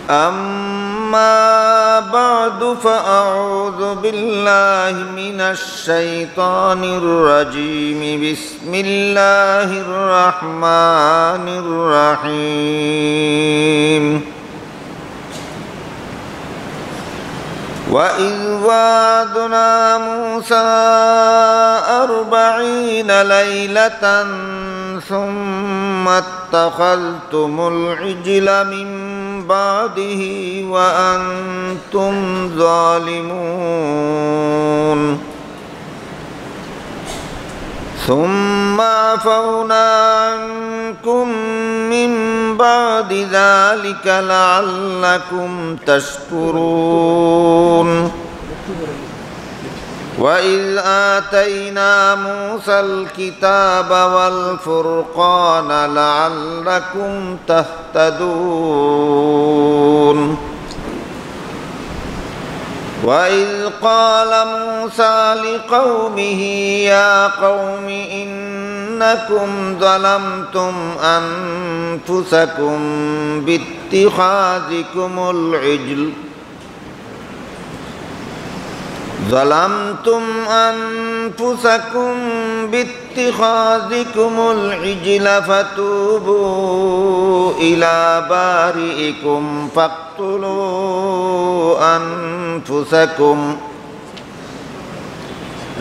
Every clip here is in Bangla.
أما بعد فأعوذ بالله من الشيطان الرجيم بسم الله الرحمن الرحيم وإذ وعدنا موسى 40 ليلة ثم اتخذتم العجل من بعده وأنتم ظالمون ثم عفونا عنكم من بعد ذلك لعلكم تشكرون وإذ آتينا موسى الكتاب والفرقان لعلكم تهتدون وإذ قال موسى لقومه يا قوم إنكم ظلمتم أنفسكم باتخاذكم العجل فتوبوا إلى بارئكم فاقتلوا أنفسكم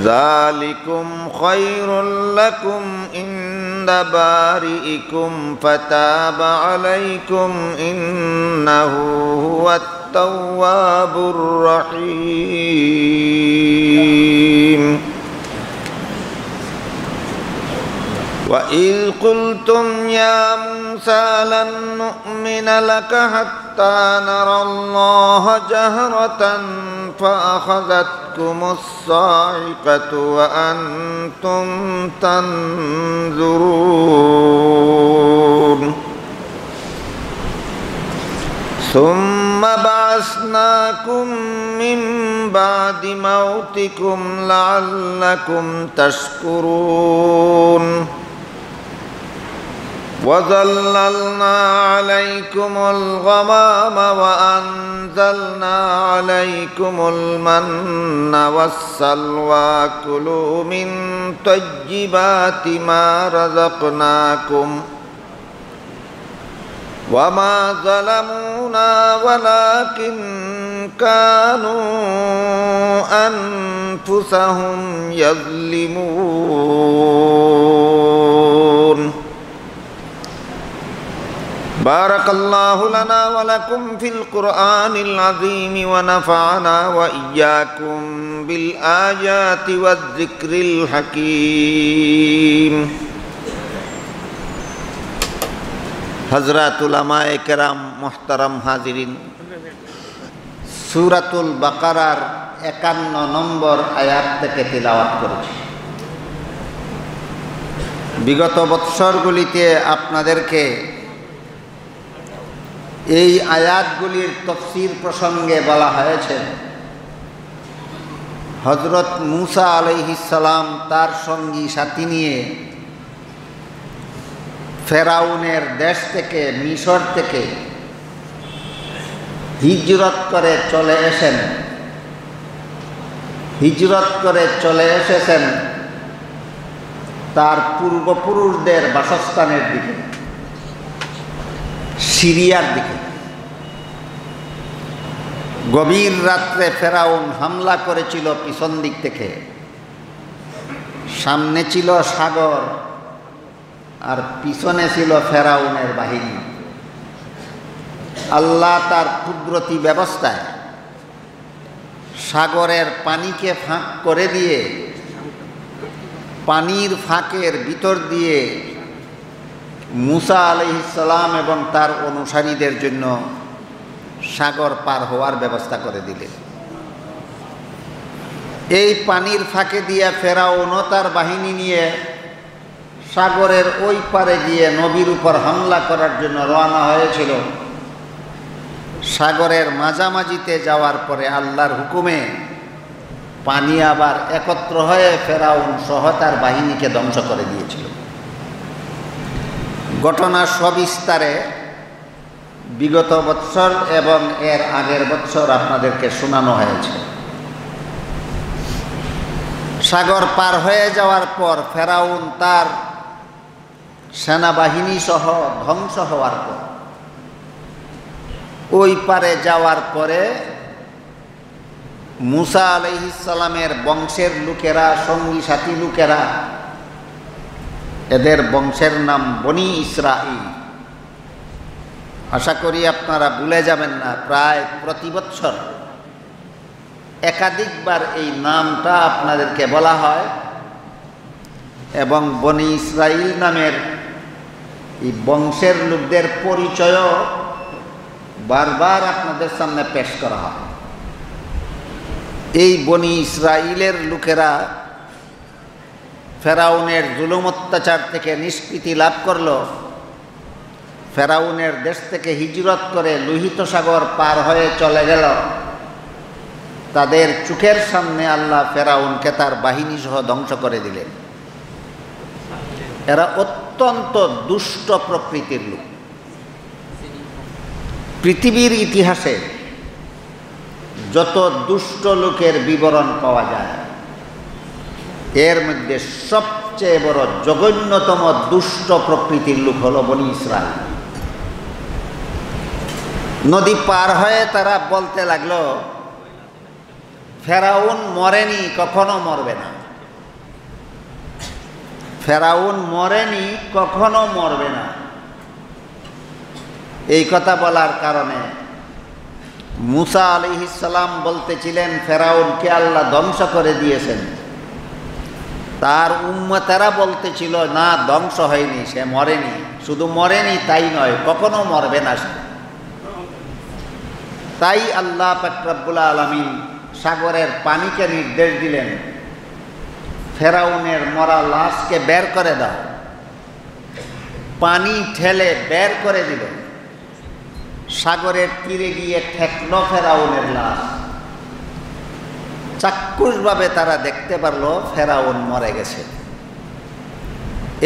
ذلكم خير لكم عند بارئكم فتاب عليكم إنه هو التواب الرحيم وإذ قلتم يا موسى لن نؤمن لك حتى نرى الله جهرة فأخذتكم الصاعقة وأنتم تنظرون ثم بعثناكم من بعد موتكم لعلكم تشكرون وظللنا عليكم الغمام وأنزلنا عليكم المن والسلوى كلوا من طيبات ما رزقناكم وما ظلمونا ولكن كانوا أنفسهم يظلمون بارك الله لنا ولكم في القرآن العظيم ونفعنا وإياكم بالآيات والذكر الحكيم हज़रात उलमाए केराम मोहतरम हाजिरिन सूरतुल बकरार 51 নম্বর আয়াত থেকে তিলাওয়াত করেছি। বিগত বৎসরগুলিতে আপনাদেরকে এই আয়াতগুলির তাফসীর প্রসঙ্গে বলা হয়েছে হযরত মূসা আলাইহিস সালাম তার সঙ্গী সাথী নিয়ে ফেরাউনের দেশ থেকে মিশর থেকে হিজরত করে চলে এসেছেন তার পূর্বপুরুষদের বাসস্থানের দিকে, সিরিয়ার দিকে। গভীর রাত্রে ফেরাউন হামলা করেছিল পিছন দিক থেকে। সামনে ছিল সাগর আর পিছনে ছিল ফেরাউনের বাহিনী। আল্লাহ তার কুদরতি ব্যবস্থায় সাগরের পানিকে ফাঁক করে দিয়ে পানির ফাঁকের ভিতর দিয়ে মূসা আলাইহিস সালাম এবং তার অনুসারীদের জন্য সাগর পার হওয়ার ব্যবস্থা করে দিলেন। এই পানির ফাঁকে দিয়ে ফেরাউনও তার বাহিনী নিয়ে সাগরের ওই পারে গিয়ে নবীর উপর হামলা করার জন্য রওনা হয়েছিল। সাগরের মাঝামাঝিতে যাওয়ার পরে আল্লাহর হুকুমে পানি আবার একত্র হয়ে ফেরাউন সহ তার বাহিনীকে ধ্বংস করে দিয়েছিল। ঘটনা সবিস্তারে বিগত বৎসর এবং এর আগের বৎসর আপনাদেরকে শোনানো হয়েছে। সাগর পার হয়ে যাওয়ার পর ফেরাউন তার সেনাবাহিনী সহ ধ্বংস হওয়ার পর ওই পারে যাওয়ার পরে মুসা আলাইহিস সালামের বংশের লোকেরা, সঙ্গী সাথী লোকেরা, এদের বংশের নাম বনি ইসরাঈল। আশা করি আপনারা ভুলে যাবেন না, প্রায় প্রতি বৎসর একাধিকবার এই নামটা আপনাদেরকে বলা হয় এবং বনি ইসরাঈল নামের এই বংশের লোকদের পরিচয়ও বারবার আপনাদের সামনে পেশ করা হয়। এই বনি ইসরাঈলের লোকেরা ফেরাউনের জুলুম অত্যাচার থেকে নিষ্কৃতি লাভ করল। ফেরাউনের দেশ থেকে হিজরত করে লোহিত সাগর পার হয়ে চলে গেল। তাদের চোখের সামনে আল্লাহ ফেরাউনকে তার বাহিনী সহ ধ্বংস করে দিলেন। এরা অত্যন্ত দুষ্ট প্রকৃতির লোক। পৃথিবীর ইতিহাসে যত দুষ্ট লোকের বিবরণ পাওয়া যায়, এর মধ্যে সবচেয়ে বড় জঘন্যতম দুষ্ট প্রকৃতির লোক হল বনি ইসরাঈল। নদী পার হয়ে তারা বলতে লাগলো, ফেরাউন মরেনি, কখনো মরবে না। ফেরাউন মরেনি, কখনো মরবে না। এই কথা বলার কারণে মুসা আলাইহিস সালাম বলতেছিলেন, ফেরাউনকে আল্লাহ ধ্বংস করে দিয়েছেন। তার উম্মতেরা বলতেছিল, না, ধ্বংস হয়নি, সে মরেনি। শুধু মরেনি তাই নয়, কখনো মরবে না সে। তাই আল্লাহ পাক রব্বুল আলামিন সাগরের পানিকে নির্দেশ দিলেন, ফেরাউনের মরা লাশকে বের করে দাও। পানি ঠেলে বের করে দিল। সাগরের তীরে গিয়ে ঠেকল ফেরাউনের লাশ। চাক্ষুষভাবে তারা দেখতে পারল ফেরাউন মরে গেছে।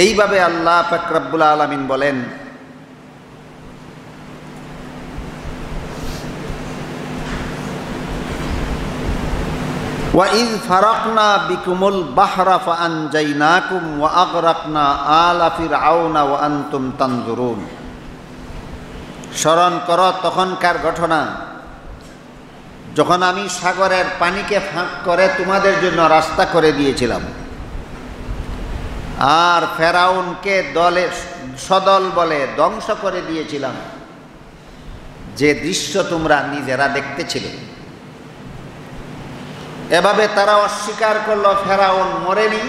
এইভাবে আল্লাহ পাক রব্বুল আলামিন বলেন, وَإِذْ فَرَقْنَا بِكُمُ الْبَحْرَ فَأَنْجَيْنَاكُمْ وَأَغْرَقْنَا آلَ فِرْعَوْنَ وَأَنْتُمْ تَنْظُرُونَ। স্মরণ করো তখনকার ঘটনা, যখন আমি সাগরের পানিকে ফাঁক করে তোমাদের জন্য রাস্তা করে দিয়েছিলাম, আর ফেরাউনকে দলে সদল বলে ধ্বংস করে দিয়েছিলাম, যে দৃশ্য তোমরা নিজেরা দেখতেছিলে। এভাবে তারা অস্বীকার করল ফেরাউন মরেনি।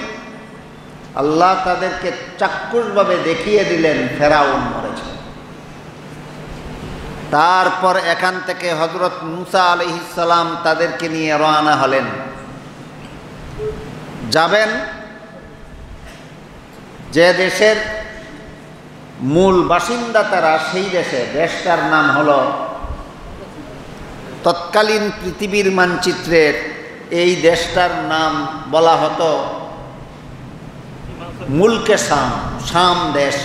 আল্লাহ তাদেরকে চাক্ষুষভাবে দেখিয়ে দিলেন ফেরাউন মরেছে। তারপর এখান থেকে হযরত মুসা আলাইহিস সালাম তাদেরকে নিয়ে রওনা হলেন। যাবেন যে দেশের মূল বাসিন্দা তারা, সেই দেশটার নাম হলো, তৎকালীন পৃথিবীর মানচিত্রের এই দেশটার নাম বলা হতো মুলকে শাম, শাম দেশ।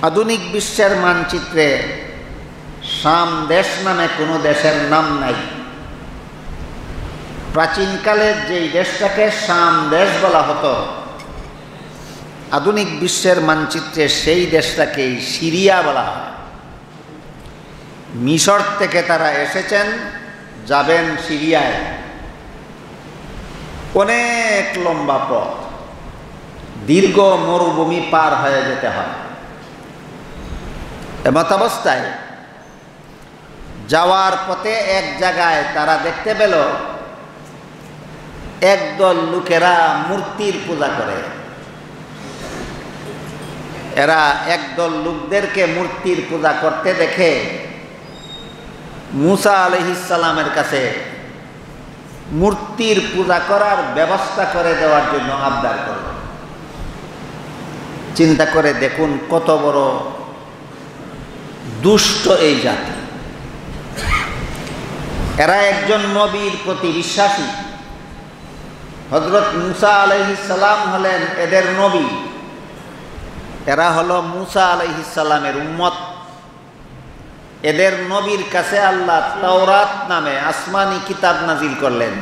আধুনিক বিশ্বের মানচিত্রে শাম দেশ নামে কোনো দেশের নাম নাই। প্রাচীনকালের যেই দেশটাকে শাম দেশ বলা হতো, আধুনিক বিশ্বের মানচিত্রে সেই দেশটাকেই সিরিয়া বলা হয়। মিশর থেকে তারা এসেছেন, যাবেন সিরিয়ায়। অনেক লম্বা পথ, দীর্ঘ মরুভূমি পার হয়ে যেতে হয়। এমতাবস্থায় যাওয়ার পথে এক জায়গায় তারা দেখতে পেল একদল লোকেরা মূর্তির পূজা করে। এরা একদল লোকদেরকে মূর্তির পূজা করতে দেখে মুসা আলাইহিস সালামের কাছে মূর্তির পূজা করার ব্যবস্থা করে দেওয়ার জন্য আবদার করল। চিন্তা করে দেখুন কত বড় দুষ্ট এই জাতি। এরা একজন নবীর প্রতি বিশ্বাসী। হযরত মুসা আলাইহিস সালাম হলেন এদের নবী। এরা হলো মুসা আলাইহিস সালামের উম্মত। এদের নবীর কাছে আল্লাহ তাওরাত নামে আসমানি কিতাব নাজিল করলেন।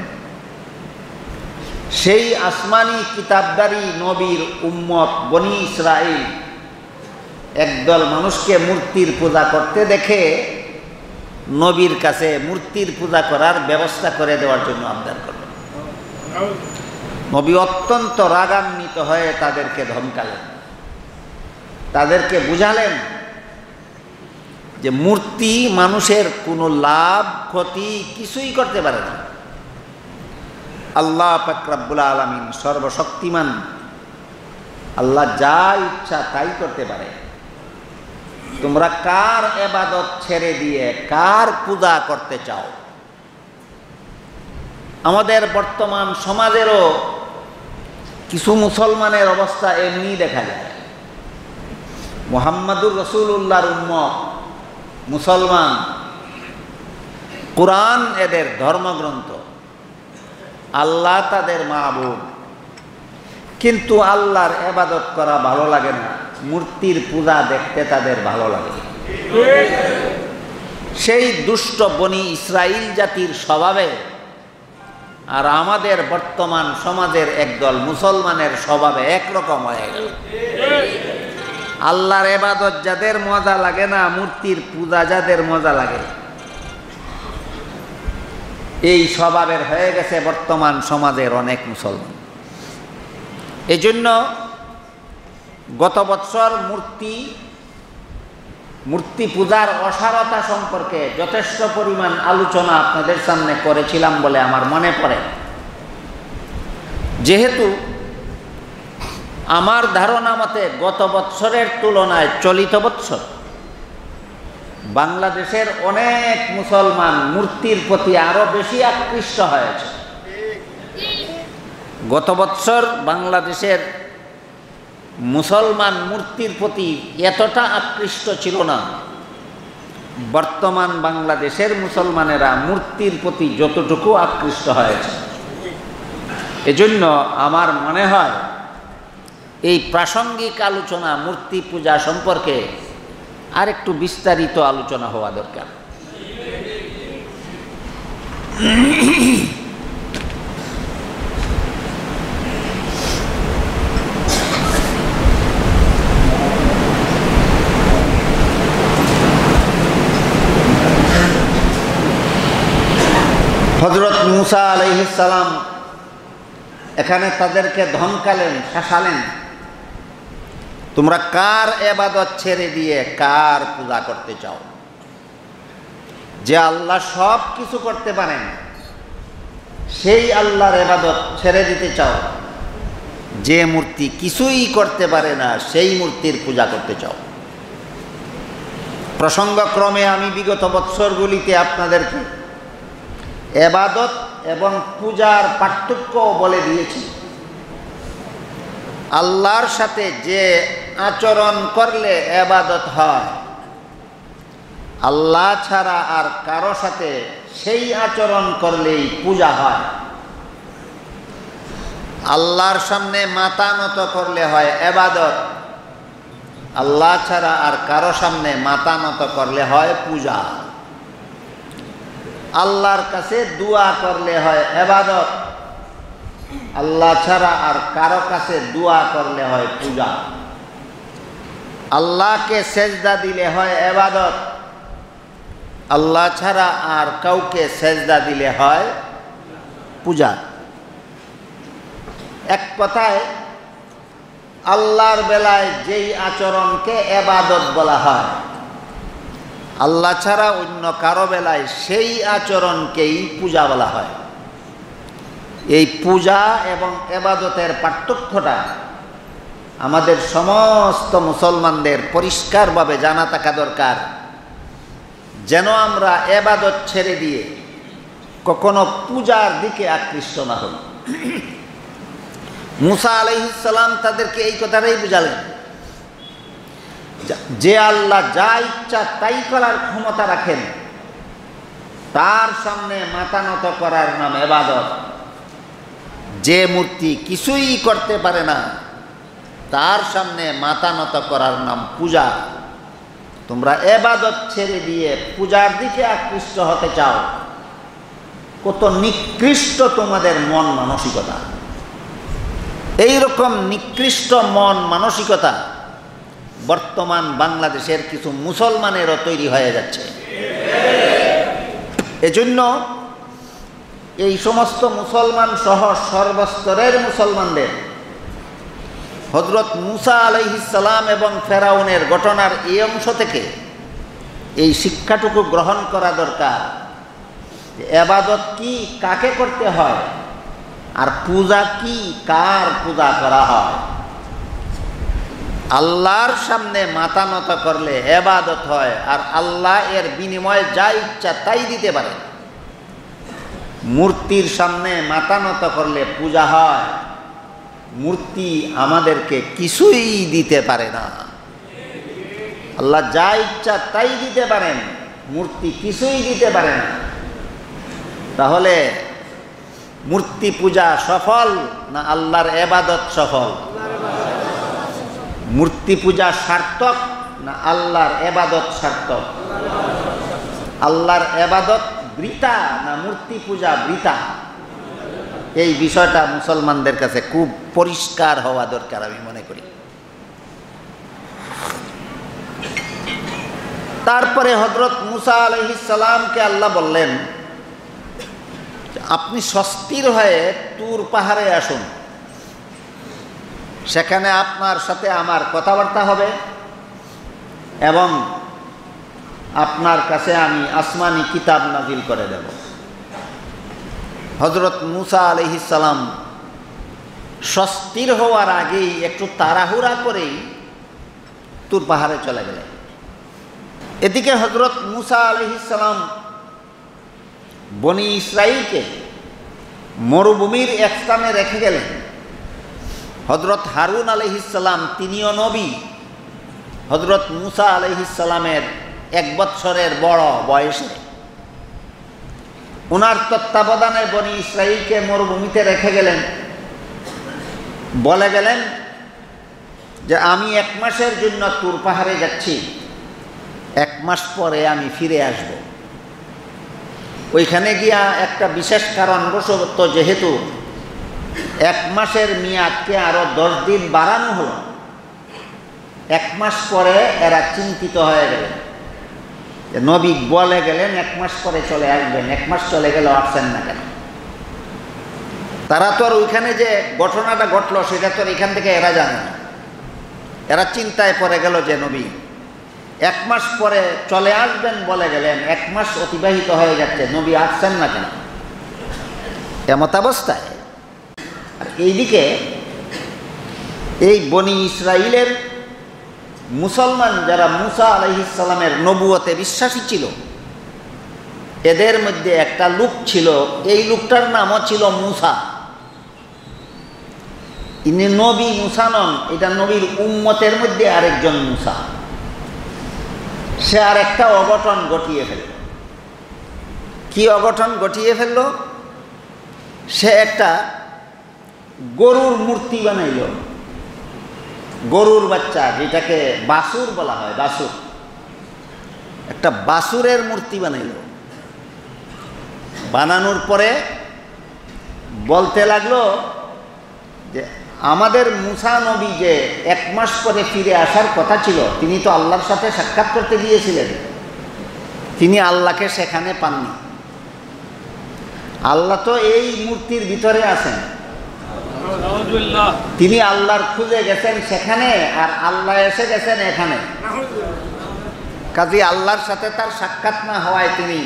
সেই আসমানি কিতাবদারি নবীর উম্মত বনি ইসরাইল একদল মানুষকে মূর্তির পূজা করতে দেখে নবীর কাছে মূর্তির পূজা করার ব্যবস্থা করে দেওয়ার জন্য আবদার করলেন। নবী অত্যন্ত রাগান্বিত হয়ে তাদেরকে ধমকালেন, তাদেরকে বুঝালেন যে মূর্তি মানুষের কোনো লাভ ক্ষতি কিছুই করতে পারে না। আল্লাহ পাক রব্বুল আলামিন সর্বশক্তিমান, আল্লাহ যা ইচ্ছা তাই করতে পারে। তোমরা কার ইবাদত ছেড়ে দিয়ে কার পূজা করতে চাও? আমাদের বর্তমান সমাজেরও কিছু মুসলমানের অবস্থা এমনি দেখা যায়। মুহাম্মাদুর রাসূলুল্লাহর উম্মত মুসলমান, কোরআন এদের ধর্মগ্রন্থ, আল্লাহ তাদের মাবুদ, কিন্তু আল্লাহর ইবাদত করা ভালো লাগে না, মূর্তির পূজা দেখতে তাদের ভালো লাগে। সেই দুষ্ট বনি ইসরাইল জাতির স্বভাবে আর আমাদের বর্তমান সমাজের একদল মুসলমানের স্বভাবে একরকম হয়ে গেল। আল্লাহর ইবাদত যাদের মজা লাগে না, মূর্তির পূজা যাদের মজা লাগে, এই স্বভাবের হয়ে গেছে বর্তমান সমাজের অনেক মুসলমান। এজন্য গত বছর মূর্তি পূজার অসারতা সম্পর্কে যথেষ্ট পরিমাণ আলোচনা আপনাদের সামনে করেছিলাম বলে আমার মনে পড়ে। যেহেতু আমার ধারণা মতে গত বৎসরের তুলনায় চলিত বৎসর বাংলাদেশের অনেক মুসলমান মূর্তির প্রতি আরো বেশি আকৃষ্ট হয়েছে। গত বৎসর বাংলাদেশের মুসলমান মূর্তির প্রতি এতটা আকৃষ্ট ছিল না। বর্তমান বাংলাদেশের মুসলমানেরা মূর্তির প্রতি যতটুকু আকৃষ্ট হয়েছে। এজন্য আমার মনে হয় এই প্রাসঙ্গিক আলোচনা মূর্তি পূজা সম্পর্কে আর একটু বিস্তারিত আলোচনা হওয়া দরকার। হযরত মুসা আলাইহিস সালাম এখানে তাদেরকে ধমকালেন, শাসালেন, তোমরা কার ইবাদত ছেড়ে দিয়ে কার পূজা করতে চাও? যে আল্লাহ সব কিছু করতে পারেন সেই আল্লাহর ইবাদত ছেড়ে দিতে চাও? যে মূর্তি কিছুই করতে পারে না সেই মূর্তির পূজা করতে চাও? প্রসঙ্গক্রমে আমি বিগত বৎসরগুলিতে আপনাদেরকে ইবাদত এবং পূজার পার্থক্য বলে দিয়েছি। আল্লাহর সাথে যে আচরণ করলে ইবাদত হয়, আল্লাহ ছাড়া আর কারো সাথে সেই আচরণ করলেই পূজা হয়। আল্লাহর সামনে মাথা নত করলে হয় ইবাদত, আল্লাহ ছাড়া আর কারো সামনে মাথা নত করলে হয় পূজা। আল্লাহর কাছে দোয়া করলে হয় ইবাদত, আল্লাহ ছাড়া আর কারো কাছে দোয়া করলে হয় পূজা। আল্লাহকে সেজদা দিলে হয় ইবাদত, আল্লাহ ছাড়া আর কাউকে সেজদা দিলে হয় পূজা। এক কথায় আল্লাহর বেলায় যেই আচরণকে ইবাদত বলা হয়, আল্লাহ ছাড়া অন্য কারো বেলায় সেই আচরণকেই পূজা বলা হয়। এই পূজা এবং ইবাদতের পার্থক্যটা আমাদের সমস্ত মুসলমানদের পরিষ্কারভাবে জানা থাকা দরকার, যেন আমরা ইবাদত ছেড়ে দিয়ে কখনো পূজার দিকে আকৃষ্ট না হই। মুসা আলাইহিস সালাম তাদেরকে এই কথাটাই বুঝালেন, যে আল্লাহ যা ইচ্ছা তাই করার ক্ষমতা রাখেন, তার সামনে মাথা নত করার নাম ইবাদত। যে মূর্তি কিছুই করতে পারে না, তার সামনে মাথা নত করার নাম পূজা। তোমরা ইবাদত ছেড়ে দিয়ে পূজার দিকে আকৃষ্ট হতে চাও, কত নিকৃষ্ট তোমাদের মন মানসিকতা। এই রকম নিকৃষ্ট মন মানসিকতা বর্তমান বাংলাদেশের কিছু মুসলমানেরও তৈরি হয়ে যাচ্ছে। এজন্য এই সমস্ত মুসলমান সহ সর্বস্তরের মুসলমানদের হযরত মূসা আলাইহিস সালাম এবং ফেরাউনের ঘটনার এই অংশ থেকে এই শিক্ষাটুকু গ্রহণ করা দরকার। ইবাদত কি, কাকে করতে হয়, আর পূজা কি, কার পূজা করা হয়। আল্লাহর সামনে মাথা নত করলে ইবাদত হয়, আর আল্লাহ এর বিনিময়ে যা ইচ্ছা তাই দিতে পারে। মূর্তির সামনে মাথা নত করলে পূজা হয়, মূর্তি আমাদেরকে কিছুই দিতে পারে না। আল্লাহ যা ইচ্ছা তাই দিতে পারেন, মূর্তি কিছুই দিতে পারে না। তাহলে মূর্তি পূজা সফল না আল্লাহর ইবাদত সফল? মূর্তি পূজা সার্থক না আল্লাহর ইবাদত সার্থক? আল্লাহর ইবাদত বৃথা না মূর্তি পূজা বৃথা? এই বিষয়টা মুসলমানদের কাছে খুব পরিষ্কার হওয়া দরকার আমি মনে করি। তারপরে হযরত মূসা আলাইহিস সালামকে আল্লাহ বললেন, আপনি স্বস্তির হয়ে তুর পাহাড়ে আসুন, সেখানে আপনার সাথে আমার কথাবার্তা হবে এবং আপনার কাছে আমি আসমানি কিতাব নাজিল করে দেব। হযরত মূসা আলাইহিস সালাম স্বস্তির হওয়ার আগেই একটু তাড়াহুড়া করেই তুর পাহাড়ে চলে গেলেন। এদিকে হযরত মূসা আলাইহিস সালাম বনি ইসরাইলকে মরুভূমির এক স্থানে রেখে গেলেন। হযরত হারুন আলাইহিস সালাম তিনিও নবী, হযরত মূসা আলাইহিস সালামের 1 বৎসরের বড় বয়সে। ওনার তত্ত্বাবধানে বনি ইসরাইলকে মরুভূমিতে রেখে গেলেন, বলে গেলেন যে আমি 1 মাসের জন্য তুর পাহাড়ে যাচ্ছি, 1 মাস পরে আমি ফিরে আসব। ওইখানে গিয়া একটা বিশেষ কারণবশত যেহেতু 1 মাসের মেয়াদকে আরো 10 দিন বাড়ানো হলো, 1 মাস পরে এরা চিন্তিত হয়ে গেলেন। নবী বলে গেলেন 1 মাস পরে চলে আসবেন, 1 মাস চলে গেল, আসছেন না কেন? তারা তো আর ওইখানে যে ঘটনাটা ঘটলো সেটা তো এখান থেকে এরা জানে না। এরা চিন্তায় পড়ে গেল যে নবী 1 মাস পরে চলে আসবেন বলে গেলেন, 1 মাস অতিবাহিত হয়ে যাচ্ছে, নবী আসছেন না কেন? এমত অবস্থায় আর এইদিকে এই বনি ইসরাইলের মুসলমান যারা মূসা আলাইহিস সালামের নবুয়তে বিশ্বাসী ছিল, এদের মধ্যে একটা লোক ছিল, এই লোকটার নামও ছিল মূসা। ইনি নবী মূসা নন, এটা নবীর উম্মতের মধ্যে আরেকজন মূসা। সে আর একটা অঘটন ঘটিয়ে ফেলল। কি অঘটন ঘটিয়ে ফেলল? সে একটা গরুর মূর্তি বানাইল, গরুর বাচ্চা, যেটাকে বাছুর বলা হয়, বাছুর, একটা বাছুরের মূর্তি বানাইল। বানানোর পরে বলতে লাগলো যে আমাদের মূসা নবী যে 1 মাস পরে ফিরে আসার কথা ছিল, তিনি তো আল্লাহর সাথে সাক্ষাৎ করতে গিয়েছিলেন, তিনি আল্লাহকে সেখানে পাননি। আল্লাহ তো এই মূর্তির ভিতরে আছেন, তিনি আল্লাহর খুঁজে গেছেন সেখানে, আর আল্লাহ এসে গেছেন এখানে। কাজী আল্লাহর সাথে তার সাক্ষাৎ না হওয়ায় তিনি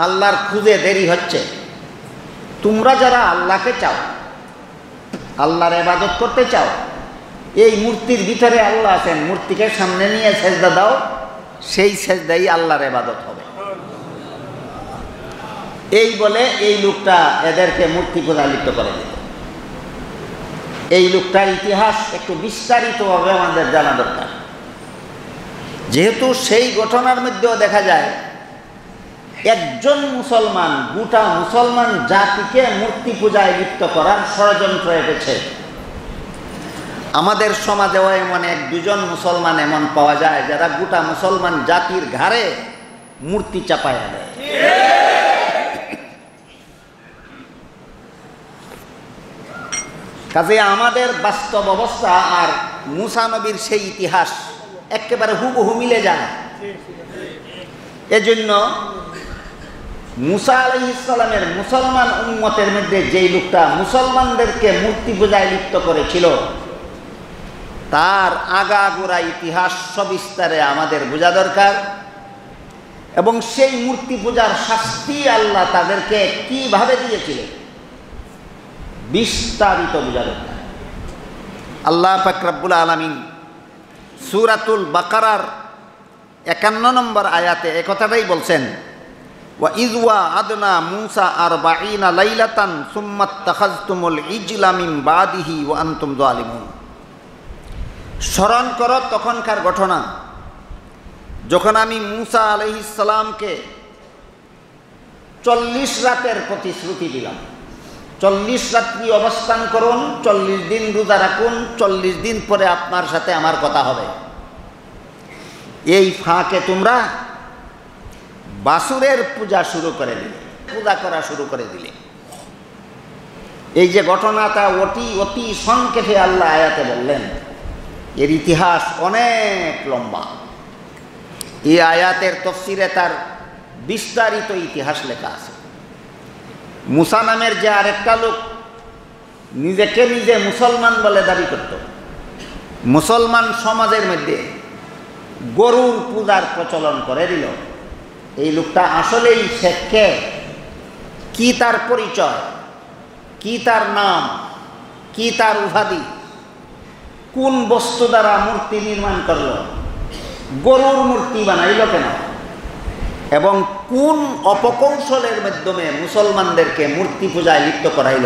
আল্লাহর খুঁজে দেরি হচ্ছে। তোমরা যারা আল্লাহকে চাও, আল্লাহর ইবাদত করতে চাও, এই মূর্তির ভিতরে আল্লাহ আছেন, মূর্তিকে সামনে নিয়ে সেজদা দাও, সেই সেজদাই আল্লাহর ইবাদত হবে। এই বলে এই লোকটা এদেরকে মূর্তি পূজা লিপ্ত করে দিত। এই লোকটার ইতিহাস একটু বিস্তারিতভাবে আমাদের জানা দরকার, যেহেতু সেই ঘটনার মধ্যেও দেখা যায় একজন মুসলমান গোটা মুসলমান জাতিকে মূর্তি পূজায় লিপ্ত করার ষড়যন্ত্র এসেছে। আমাদের সমাজেও এমন এক দুজন মুসলমান এমন পাওয়া যায় যারা গোটা মুসলমান জাতির ঘাড়ে মূর্তি চাপায়া দেয়। কাজে আমাদের বাস্তব অবস্থা আর মুসা নবীর সেই ইতিহাস একেবারে হুবহু মিলে যায়। এজন্য মুসা আলাইহিস সালামের মুসলমান উম্মতের মধ্যে যেই লোকটা মুসলমানদেরকে মূর্তি পূজায় লিপ্ত করেছিল তার আগাগোড়া ইতিহাস সবিস্তারে আমাদের বোঝা দরকার, এবং সেই মূর্তি পূজার শাস্তি আল্লাহ তাদেরকে কিভাবে দিয়েছিলেন বিস্তারিত বোঝা দরকার। আল্লাহ পাক রব্বুল আলামিন সূরাতুল বাকারার 51 নম্বর আয়াতে একথাটাই বলছেন, ওয়া ইয ওয়া'আদনা মূসা 40 লাইলাতান সুম্মা ইত্তাখাযতুমুল ইজলা মিন বাদিহি ওয়া আনতুম যালিমুন। স্মরণ করো তখনকার ঘটনা যখন আমি মূসা আলাইহিস সালামকে 40 রাতের প্রতিশ্রুতি দিলাম, 40 রাত্রি অবস্থান করুন, 40 দিন রোজা রাখুন, 40 দিন পরে আপনার সাথে আমার কথা হবে। এই ফাঁকে তোমরা বাসুরের পূজা শুরু করে দিলে, পূজা করা শুরু করে দিলে। এই যে ঘটনাটা অতি সংক্ষেপে আল্লাহ আয়াতে বললেন, এর ইতিহাস অনেক লম্বা। এই আয়াতের তফসিরে তার বিস্তারিত ইতিহাস লেখা আছে। মুসা নামের যে আরেকটা লোক নিজেকে নিজে মুসলমান বলে দাবি করত, মুসলমান সমাজের মধ্যে গরুর পূজার প্রচলন করে দিল। এই লোকটা আসলেই শেখে কি, তার পরিচয় কি, তার নাম কি, তার উপাধি, কোন বস্তু দ্বারা মূর্তি নির্মাণ করল, গরুর মূর্তি বানাইল কেন, এবং কোন অপকৌশলের মাধ্যমে মুসলমানদেরকে মূর্তি পূজায় লিপ্ত করাইল,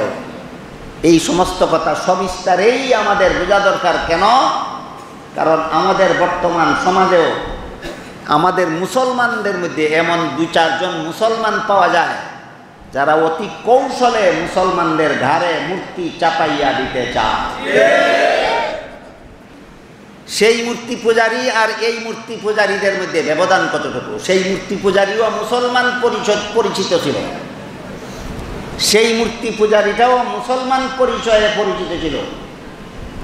এই সমস্ত কথা সবিস্তারেই আমাদের বোঝা দরকার। কেন? কারণ আমাদের বর্তমান সমাজেও আমাদের মুসলমানদের মধ্যে এমন 2-4 জন মুসলমান পাওয়া যায় যারা অতি কৌশলে মুসলমানদের ঘাড়ে মূর্তি চাপাইয়া দিতে চায়। সেই মূর্তি পূজারী আর এই মূর্তি পূজারীদের মধ্যে ব্যবধান কতটুকু? সেই মূর্তি পূজারীও মুসলমান পরিচিত ছিল, সেই মূর্তি পূজারীটাও মুসলমান পরিচয়ে পরিচিত ছিল।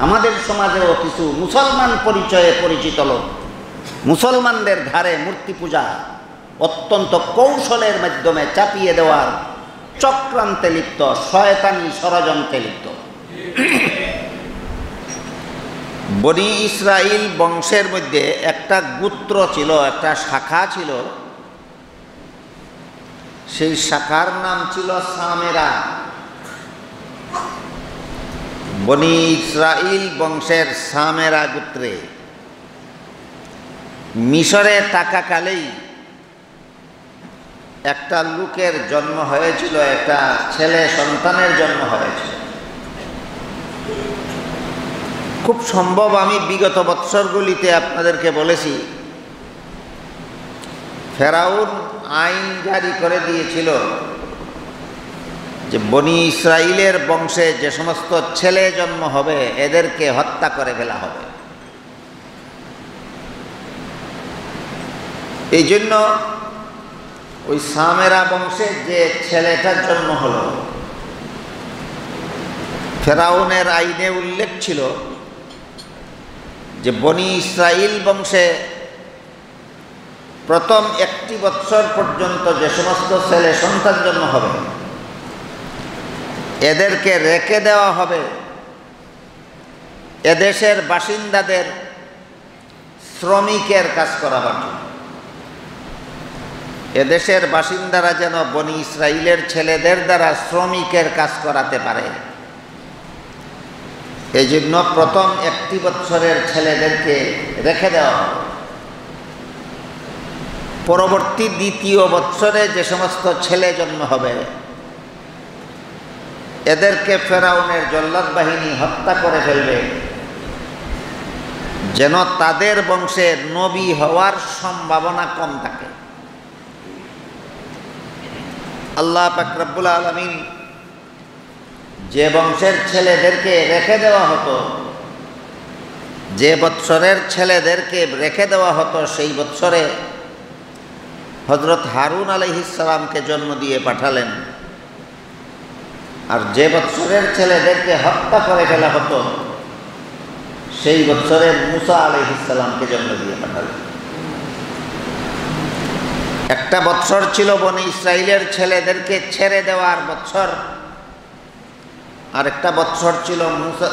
আমাদের সমাজেও কিছু মুসলমান পরিচয়ে পরিচিত লোক মুসলমানদের ঘাড়ে মূর্তি পূজা অত্যন্ত কৌশলের মাধ্যমে চাপিয়ে দেওয়ার চক্রান্তে লিপ্ত, শয়তানি ষড়যন্ত্রে লিপ্ত। বনি ইসরাইল বংশের মধ্যে একটা গোত্র ছিল, একটা শাখা ছিল, সেই শাখার নাম ছিল সামেরা। বনি ইসরাইল বংশের সামেরা গোত্রে মিশরে থাকাকালেই একটা লোকের জন্ম হয়েছিল, একটা ছেলে সন্তানের জন্ম হয়েছিল। খুব সম্ভব আমি বিগত বৎসরগুলিতে আপনাদেরকে বলেছি, ফেরাউন আইন জারি করে দিয়েছিল যে বনি ইসরাইলের বংশে যে সমস্ত ছেলে জন্ম হবে এদেরকে হত্যা করে ফেলা হবে। এই জন্য ওই সামেরা বংশে যে ছেলেটার জন্ম হলো, ফেরাউনের আইনে উল্লেখ ছিল যে বনি ইসরাইল বংশে প্রথম 1 বৎসর পর্যন্ত যে সমস্ত ছেলে সন্তান জন্ম হবে এদেরকে রেখে দেওয়া হবে এদেশের বাসিন্দাদের শ্রমিকের কাজ করাবার জন্য। এদেশের বাসিন্দারা যেন বনি ইসরাইলের ছেলেদের দ্বারা শ্রমিকের কাজ করাতে পারে, এই জন্য প্রথম 1 বৎসরের ছেলেদেরকে রেখে দেওয়া হবে। পরবর্তী 2য় বৎসরে যে সমস্ত ছেলে জন্ম হবে এদেরকে ফেরাউনের জল্লাদ বাহিনী হত্যা করে ফেলবে, যেন তাদের বংশে নবী হওয়ার সম্ভাবনা কম থাকে। আল্লাহ পাক রব্বুল আলামিন যে বংশের ছেলেদেরকে রেখে দেওয়া হতো যে বৎসরের ছেলেদেরকে রেখে দেওয়া হতো সেই বৎসরে হযরত হারুন আলাইহিস সালামকে জন্ম দিয়ে পাঠালেন, আর যে বৎসরের ছেলেদেরকে হত্যা করে ফেলা হতো সেই বৎসরে মুসা আলাইহিস সালামকে জন্ম দিয়ে পাঠালেন। একটা বৎসর ছিল বনি ইসরাইলের ছেলেদেরকে ছেড়ে দেওয়ার বৎসর, আর একটা বৎসর ছিল মুসা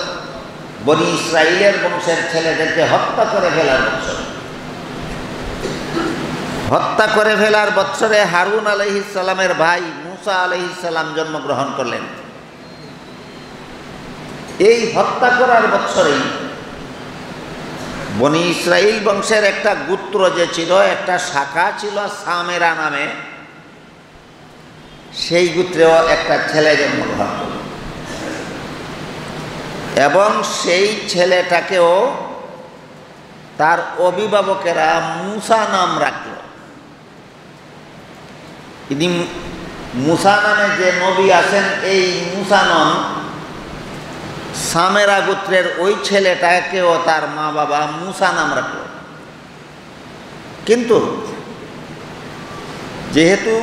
বনি ইসরাইলের বংশের ছেলেদেরকে হত্যা করে ফেলার বৎসর। হত্যা করে ফেলার বৎসরে হারুন আলাইহিস সালামের ভাই মুসা আলাইহিস সালাম জন্মগ্রহণ করলেন। এই হত্যা করার বৎসরেই বনি ইসরাইল বংশের একটা গোত্র যে ছিল, একটা শাখা ছিল সামেরা নামে, সেই গোত্রেও একটা ছেলে জন্মগ্রহণ করল এবং সেই ছেলেটাকেও তার অভিভাবকেরা মুসা নাম রাখল। ইনি মুসা নামে যে নবী আছেন এই মুসা নন, সামেরা গোত্রের ওই ছেলেটাকেও তার মা বাবা মুসা নাম রাখল। কিন্তু যেহেতু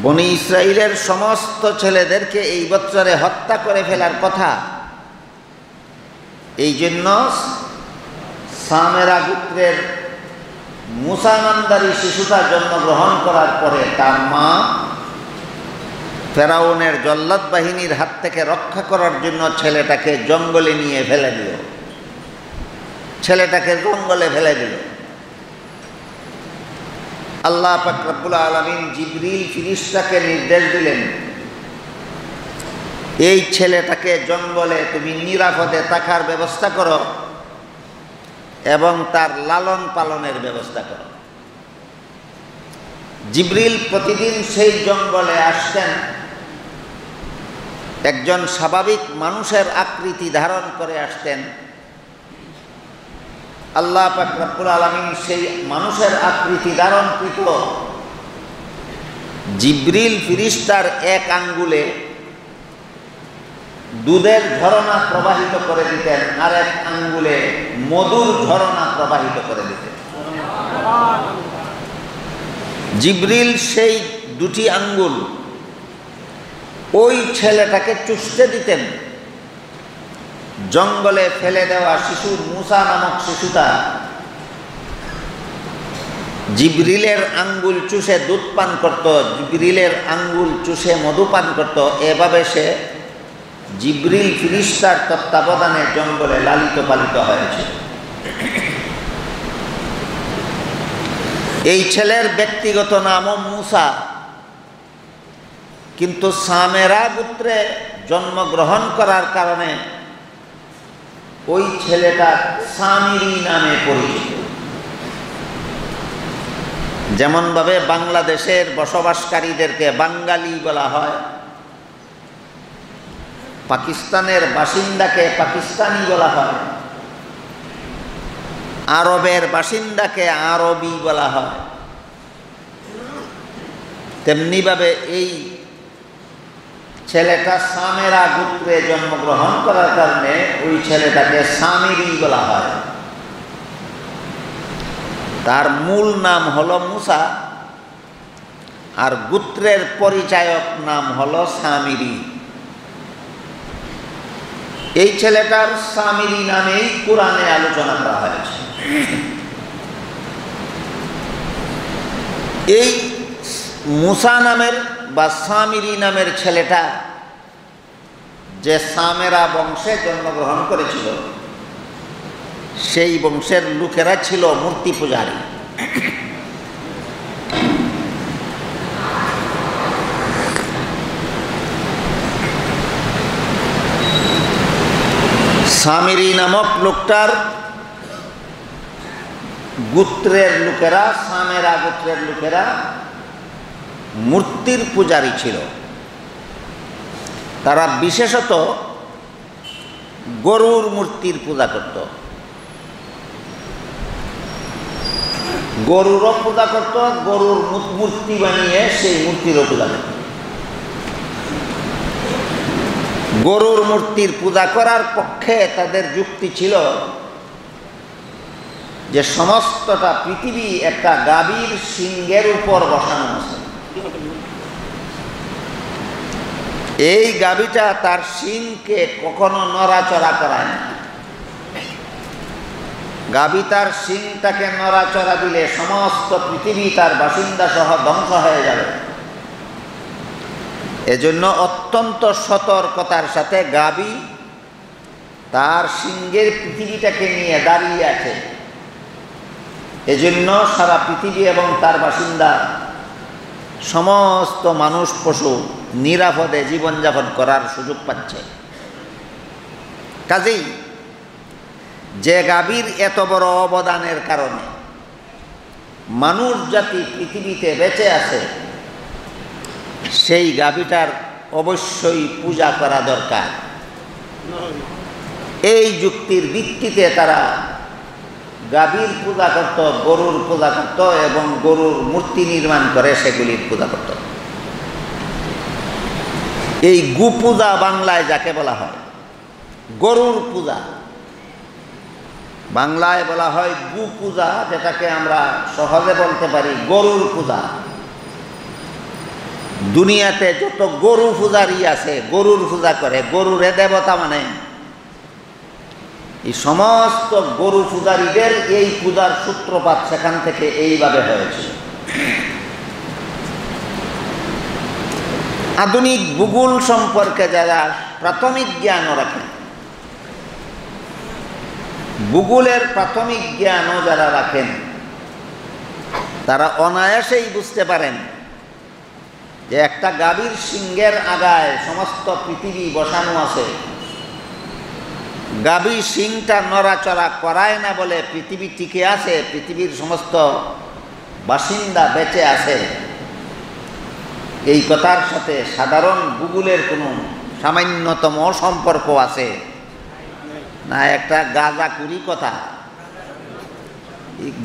বনি ইসরাইলের সমস্ত ছেলেদেরকে এই বৎসরে হত্যা করে ফেলার কথা, এই জন্য সামেরা গোত্রের মুসা নামধারী শিশুটা জন্মগ্রহণ করার পরে তার মা ফেরাউনের জল্লাদ বাহিনীর হাত থেকে রক্ষা করার জন্য ছেলেটাকে জঙ্গলে নিয়ে ফেলে দিল। ছেলেটাকে জঙ্গলে ফেলে দিল। আল্লাহ পাক রব্বুল আলামিন জিবরিল ফেরেশতাকে নির্দেশ দিলেন, এই ছেলেটাকে জঙ্গলে তুমি নিরাপদে থাকার ব্যবস্থা করো এবং তার লালন পালনের ব্যবস্থা করো। জিবরিল প্রতিদিন সেই জঙ্গলে আসতেন, একজন স্বাভাবিক মানুষের আকৃতি ধারণ করে আসতেন। আল্লাহ পাক রব্বুল আলামিন সেই মানুষের আকৃতি ধারণকৃত জিবরিল ফেরেশতার এক আঙ্গুলে দুধের ঝরনা প্রবাহিত করে দিতেন, আর এক আঙ্গুলে মধুর ঝরনা প্রবাহিত করে দিতেন। জিবরিল সেই দুটি আঙ্গুল ওই ছেলেটাকে চুষতে দিতেন। জঙ্গলে ফেলে দেওয়া শিশু মুসা নামক শিশুটা জিবরিলের আঙ্গুল চুষে দুধ পান করত, জিবরিলের আঙ্গুল চুষে মধু পান করত। এভাবে সে জিবরিল ফেরেশতার তত্ত্বাবধানে জঙ্গলে লালিত পালিত হয়েছে। এই ছেলের ব্যক্তিগত নামও মুসা, কিন্তু সামেরা গোত্রে জন্মগ্রহণ করার কারণে ওই ছেলেটা সামিরি নামে পরিচিত। যেমনভাবে বাংলাদেশের বসবাসকারীদেরকে বাঙালি বলা হয়, পাকিস্তানের বাসিন্দাকে পাকিস্তানি বলা হয়, আরবের বাসিন্দাকে আরবি বলা হয়, তেমনিভাবে এই ছেলেটা সামেরা গোত্রে জন্মগ্রহণ করার কারণে ওই ছেলেটাকে সামিরি বলা হয়। তার মূল নাম হলো মুসা, আর গোত্রের পরিচায়ক নাম হলো সামিরি। এই ছেলেটার সামিরি নামেই কোরআনে আলোচনা করা হয়েছে। এই মুসা নামের বা সামিরি নামের ছেলেটা যে সামেরা বংশে জন্মগ্রহণ করেছিল, সেই বংশের লোকেরা ছিল মূর্তি পূজারী। সামিরি নামক লোকটার গোত্রের লোকেরা, সামেরা গোত্রের লোকেরা মূর্তির পূজারী ছিল। তারা বিশেষত গরুর মূর্তির পূজা করত, গরুরও পূজা করত, গরুর মূর্তি বানিয়ে সেই মূর্তিরও পূজা করত। গরুর মূর্তির পূজা করার পক্ষে তাদের যুক্তি ছিল, যে সমস্তটা পৃথিবী একটা গাভীর শিংয়ের উপর বসানো আছে। এই গাভীটা তার শিংকে কখনো নড়াচড়া করায় না। গাভী তার শিংটাকে নড়াচড়া দিলে সমস্ত পৃথিবী তার বাসিন্দা সহ ধ্বংস হয়ে যাবে। এজন্য অত্যন্ত সতর্কতার সাথে গাভী তার শিংয়ের পৃথিবীটাকে নিয়ে দাঁড়িয়ে আছে। এজন্য সারা পৃথিবী এবং তার বাসিন্দা সমস্ত মানুষ পশু নিরাপদে জীবনযাপন করার সুযোগ পাচ্ছে। কাজেই যে গাভীর এত বড় অবদানের কারণে মানুষ জাতি পৃথিবীতে বেঁচে আছে, সেই গাভীটার অবশ্যই পূজা করা দরকার। এই যুক্তির ভিত্তিতে তারা গাভীর পূজা করত, গরুর পূজা করত এবং গরুর মূর্তি নির্মাণ করে সেগুলির পূজা করত। এই গু পূজা বাংলায় যাকে বলা হয় গরুর পূজা, বাংলায় বলা হয় গু পূজা, যেটাকে আমরা সহজে বলতে পারি গরুর পূজা। দুনিয়াতে যত গরু পূজারি আছে গরুর পূজা করে, গরুরে দেবতা মানে, এই সমস্ত গরু পূজারীদের এই পূজার সূত্রপাত সেখান থেকে এইভাবে হয়েছে। আধুনিক ভূগোল সম্পর্কে যারা প্রাথমিক জ্ঞানও রাখেন, ভূগোলের প্রাথমিক জ্ঞানও যারা রাখেন, তারা অনায়াসেই বুঝতে পারেন যে একটা গাভীর শিংয়ের আগায় সমস্ত পৃথিবী বসানো আছে। গাভীর শিংটা নড়াচড়া করায় না বলে পৃথিবী টিকে আছে, পৃথিবীর সমস্ত বাসিন্দা বেঁচে আছে। এই কথার সাথে সাধারণ ভূগোলের কোনো সামান্যতম সম্পর্ক আছে না? একটা গাঁজাখুরি কথা।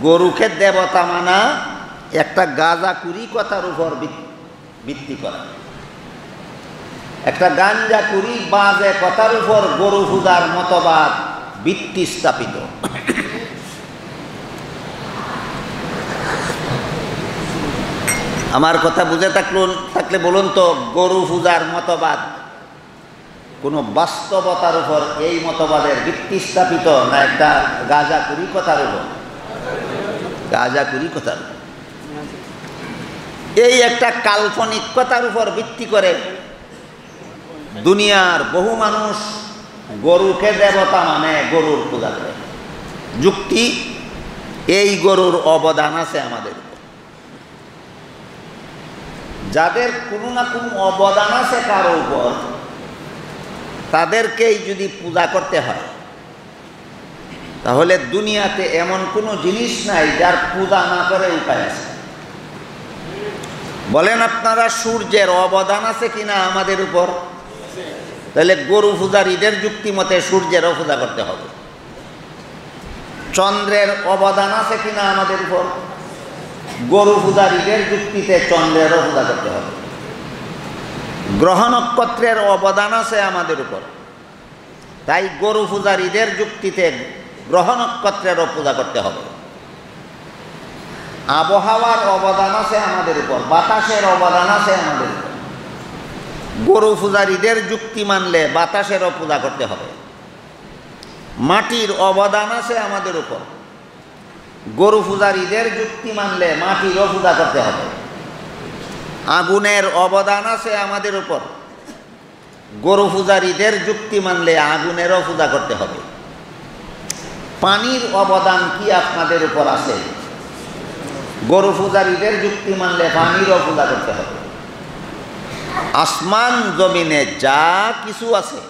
গরুকে দেবতা মানা একটা গাঁজাখুরি কথার উপর ভিত্তি করা, একটা গাঞ্জাখুরি বাজে কথার উপর গরু পূজার মতবাদ ভিত্তি স্থাপিত। আমার কথা বুঝে থাকলে বলুন তো, গরু পূজার মতবাদ কোনো বাস্তবতার উপর এই মতবাদের ভিত্তি স্থাপিত না একটা গাঁজাখুরি কথার উপর? গাঁজাখুরি কথার উপর, এই একটা কাল্পনিক কথার উপর ভিত্তি করে দুনিয়ার বহু মানুষ গরুকে দেবতা মানে গরুর পূজা করে। যুক্তি, এই গরুর অবদান আছে আমাদের উপর। যাদের কোনো না কোনো অবদান আছে কারো উপর, তাদেরকেই যদি পূজা করতে হয়, তাহলে দুনিয়াতে এমন কোনো জিনিস নাই যার পূজা না করে উপায় আছে। বলেন আপনারা, সূর্যের অবদান আছে কিনা আমাদের উপর? তাহলে গরু পূজারীদের যুক্তি মতে সূর্যেরও পূজা করতে হবে। চন্দ্রের অবদান আছে কিনা আমাদের উপর? গরু পূজারীদের যুক্তিতে চন্দ্রেরও পূজা করতে হবে। গ্রহ নক্ষত্রের অবদান আছে আমাদের উপর, তাই গরু পূজারীদের যুক্তিতে গ্রহ নক্ষত্রেরও পূজা করতে হবে। আবহাওয়ার অবদান আছে আমাদের উপর, বাতাসের অবদান আছে আমাদের উপর, গরু পূজারীদের যুক্তি মানলে বাতাসেরও পূজা করতে হবে। মাটির অবদান আছে আমাদের উপর, গরু পূজারীদের যুক্তি মানলে মাটিরও পূজা করতে হবে। আগুনের অবদান আছে আমাদের উপর, গরু পূজারীদের যুক্তি মানলে আগুনেরও পূজা করতে হবে। পানির অবদান কি আপনাদের উপর আছে? গরু পূজারীদের যুক্তি মানলে পানিরও পূজা করতে হবে। আসমান জমিনে যা কিছু আছে,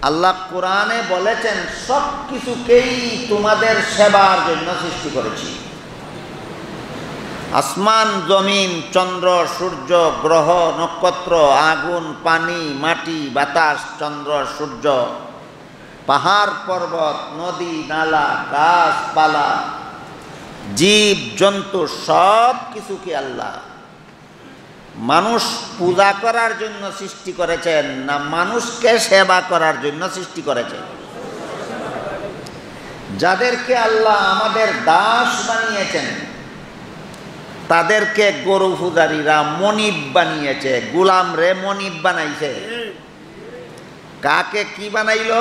আল্লাহ কোরআনে বলেছেন সব কিছুকেই তোমাদের সেবার জন্য সৃষ্টি করেছি। আসমান জমিন, চন্দ্র সূর্য, গ্রহ নক্ষত্র, আগুন পানি মাটি বাতাস, চন্দ্র সূর্য, পাহাড় পর্বত, নদী নালা, গাছপালা, জীব জন্তু, সব কিছুকে আল্লাহ মানুষ পূজা করার জন্য সৃষ্টি করেছেন না মানুষকে সেবা করার জন্য সৃষ্টি করেছেন? যাদেরকে আল্লাহ আমাদের দাস বানিয়েছেন তাদেরকে গরু পূজারীরা মনিব বানিয়েছে, গোলাম রে মনিব বানাইছে। কাকে কি বানাইল?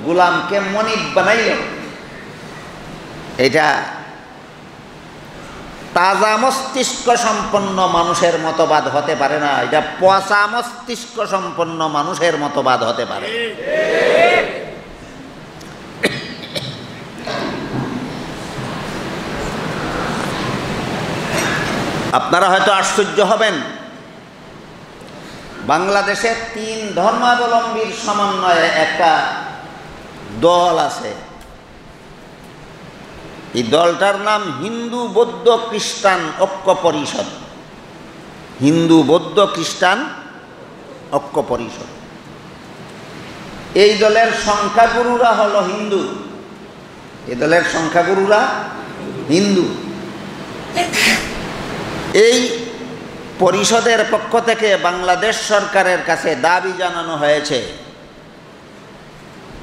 গোলামকে মনিব বানাইল। এটা তাজা মস্তিষ্ক সম্পন্ন মানুষের মতবাদ হতে পারে না, এটা পচা মস্তিষ্ক সম্পন্ন মানুষের মতবাদ হতে পারে। আপনারা হয়তো আশ্চর্য হবেন, বাংলাদেশে 3 ধর্মাবলম্বীর সমন্বয়ে একটা দল আছে। এই দলটার নাম হিন্দু বৌদ্ধ খ্রিস্টান ঐক্য পরিষদ। হিন্দু বৌদ্ধ খ্রিস্টান ঐক্য পরিষদ। এই দলের সংখ্যাগুরুরা হলো হিন্দু। এই দলের সংখ্যাগুরুরা হিন্দু। এই পরিষদের পক্ষ থেকে বাংলাদেশ সরকারের কাছে দাবি জানানো হয়েছে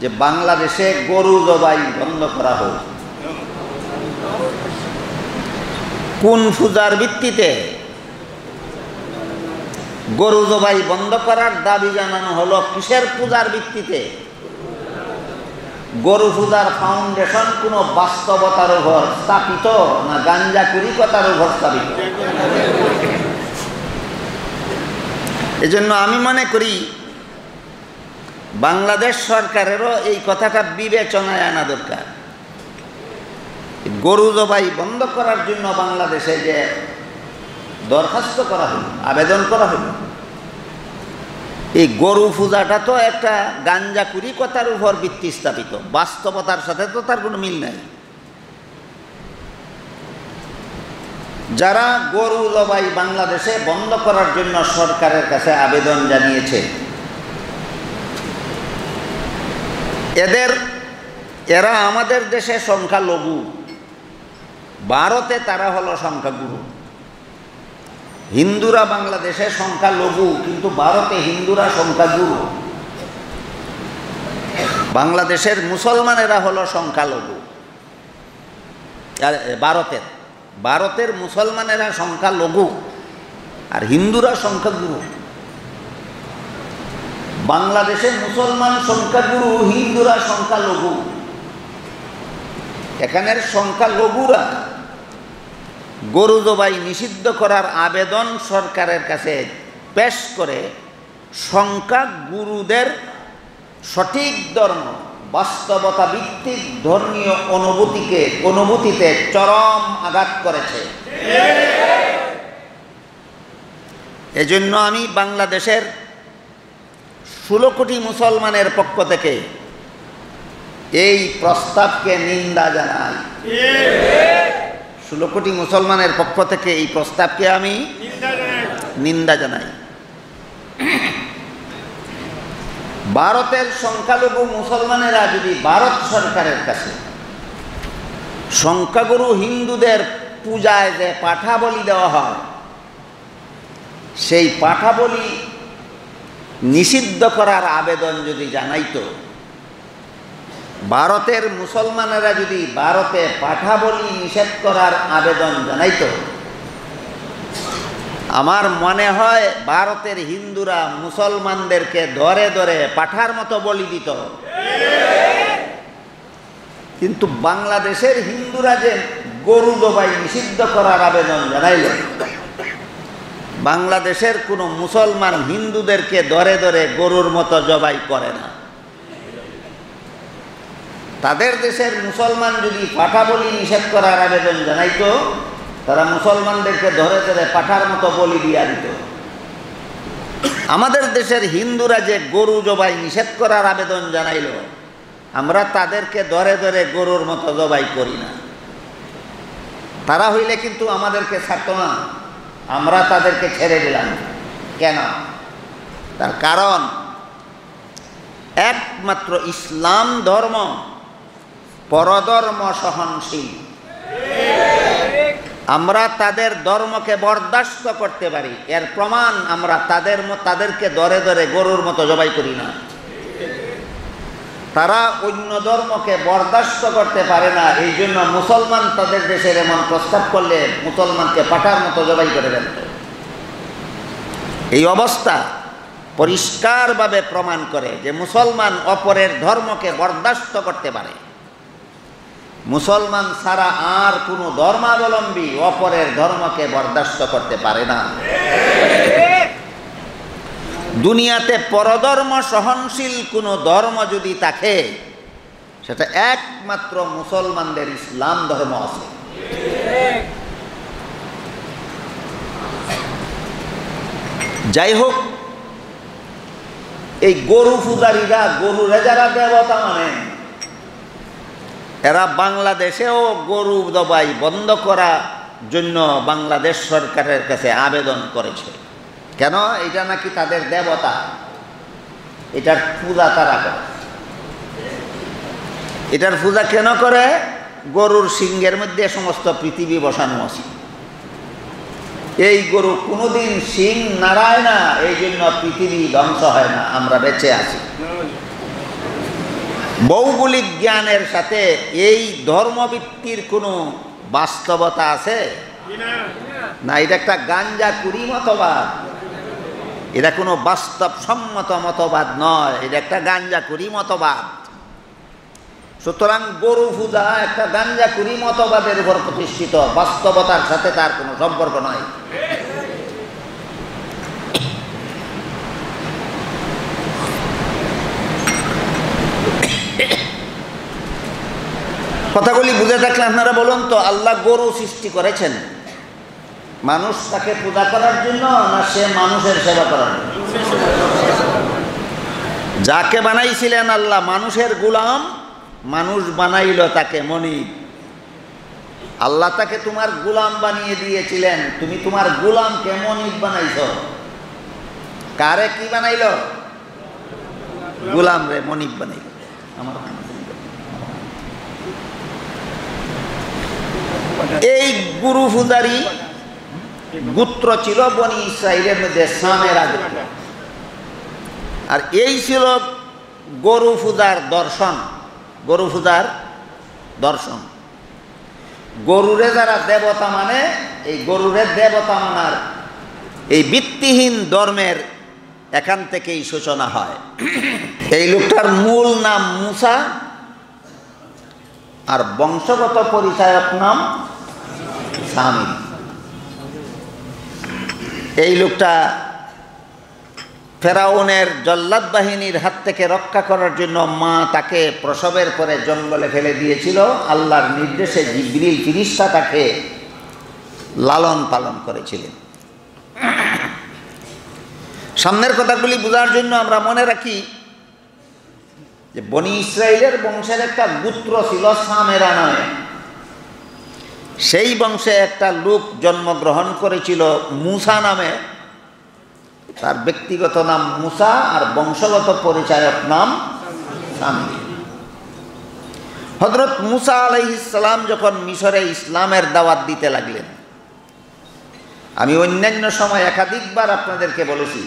যে বাংলাদেশে গরু জবাই বন্ধ করা হোক। কোন পূজার ভিত্তিতে? গরু জবাই বন্ধ করার দাবি জানানো হলো কিসের পূজার ভিত্তিতে? গরু পূজার ফাউন্ডেশন কোনো বাস্তবতার উপর স্থাপিত না গাঞ্জাকুরিকতার উপর স্থাপিত? এজন্য আমি মনে করি বাংলাদেশ সরকারেরও এই কথাটা বিবেচনায় আনা দরকার। গরু জবাই বন্ধ করার জন্য বাংলাদেশে যে দরখাস্ত করা হলো, আবেদন করা হলো, এই গরু পূজাটা তো একটা গাঞ্জাকুরিকতার উপর ভিত্তি স্থাপিত, বাস্তবতার সাথে তো তার কোনো মিল নাই। যারা গরু জবাই বাংলাদেশে বন্ধ করার জন্য সরকারের কাছে আবেদন জানিয়েছে, এরা আমাদের দেশে সংখ্যালঘু, ভারতে তারা হলো সংখ্যাগুরু। হিন্দুরা বাংলাদেশে সংখ্যালঘু, কিন্তু ভারতে হিন্দুরা সংখ্যাগুরু। বাংলাদেশের মুসলমানেরা হলো সংখ্যালঘু, আর ভারতের মুসলমানেরা সংখ্যালঘু আর হিন্দুরা সংখ্যাগুরু। বাংলাদেশে মুসলমান সংখ্যাগুরু, হিন্দুরা সংখ্যালঘু। এখানের সংখ্যালঘুরা গরু জবাই নিষিদ্ধ করার আবেদন সরকারের কাছে পেশ করে সংখ্যাগুরুদের সঠিক ধর্ম, বাস্তবতা ভিত্তিক ধর্মীয় অনুভূতিতে চরম আঘাত করেছে। এজন্য আমি বাংলাদেশের 16 কোটি মুসলমানের পক্ষ থেকে এই প্রস্তাবকে নিন্দা জানাই। 16 কোটি মুসলমানের পক্ষ থেকে এই প্রস্তাবকে আমি নিন্দা জানাই। ভারতের সংখ্যালঘু মুসলমানেরা যদি ভারত সরকারের কাছে সংখ্যাগুরু হিন্দুদের পূজায় যে পাঠা বলি দেওয়া হয়, সেই পাঠা বলি নিষিদ্ধ করার আবেদন যদি জানাইতো, ভারতের মুসলমানেরা যদি ভারতে পাঠা বলি নিষেধ করার আবেদন জানাইতো, আমার মনে হয় ভারতের হিন্দুরা মুসলমানদেরকে ধরে ধরে পাঠার মতো বলি দিত। কিন্তু বাংলাদেশের হিন্দুরা যে গরু জবাই নিষিদ্ধ করার আবেদন জানাইল, বাংলাদেশের কোনো মুসলমান হিন্দুদেরকে ধরে ধরে গরুর মতো জবাই করে না। তাদের দেশের মুসলমান যদি পাঠা বলি নিষেধ করার আবেদন জানাইতো, তারা মুসলমানদেরকে ধরে ধরে পাঠার মতো বলি দিয়া দিত। আমাদের দেশের হিন্দুরা যে গরু জবাই নিষেধ করার আবেদন জানাইল, আমরা তাদেরকে ধরে ধরে গরুর মতো জবাই করি না। তারা হইলে কিন্তু আমাদেরকে ছাড়ত না, আমরা তাদেরকে ছেড়ে দিলাম। কেন? তার কারণ একমাত্র ইসলাম ধর্ম পরধর্ম সহনশীল। আমরা তাদের ধর্মকে বরদাস্ত করতে পারি, এর প্রমাণ আমরা তাদেরকে ধরে ধরে গরুর মতো জবাই করি না। তারা অন্য ধর্মকে বরদাস্ত করতে পারে না, এই জন্য মুসলমান তাদের দেশের এমন প্রস্তাব করলে মুসলমানকে পাঠার মতো জবাই করে ফেলত। এই অবস্থা পরিষ্কারভাবে প্রমাণ করে যে মুসলমান অপরের ধর্মকে বরদাস্ত করতে পারে। মুসলমান ছাড়া আর কোনো ধর্মাবলম্বী অপরের ধর্মকে বরদাস্ত করতে পারে না। দুনিয়াতে পরধর্ম সহনশীল কোনো ধর্ম যদি থাকে, সেটা একমাত্র মুসলমানদের ইসলাম ধর্ম আছে। যাই হোক, এই গরু পূজারীরা, গরুরে যারা দেবতা মানে, এরা বাংলাদেশেও গরু জবাই বন্ধ করার জন্য বাংলাদেশ সরকারের কাছে আবেদন করেছে। কেন? এটা নাকি তাদের দেবতা, এটার পূজা তারা করে। এটার পূজা কেন করে? গরুর সিংহের মধ্যে সমস্ত পৃথিবী বসানো আছে। এই গরু কোনোদিন সিং নাড়ায় না, এই জন্য পৃথিবী ধ্বংস হয় না, আমরা বেঁচে আছি। ভৌগোলিক জ্ঞানের সাথে এই ধর্মভিত্তির কোনো বাস্তবতা আছে না? এটা একটা গাঞ্জাকুরি মতবাদ, এটা কোনো বাস্তবসম্মত মতবাদ নয়, এটা একটা গাঞ্জাকুরি মতবাদ। সুতরাং গরু পূজা একটা গাঞ্জাকুরি মতবাদের উপর প্রতিষ্ঠিত, বাস্তবতার সাথে তার কোনো সম্পর্ক নয়। কথাগুলি বুঝে থাকলে আপনারা বলুন তো, আল্লাহ গরু সৃষ্টি করেছেন মানুষ তাকে পূজা করার জন্য, না সে মানুষের সেবা করার জন্য? যাকে বানাইছিলেন আল্লাহ মানুষের গোলাম, মানুষ বানাইল তাকে মনিব। আল্লাহ তাকে তোমার গোলাম বানিয়ে দিয়েছিলেন, তুমি তোমার গোলামকে মনিব বানাইছ। কারে কি বানাইল? গোলাম রে মনিব বানাইল। আমার এই গুরু পূজারী গোত্র ছিল বনি ইসরাইলের মধ্যে সামেরা গোত্র, আর এই ছিল গরু পূজার দর্শন। গরু পূজার দর্শন, গরুরে যারা দেবতা মানে, এই গরুরে দেবতা মানার এই ভিত্তিহীন ধর্মের এখান থেকেই সূচনা হয়। এই লোকটার মূল নাম মুসা, আর বংশগত পরিচয়ক নাম সামির। এই লোকটা ফেরাউনের জল্লাদ বাহিনীর হাত থেকে রক্ষা করার জন্য মা তাকে প্রসবের পরে জঙ্গলে ফেলে দিয়েছিল। আল্লাহর নির্দেশে জিবরিল ফেরেশতা তাকে লালন পালন করেছিলেন। সামনের কথাগুলি বোঝার জন্য আমরা মনে রাখি যে বনি ইসরাইলের বংশের একটা গোত্র ছিল সামেরা নামে। সেই বংশে একটা লোক জন্মগ্রহণ করেছিল মুসা নামে। তার ব্যক্তিগত নাম মুসা, আর বংশগত পরিচয়ক নাম সামির। হযরত মুসা আলাইহিস সালাম যখন মিশরে ইসলামের দাওয়াত দিতে লাগলেন, আমি অন্যান্য সময় একাধিকবার আপনাদেরকে বলেছি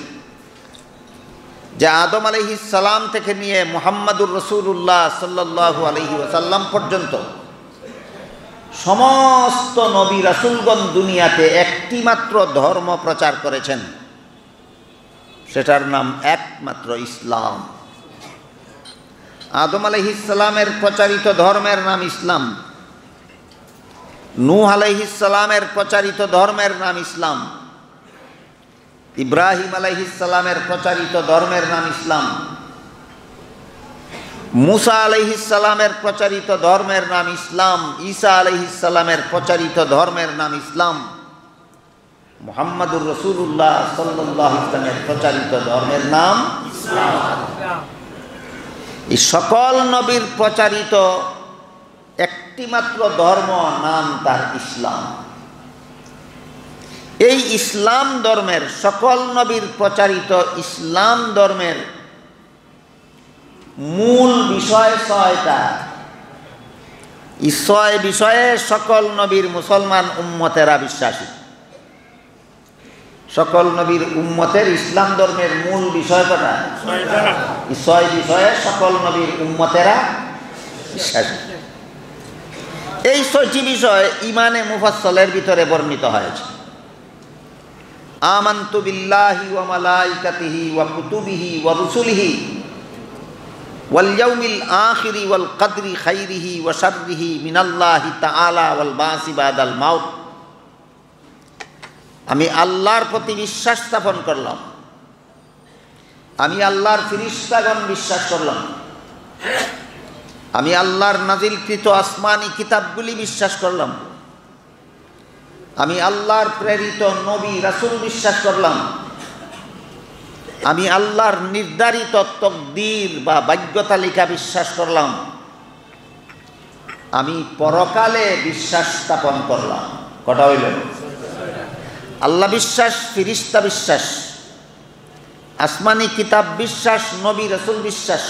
যে আদম আলাইহিস সালাম থেকে নিয়ে মুহাম্মাদুর রাসূলুল্লাহ সাল্লাল্লাহু আলাইহি ওয়াসাল্লাম পর্যন্ত সমস্ত নবী রাসূলগণ দুনিয়াতে একটি মাত্র ধর্ম প্রচার করেছেন, সেটার নাম একমাত্র ইসলাম। আদম আলাইহিস সালামের প্রচারিত ধর্মের নাম ইসলাম, নূহ আলাইহিস সালামের প্রচারিত ধর্মের নাম ইসলাম, ইব্রাহিম আলাইহিস সালামের প্রচারিত ধর্মের নাম ইসলাম, মুসা আলাইহিস সালামের প্রচারিত ধর্মের নাম ইসলাম, ঈসা আলাইহিস সালামের প্রচারিত ধর্মের নাম ইসলাম, মুহাম্মাদুর রাসূলুল্লাহ সাল্লাল্লাহু আলাইহি ওয়াসাল্লামের প্রচারিত ধর্মের নাম ইসলাম। এই সকল নবীর প্রচারিত একটি মাত্র ধর্ম, নাম তার ইসলাম। এই ইসলাম ধর্মের, সকল নবীর প্রচারিত ইসলাম ধর্মের মূল বিষয় ছয়টা। এই ছয় বিষয়ে সকল নবীর মুসলমান উম্মতেরা বিশ্বাসী। সকল নবীর উম্মতের ইসলাম ধর্মের মূল বিষয় কটা? এই 6 বিষয়ে সকল নবীর উম্মতেরা বিশ্বাস। এই 6টি বিষয় ইমানে মুফাসসলের ভিতরে বর্ণিত হয়েছে। আমানতু বিল্লাহি ওয়া মালাইকাতিহি ওয়া কুতুবিহি ওয়া রুসুলিহি ওয়াল ইয়াউমিল আখিরি ওয়াল কদরি খাইরিহি ওয়া শাররিহি মিনাল্লাহি তাআলা ওয়াল বাসি বাদাল মাউত। আমি আল্লাহর প্রতি বিশ্বাস স্থাপন করলাম, আমি আল্লাহর ফেরেশতাগণ বিশ্বাস করলাম, আমি আল্লাহর নাজিলকৃত আসমানি কিতাবগুলি বিশ্বাস করলাম, আমি আল্লাহর প্রেরিত নবী রাসূল বিশ্বাস করলাম, আমি আল্লাহর নির্ধারিত তকদির বা ভাগ্য তালিকা বিশ্বাস করলাম, আমি পরকালে বিশ্বাস স্থাপন করলাম। কটা হইল? আল্লাহ বিশ্বাস, ফেরেশতা বিশ্বাস, আসমানি কিতাব বিশ্বাস, নবী রাসূল বিশ্বাস,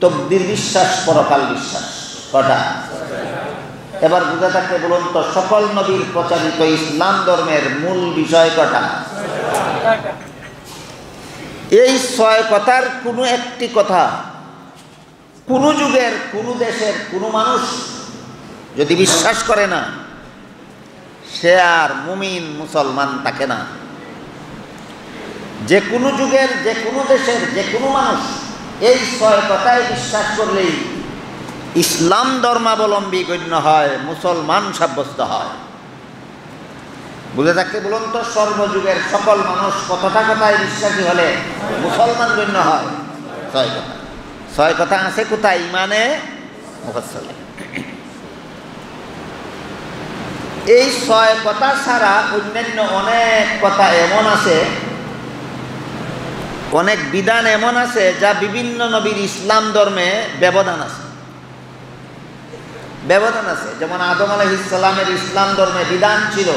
তকদির বিশ্বাস, পরকাল বিশ্বাস। কটা? এবার বুঝে থাকতে বলুন তো, সকল নবীর প্রচারিত ইসলাম ধর্মের মূল বিষয় কটা? এই 6 কথার কোনো একটি কথা কোন যুগের, কোন দেশের, কোন মানুষ যদি বিশ্বাস করে না, সে আর মুমিন মুসলমান থাকে না। যে কোনো যুগের, যে কোনো দেশের, যে কোনো মানুষ এই 6 কথায় বিশ্বাস করলেই ইসলাম ধর্মাবলম্বী গণ্য হয়, মুসলমান সাব্যস্ত হয়। বুঝে থাকতে বলুন তো, সর্বযুগের সকল মানুষ কতটা কথায় বিশ্বাসী হলে মুসলমান গণ্য হয়? 6 কথা। 6 কথা আছে কোথায়? ইমানে মুফাসসলে। এই 6 কথা ছাড়া অন্যান্য অনেক কথা এমন আছে, অনেক বিধান এমন আছে যা বিভিন্ন নবীর ইসলাম ধর্মে ব্যবধান আছে। ব্যবধান আছে। যেমন আদম আলাইহিস সালামের ইসলাম ধর্মে বিধান ছিল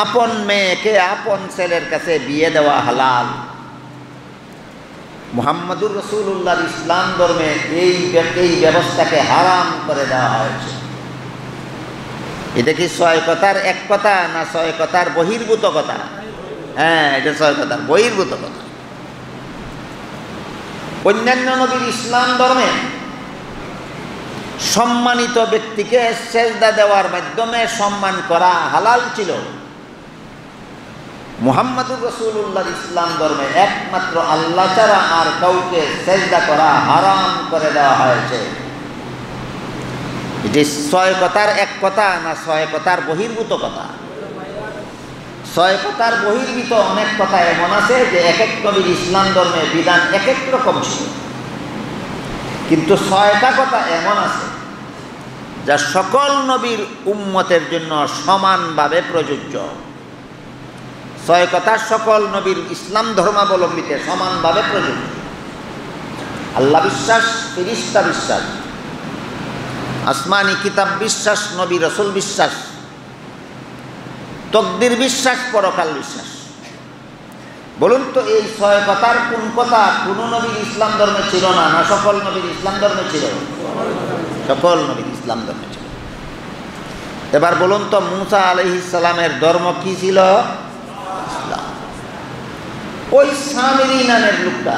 আপন মেয়েকে আপন ছেলের কাছে বিয়ে দেওয়া হালাল। মুহাম্মদুর রাসূলুল্লাহর ইসলাম ধর্মে এই ব্যবস্থাকে হারাম করে দেওয়া হয়েছে। এটা কি 6 কথার এক কথা না 6 কথার বহির্ভূত কথা? হ্যাঁ, এটা 6 কথার বহির্ভূত কথা। অন্যান্য নবীর ইসলাম ধর্মে সম্মানিত ব্যক্তিকে সেজদা দেওয়ার মাধ্যমে সম্মান করা হালাল ছিল। মুহাম্মদুর রাসূলুল্লাহর ইসলাম ধর্মে একমাত্র আল্লাহ ছাড়া আর কাউকে সেজদা করা হারাম করে দেওয়া হয়েছে। এটি 6 কথার এক কথা না 6 কথার বহির্ভূত কথা? 6 কথার বহির্ভূত অনেক কথা এমন আছে যে এক এক নবীর ইসলাম ধর্মে বিধান এক এক রকম ছিল, কিন্তু 6টা কথা এমন আছে যা সকল নবীর উম্মতের জন্য সমানভাবে প্রযোজ্য। 6 কথা সকল নবীর ইসলাম ধর্মাবলম্বীতে সমানভাবে প্রযোজ্য। আল্লাহ বিশ্বাস, ফেরেশতা বিশ্বাস, আসমানি কিতাব বিশ্বাস, নবী রাসূল বিশ্বাস, তকদির বিশ্বাস, পরকাল বিশ্বাস। বলুন তো, এই 6 কথার কোন কথা কোন নবীর ইসলাম ধর্মে ছিল না, না সকল নবীর ইসলাম ধর্মে ছিল? সকল নবীর ইসলাম ধর্মে ছিল। এবার বলুন তো, মুসা আলাইহিস সালামের ধর্ম কি ছিল? ইসলাম। ওই সামিরী নামের লোকটা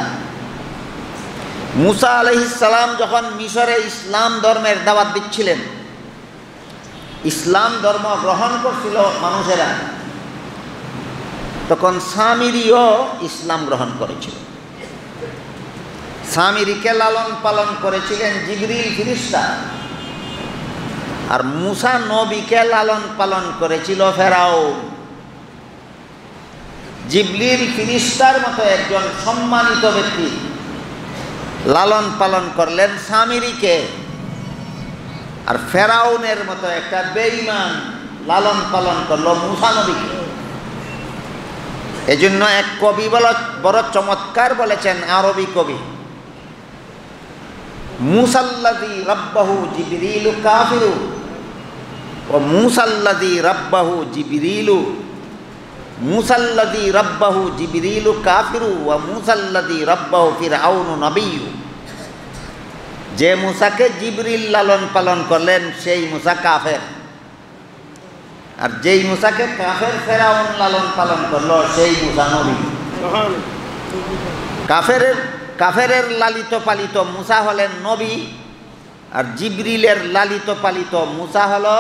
মুসা আলাইহিস সালাম যখন মিশরে ইসলাম ধর্মের দাওয়াত দিচ্ছিলেন, ইসলাম ধর্ম গ্রহণ করছিল মানুষেরা, তখন সামিরিও ইসলাম গ্রহণ করেছিল। সামিরিকে লালন পালন করেছিলেন জিবরিল ফেরেশতা, আর মুসা নবীকে লালন পালন করেছিল ফেরাউন। জিবরিল ফেরেশতার মতো একজন সম্মানিত ব্যক্তি লালন পালন করলেন সামিরিকে, আর ফেরাউনের মতো একটা বেঈমান লালন পালন করল মুসা নবীকে। এজন্য এক কবি বড় চমৎকার বলেছেন, আরবি কবি, মুসাল্লাযী রাব্বাহু জিবরিলু কাফিরু ও মুসাল্লাযী রাব্বাহু জিবরিলু, মুসাল্লাযী রাব্বাহু জিবরিলু কাফিরু ওয়া মুসাল্লাযী রাব্বাহু ফিরআউনু নবিয়্যু। যে মুসাকে জিবরিল লালন পালন করলেন সেই মুসা কাফের, আর যেই মুসাকে কাফের ফেরাউন লালন পালন করলো সেই মুসা নবী। কাফেরের লালিত পালিত মুসা হলেন নবী, আর জিবরিলের লালিত পালিত মুসা হলো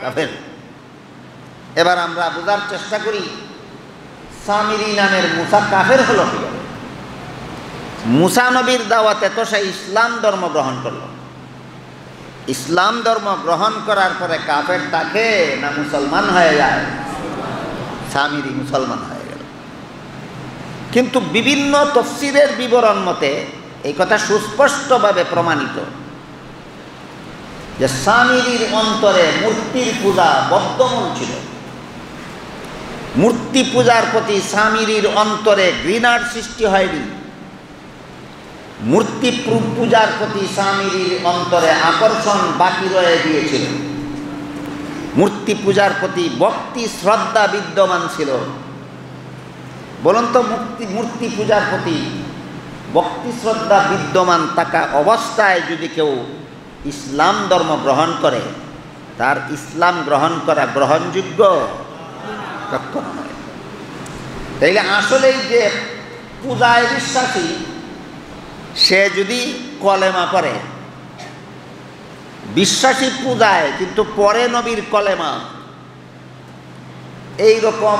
কাফের। এবার আমরা বোঝার চেষ্টা করি সামিরি নামের মুসা কাফের হলো কিভাবে। মুসা নবীর দাওয়াতে তো সে ইসলাম ধর্ম গ্রহণ করলো। ইসলাম ধর্ম গ্রহণ করার পরে কাফের তাকে না মুসলমান হয়ে যায়? সামিরি মুসলমান হয়ে গেল। কিন্তু বিভিন্ন তফসিরের বিবরণ মতে এই কথা সুস্পষ্টভাবে প্রমাণিত যে সামিরির অন্তরে মূর্তির পূজা বদ্ধমূল ছিল। মূর্তি পূজার প্রতি সামিরির অন্তরে ঘৃণার সৃষ্টি হয়নি। মূর্তি পূজার প্রতি সামিরির অন্তরে আকর্ষণ বাকি রয়ে গিয়েছিল। মূর্তি পূজার প্রতি ভক্তি শ্রদ্ধা বিদ্যমান ছিল। বলুন তো, মূর্তি পূজার প্রতি ভক্তি শ্রদ্ধা বিদ্যমান থাকা অবস্থায় যদি কেউ ইসলাম ধর্ম গ্রহণ করে, তার ইসলাম গ্রহণ করা গ্রহণযোগ্য কখনো নয়। তাইলে আসলেই যে পূজায় বিশ্বাসী সে যদি কলেমা করে, বিশ্বাসী পূজায় কিন্তু পরে নবীর কলেমা, এই রকম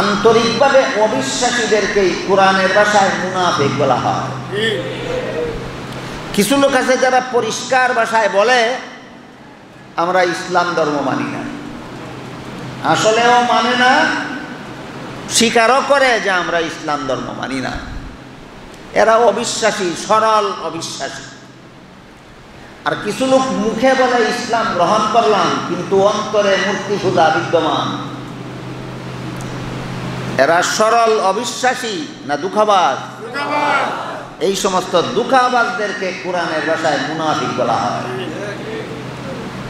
আন্তরিকভাবে অবিশ্বাসীদেরকেই কোরআনের ভাষায় মুনাফিক বলা হয়। কিছু লোক আছে যারা পরিষ্কার ভাষায় বলে আমরা ইসলাম ধর্ম মানি না, আসলেও মানে না, স্বীকারও করে যে আমরা ইসলাম ধর্ম মানি না। এরা অবিশ্বাসী, সরল অবিশ্বাসী। আর কিছু লোক মুখে বলে ইসলাম গ্রহণ করলাম কিন্তু অন্তরে মূর্তি পূজা বিদ্যমান। এরা সরল অবিশ্বাসী না দুঃখবাজ? এই সমস্ত দুঃখবাজদেরকে কোরআনের ভাষায় মুনাফিক বলা হয়।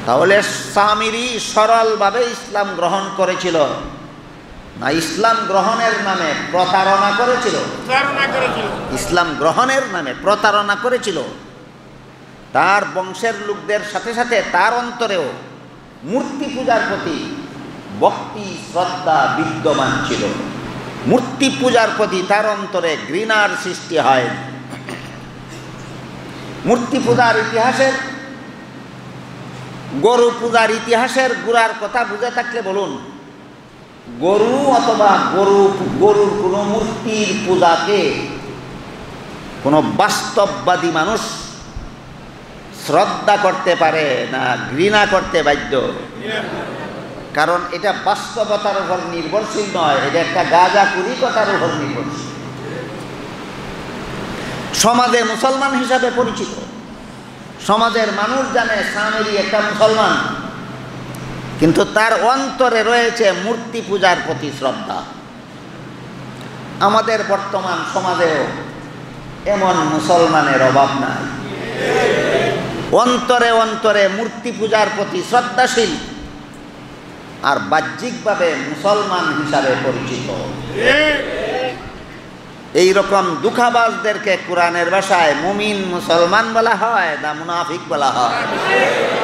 তাহলে সামিরি সরলভাবে ইসলাম গ্রহণ করেছিল না ইসলাম গ্রহণের নামে প্রতারণা করেছিল? ইসলাম গ্রহণের নামে প্রতারণা করেছিল। তার বংশের লোকদের সাথে সাথে তার অন্তরেও মূর্তি পূজার প্রতি ভক্তি শ্রদ্ধা বিদ্যমান ছিল। মূর্তি পূজার প্রতি তার অন্তরে ঘৃণার সৃষ্টি হয়। মূর্তি পূজার ইতিহাসের, গরু পূজার ইতিহাসের গোড়ার কথা বুঝে থাকলে বলুন, গরু অথবা গরুর কোনো মূর্তির পূজাকে কোনো বাস্তববাদী মানুষ শ্রদ্ধা করতে পারে না ঘৃণা করতে বাধ্য? কারণ এটা বাস্তবতার উপর নির্ভরশীল নয়, এটা একটা গাঁজাখুরিকতার উপর নির্ভরশীল। সমাজে মুসলমান হিসাবে পরিচিত, সমাজের মানুষ জানে সামিরি একটা মুসলমান, কিন্তু তার অন্তরে রয়েছে মূর্তি পূজার প্রতি শ্রদ্ধা। আমাদের বর্তমান সমাজেও এমন মুসলমানের অভাব নাই, অন্তরে অন্তরে মূর্তি পূজার প্রতি শ্রদ্ধাশীল আর বাহ্যিকভাবে মুসলমান হিসাবে পরিচিত। এই রকম দুঃখাবাজদেরকে কোরআনের ভাষায় মুমিন মুসলমান বলা হয় না মুনাফিক বলা হয়?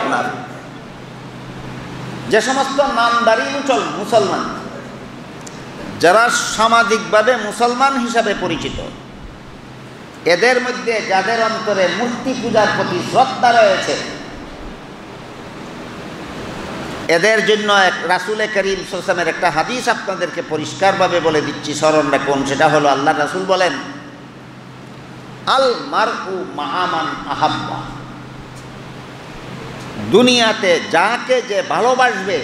মুনাফিক। যে সমস্ত নামদারি মুসলমান, যারা সামাজিকভাবে মুসলমান হিসাবে পরিচিত, এদের মধ্যে যাদের অন্তরে মূর্তি পূজার প্রতি শ্রদ্ধা রয়েছে, এদের জন্য রাসূল করিম সাল্লাল্লাহু আলাইহি ওয়াসাল্লামের একটা হাদিস আপনাদেরকে পরিষ্কারভাবে বলে দিচ্ছি, স্মরণ রাখুন। সেটা হলো আল্লাহ রাসূল বলেন, আল মারউ মা মান আহাব্বা, দুনিয়াতে যাকে যে ভালোবাসবে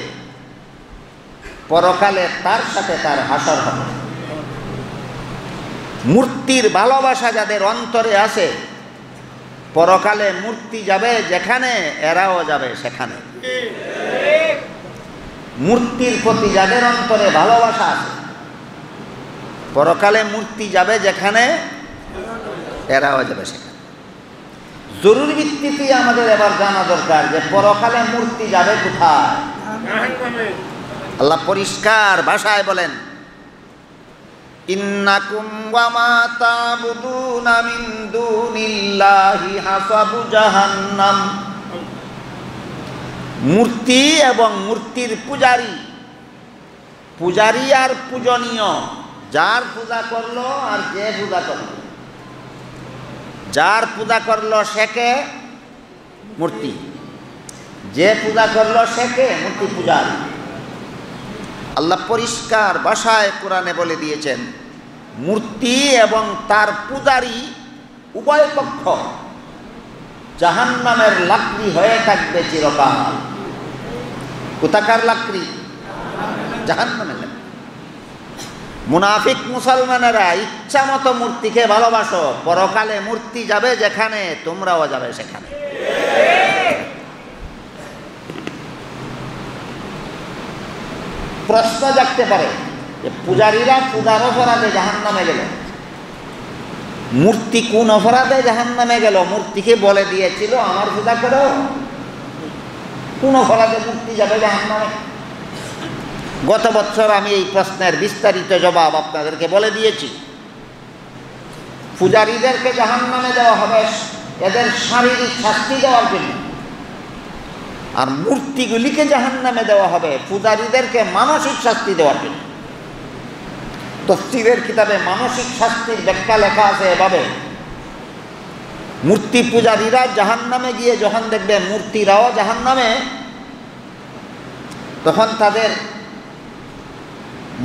পরকালে তার সাথে তার হাসর হবে। মূর্তির ভালোবাসা যাদের অন্তরে আছে, পরকালে মূর্তি যাবে যেখানে এরাও যাবে সেখানে। মূর্তির প্রতি যাদের অন্তরে ভালোবাসা আছে, পরকালে মূর্তি যাবে যেখানে এরাও যাবে সেখানে। জরুরি ভিত্তিতে আমাদের এবার জানা দরকার যে পরকালে মূর্তি যাবে কোথায়। আল্লাহ পরিষ্কার ভাষায় বলেন, ইন্নাকুম ওয়া মা তা'বুদুনা মিন দুনিল্লাহি হাসাবু জাহান্নাম মূর্তি এবং মূর্তির পূজারী, পূজারী আর পূজনীয়, যার পূজা করলো আর যে পূজা করলো। যার পূজা করলো সে কে? মূর্তি। যে পূজা করলো সে কে? মূর্তি পূজারী। আল্লাহ পরিষ্কার ভাষায় কোরআনে বলে দিয়েছেন, মূর্তি এবং তার পূজারী উভয় পক্ষ জাহান্নামের লাকড়ি হয়ে থাকবে চিরকাল। কোথাকার লাকড়ি? জাহান্নামের লাকড়ি। মুনাফিক মুসলমানেরা ইচ্ছা মতো মূর্তিকে ভালোবাসো, পরকালে মূর্তি যাবে যেখানে, তোমরাও যাবে সেখানে। প্রশ্ন জাগতে পারে যে পূজারীরা পূজার অপরাধে জাহান্নামে গেল, মূর্তি কোন অপরাধে জাহান্নামে গেল? মূর্তিকে বলে দিয়েছিল আমার পূজা করো, কোন অপরাধে মূর্তি যাবে জাহান্নামে? গত বছর আমি এই প্রশ্নের বিস্তারিত জবাব আপনাদেরকে বলে দিয়েছি। পূজারীদেরকে জাহান্নামে দেওয়া হবে এদের শারীরিক শাস্তি দেওয়ার জন্য, আর মূর্তিগুলিকে জাহান্নামে দেওয়া হবে পূজারীদেরকে মানসিক শাস্তি দেওয়ার জন্য। তাফসীরের কিতাবে মানসিক শাস্তির ব্যাখ্যা লেখা আছে এভাবে, মূর্তি পূজারীরা জাহান্নামে গিয়ে যখন দেখবে মূর্তিরাও জাহান্নামে, তখন তাদের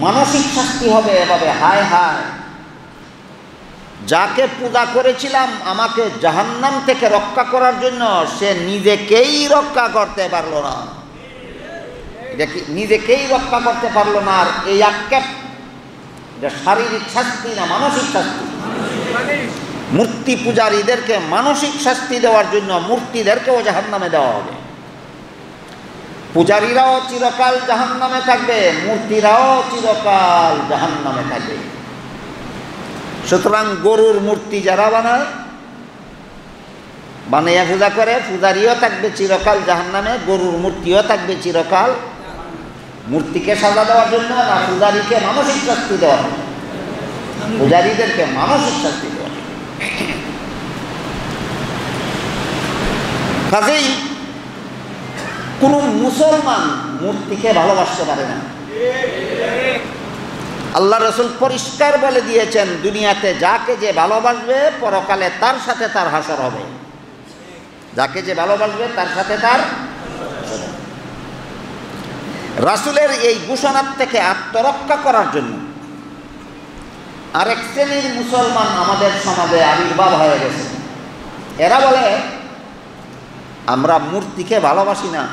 মানসিক শাস্তি হবে এভাবে, হায় হায়, যাকে পূজা করেছিলাম আমাকে জাহান্নাম থেকে রক্ষা করার জন্য, সে নিজেকেই রক্ষা করতে পারলো না, নিজেকেই রক্ষা করতে পারলো না। আর এই আক্ষেপ শারীরিক শাস্তি না মানসিক শাস্তি? মূর্তি পূজারীদেরকে মানসিক শাস্তি দেওয়ার জন্য মূর্তিদেরকেও জাহান্নামে দেওয়া হবে। পূজারীরাও চিরকাল জাহান্নামে থাকবে, মূর্তিরাও চিরকাল জাহান্নামে থাকবে। সুতরাং গরুর মূর্তি যারা বানাইয়া পূজা করে, পূজারীও থাকবে চিরকাল জাহান্নামে, গরুর মূর্তিও থাকবে চিরকাল। মূর্তিকে সাজা দেওয়ার জন্য না পূজারীকে মানসিক শাস্তি দেওয়া? পূজারীদেরকে মানসিক শাস্তি দেওয়া। কাজেই কোন মুসলমান মূর্তিকে ভালোবাসতে পারে না। আল্লাহ রাসূল পরিষ্কার বলে দিয়েছেন, দুনিয়াতে যাকে যে ভালোবাসবে পরকালে তার সাথে তার হাসর হবে। যাকে যে ভালোবাসবে তার সাথে তার। রাসূলের এই ঘোষণার থেকে আত্মরক্ষা করার জন্য আরেক শ্রেণীর মুসলমান আমাদের সমাজে আবির্ভাব হয়ে গেছে। এরা বলে আমরা মূর্তিকে ভালোবাসি না,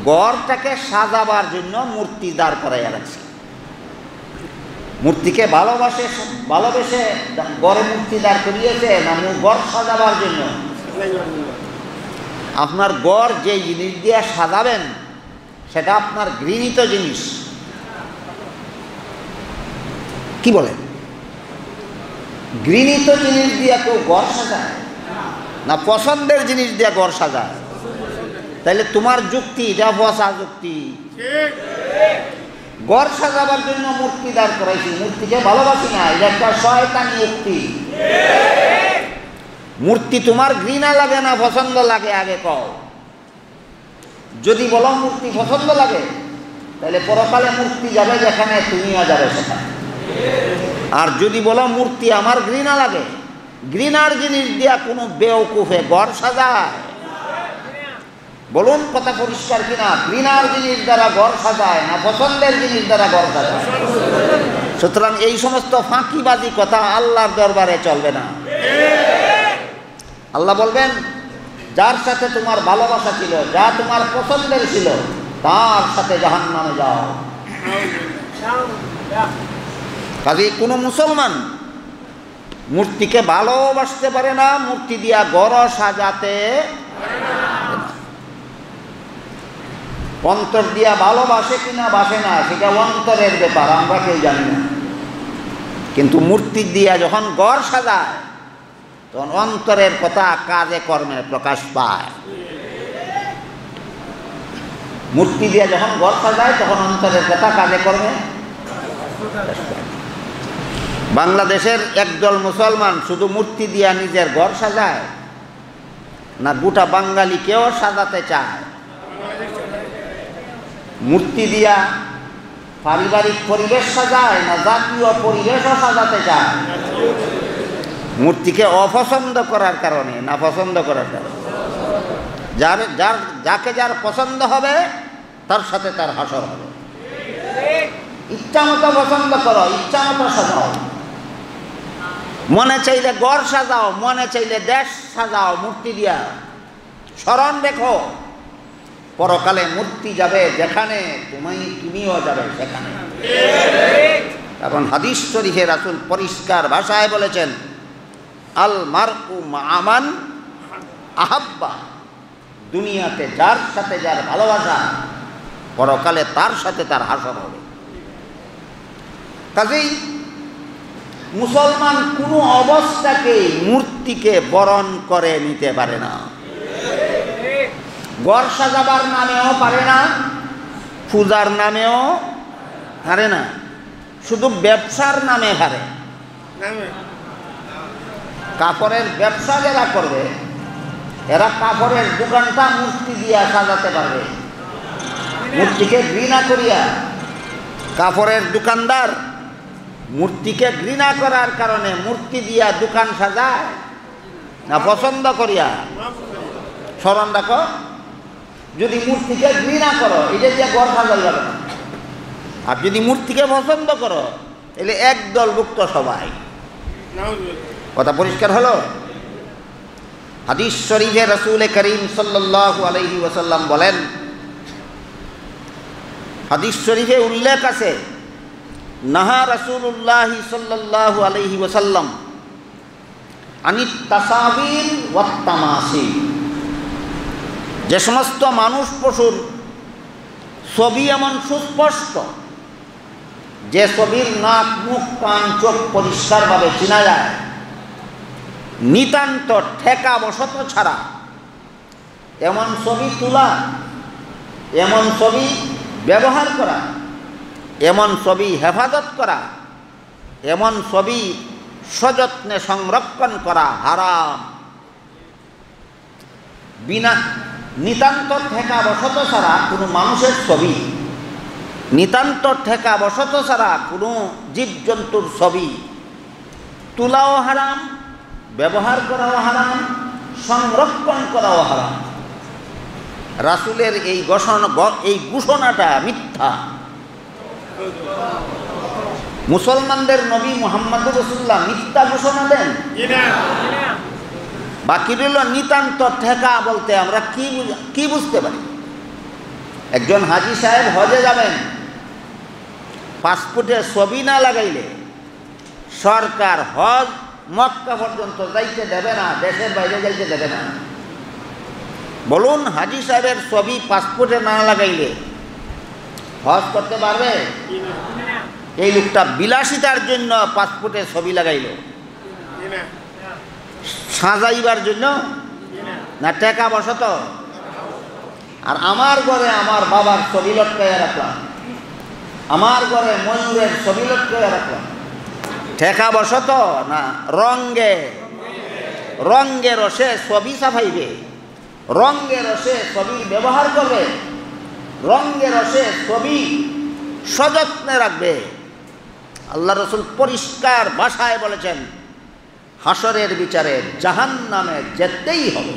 ঘরটাকে সাজাবার জন্য মূর্তি দাঁড় করাইয়া রাখছি। মূর্তিকে ভালোবেসে ঘরে মূর্তি দাঁড় করিয়েছে না ঘর সাজাবার জন্য? আপনার ঘর যে জিনিস দিয়ে সাজাবেন সেটা আপনার গৃহীত জিনিস। কি বলেন? গৃহীত জিনিস দিয়ে কেউ ঘর সাজায় না পছন্দের জিনিস দিয়ে ঘর সাজায়? তাইলে তোমার যুক্তি এটা বসা যুক্তি। ঘর সাজাবার জন্য মূর্তি দাঁড় করাইছি, মূর্তিকে ভালোবাসি না, এটা একটা শয়তানি যুক্তি। মূর্তি তোমার ঘৃণা লাগে না পছন্দ লাগে আগে কও। যদি বলো মূর্তি পছন্দ লাগে তাহলে পরকালে মূর্তি যাবে যেখানে, তুমিও যাবে সেখানে। আর যদি বলো মূর্তি আমার ঘৃণা লাগে, ঘৃণার জিনিস দিয়া কোনো বেওকুফে ঘর সাজায়? বলুন কথা পরিষ্কার কিনা? ঘৃণার জিনিস দ্বারা ঘর সাজায় না পছন্দের জিনিস দ্বারা ঘর সাজায়? সুতরাং এই সমস্ত ফাঁকিবাজি কথা আল্লাহর দরবারে চলবে না। আল্লাহ বলবেন, যার সাথে তোমার ভালোবাসা ছিল, যা তোমার পছন্দের ছিল, তার সাথে জাহান্নামে যাও। কাজেই কোনো মুসলমান মূর্তিকে ভালোবাসতে পারে না, মূর্তি দিয়া ঘর সাজাতে। অন্তর দিয়া ভালোবাসে কিনা বাসে না সেটা অন্তরের ব্যাপার, আমরা কেউ জানি না। কিন্তু মূর্তি দিয়া যখন ঘর সাজায় তখন অন্তরের কথা কাজে কর্মে প্রকাশ পায়। মূর্তি দিয়া যখন ঘর সাজায় তখন অন্তরের কথা কাজে কর্মে। বাংলাদেশের একদল মুসলমান শুধু মূর্তি দিয়া নিজের ঘর সাজায়, না গোটা বাঙালিকেও সাজাতে চায়? মূর্তি দিয়া পারিবারিক পরিবেশ সাজায় না জাতীয় পরিবেশও সাজাতে চায়? মূর্তিকে অপছন্দ করার কারণে না পছন্দ করার কারণে? যাকে যার পছন্দ হবে তার সাথে তার হাসর হবে। ইচ্ছা মতো পছন্দ করো, ইচ্ছা মতো সাজাও, মনে চাইলে ঘর সাজাও, মনে চাইলে দেশ সাজাও মূর্তি দিয়া। স্মরণ রেখো পরকালে মূর্তি যাবে যেখানে, তুমিও যাবে সেখানে। কারণ হাদিস শরীফে রাসূল পরিষ্কার ভাষায় বলেছেন, আল মারউ মা মান আহাব্বা, দুনিয়াতে যার সাথে যার ভালোবাসা, পরকালে তার সাথে তার হাসর হবে। কাজেই মুসলমান কোনো অবস্থাকেই মূর্তিকে বরণ করে নিতে পারে না। ঘর সাজাবার নামেও পারে না, পূজার নামেও পারে না, শুধু ব্যবসার নামে পারে। কাপড়ের ব্যবসা যারা করবে এরা কাপড়ের দোকানটা মূর্তি দিয়া সাজাতে পারবে, মূর্তিকে ঘৃণা করিয়া। কাপড়ের দোকানদার মূর্তিকে ঘৃণা করার কারণে মূর্তি দিয়া দোকান সাজায় না পছন্দ করিয়া? স্মরণ রাখো, যদি মূর্তিকে ঘৃণা করো এটা দিয়ে ঘর সাজাই যাবে না, আর যদি মূর্তিকে পছন্দ করো এলে একদলভুক্ত সবাই। কথা পরিষ্কার হলো? হাদিস শরীফে রাসূল করিম সাল্লাল্লাহু আলাইহি ওয়াসাল্লাম বলেন, হাদিস শরীফে উল্লেখ আছে, নাহা রাসূলুল্লাহ সাল্লাল্লাহু আলাইহি ওয়াসাল্লাম আনিত তাসাবির ওয়াত তামাসিল, যে সমস্ত মানুষ পশুর ছবি এমন সুস্পষ্ট যে ছবির নাক মুখ কান চোখ পরিষ্কারভাবে চেনা যায়, নিতান্ত ঠেকা বশত ছাড়া এমন ছবি তোলা, এমন ছবি ব্যবহার করা, এমন ছবি হেফাজত করা, এমন ছবি সযত্নে সংরক্ষণ করা হারাম। বিনা নিতান্ত ঠেকা বশত ছাড়া কোনো মানুষের ছবি, নিতান্ত ঠেকা বশত ছাড়া কোনো জীবজন্তুর ছবি তোলাও হারাম, ব্যবহার করাও হারাম, সংরক্ষণ করাও হারাম। রাসূলের এই ঘোষণাটা মিথ্যা। মুসলমানদের নবী মুহাম্মদুর রাসূলুল্লাহ মিথ্যা ঘোষণা দেন? বাকি রইল নিতান্ত ঠেকা বলতে আমরা কি বুঝতে পারি? একজন হাজী সাহেব হজে যাবেন, পাসপোর্টে ছবি না লাগাইলে সরকার হজ মক্কা পর্যন্ত যাইতে দেবে না, দেশের বাইরে যাইতে দেবে না। বলুন, হাজী সাহেবের ছবি পাসপোর্টে না লাগাইলে হজ করতে পারবে? এই লোকটা বিলাসিতার জন্য পাসপোর্টে ছবি লাগাইল, সাজাইবার জন্য না টাকা বসত? আর আমার ঘরে আমার বাবার ছবি লটকাইয়া রাখলাম, আমার ঘরে ময়ূরের ছবি লটকাইয়া রাখলাম, ঠেকা বসত না রঙ্গে রসে ছবি ছাপাইবে, রঙ্গে রসে ছবির ব্যবহার করবে, রঙ্গে রসে ছবি সযত্নে রাখবে। আল্লাহ রাসূল পরিষ্কার ভাষায় বলেছেন, হাসরের বিচারে জাহান্নামে যেতেই হবে।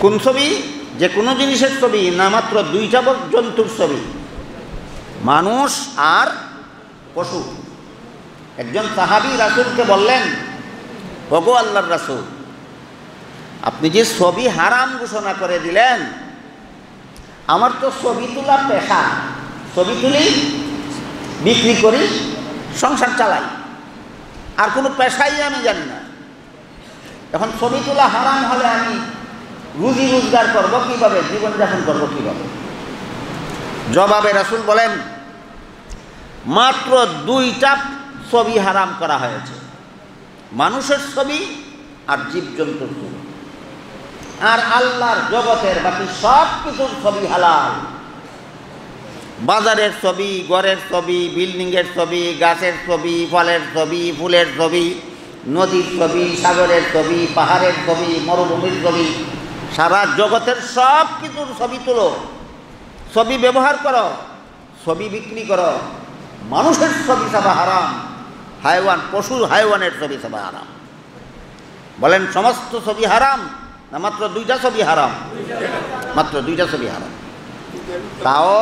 কোন ছবি? যে কোনো জিনিসের ছবি না, মাত্র দুইটা জন্তুর ছবি, মানুষ আর পশু। একজন সাহাবী রাসূলকে বললেন, ওগো আল্লাহর রাসূল, আপনি যে ছবি হারাম ঘোষণা করে দিলেন, আমার তো ছবি তোলা পেশা, ছবি তুলি, বিক্রি করি, সংসার চালাই, আর কোনো পেশাই আমি জানি না। এখন ছবি তোলা হারাম হলে আমি রুজি রোজগার করবো কীভাবে, জীবনযাপন করবো কীভাবে? জবাবে রাসূল বলেন, মাত্র দুইটা ছবি হারাম করা হয়েছে, মানুষের ছবি আর জীবজন্তুর ছবি। আর আল্লাহর জগতের বাকি সব কিছুর ছবি হালাল। বাজারের ছবি, ঘরের ছবি, বিল্ডিংয়ের ছবি, গাছের ছবি, ফলের ছবি, ফুলের ছবি, নদীর ছবি, সাগরের ছবি, পাহাড়ের ছবি, মরুভূমির ছবি, সারা জগতের সব কিছুর ছবি তুলো, ছবি ব্যবহার করো, ছবি বিক্রি করো। মানুষের ছবি ছাপা হারাম, হাইওয়ান, পশু হাইওয়ানের ছবি ছাপা হারাম। বলেন সমস্ত ছবি হারাম না মাত্র দুইটা ছবি হারাম? মাত্র দুইটা ছবি হারাম। তাও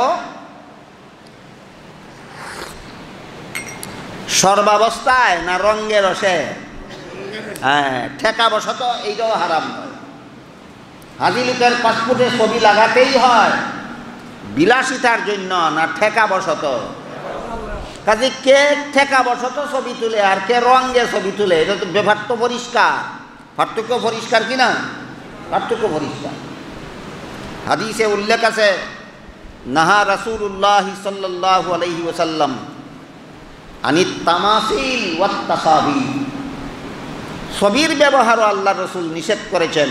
সর্বাবস্থায় না রঙ্গে রসে? হ্যাঁ, ঠেকা বসত এইটাও হারাম নয়। হাজি লোকের পাসপোর্টে ছবি লাগাতেই হয় বিলাসিতার জন্য না ঠেকা বসত? কাজে কে ঠেকা বসত ছবি তুলে আর কে রঙ্গে ছবি তুলে, এটা তো ব্যাপারটা পরিষ্কার। পার্থক্য পরিষ্কার কিনা? পার্থক্য পরিষ্কার। হাদিসে উল্লেখ আছে, নাহা রাসূলুল্লাহ সাল্লাল্লাহু আলাইহি ওয়াসাল্লাম আনিত তামাসিল ওয়াত তাসাবি। ছবির ব্যবহারও আল্লাহ রসুল নিষেধ করেছেন।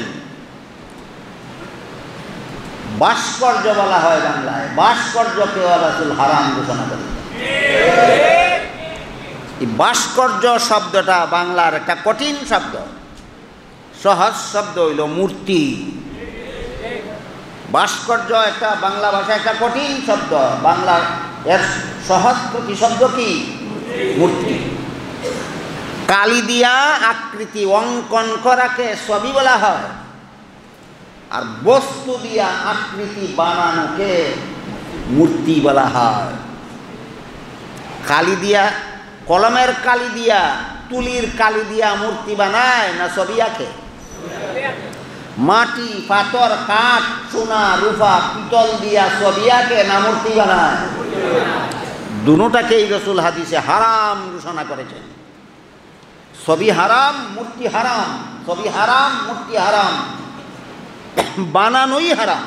ভাস্কর্য বলা হয় বাংলায়, ভাস্কর্যকে রাসূল হারাম ঘোষণা করেছেন। এই ভাস্কর্য শব্দটা বাংলার একটা কঠিন শব্দ। সহজ শব্দ হইল মূর্তি। ভাস্কর্য একটা বাংলা ভাষায় একটা কঠিন শব্দ, বাংলার এর সহজ প্রতিশব্দ কি? মূর্তি। কালি দিয়া আকৃতি অঙ্কন করাকে ছবি বলা হয়, আর বস্তু দিয়া আকৃতি বানানোকে মূর্তি বলা হয়। কালি দিয়া, কলমের কালি দিয়া, তুলির কালি দিয়া মূর্তি বানায় না ছবি আঁকে? মাটি, পাথর, কাঠ, সোনা, রূপা, পিতল দিয়া ছবি আঁকে না মূর্তি বানায়? দুটোটাকেই রাসূল হাদিসে হারাম ঘোষণা করেছেন। ছবি হারাম, মূর্তি হারাম। ছবি হারাম, মূর্তি হারাম, বানানোই হারাম।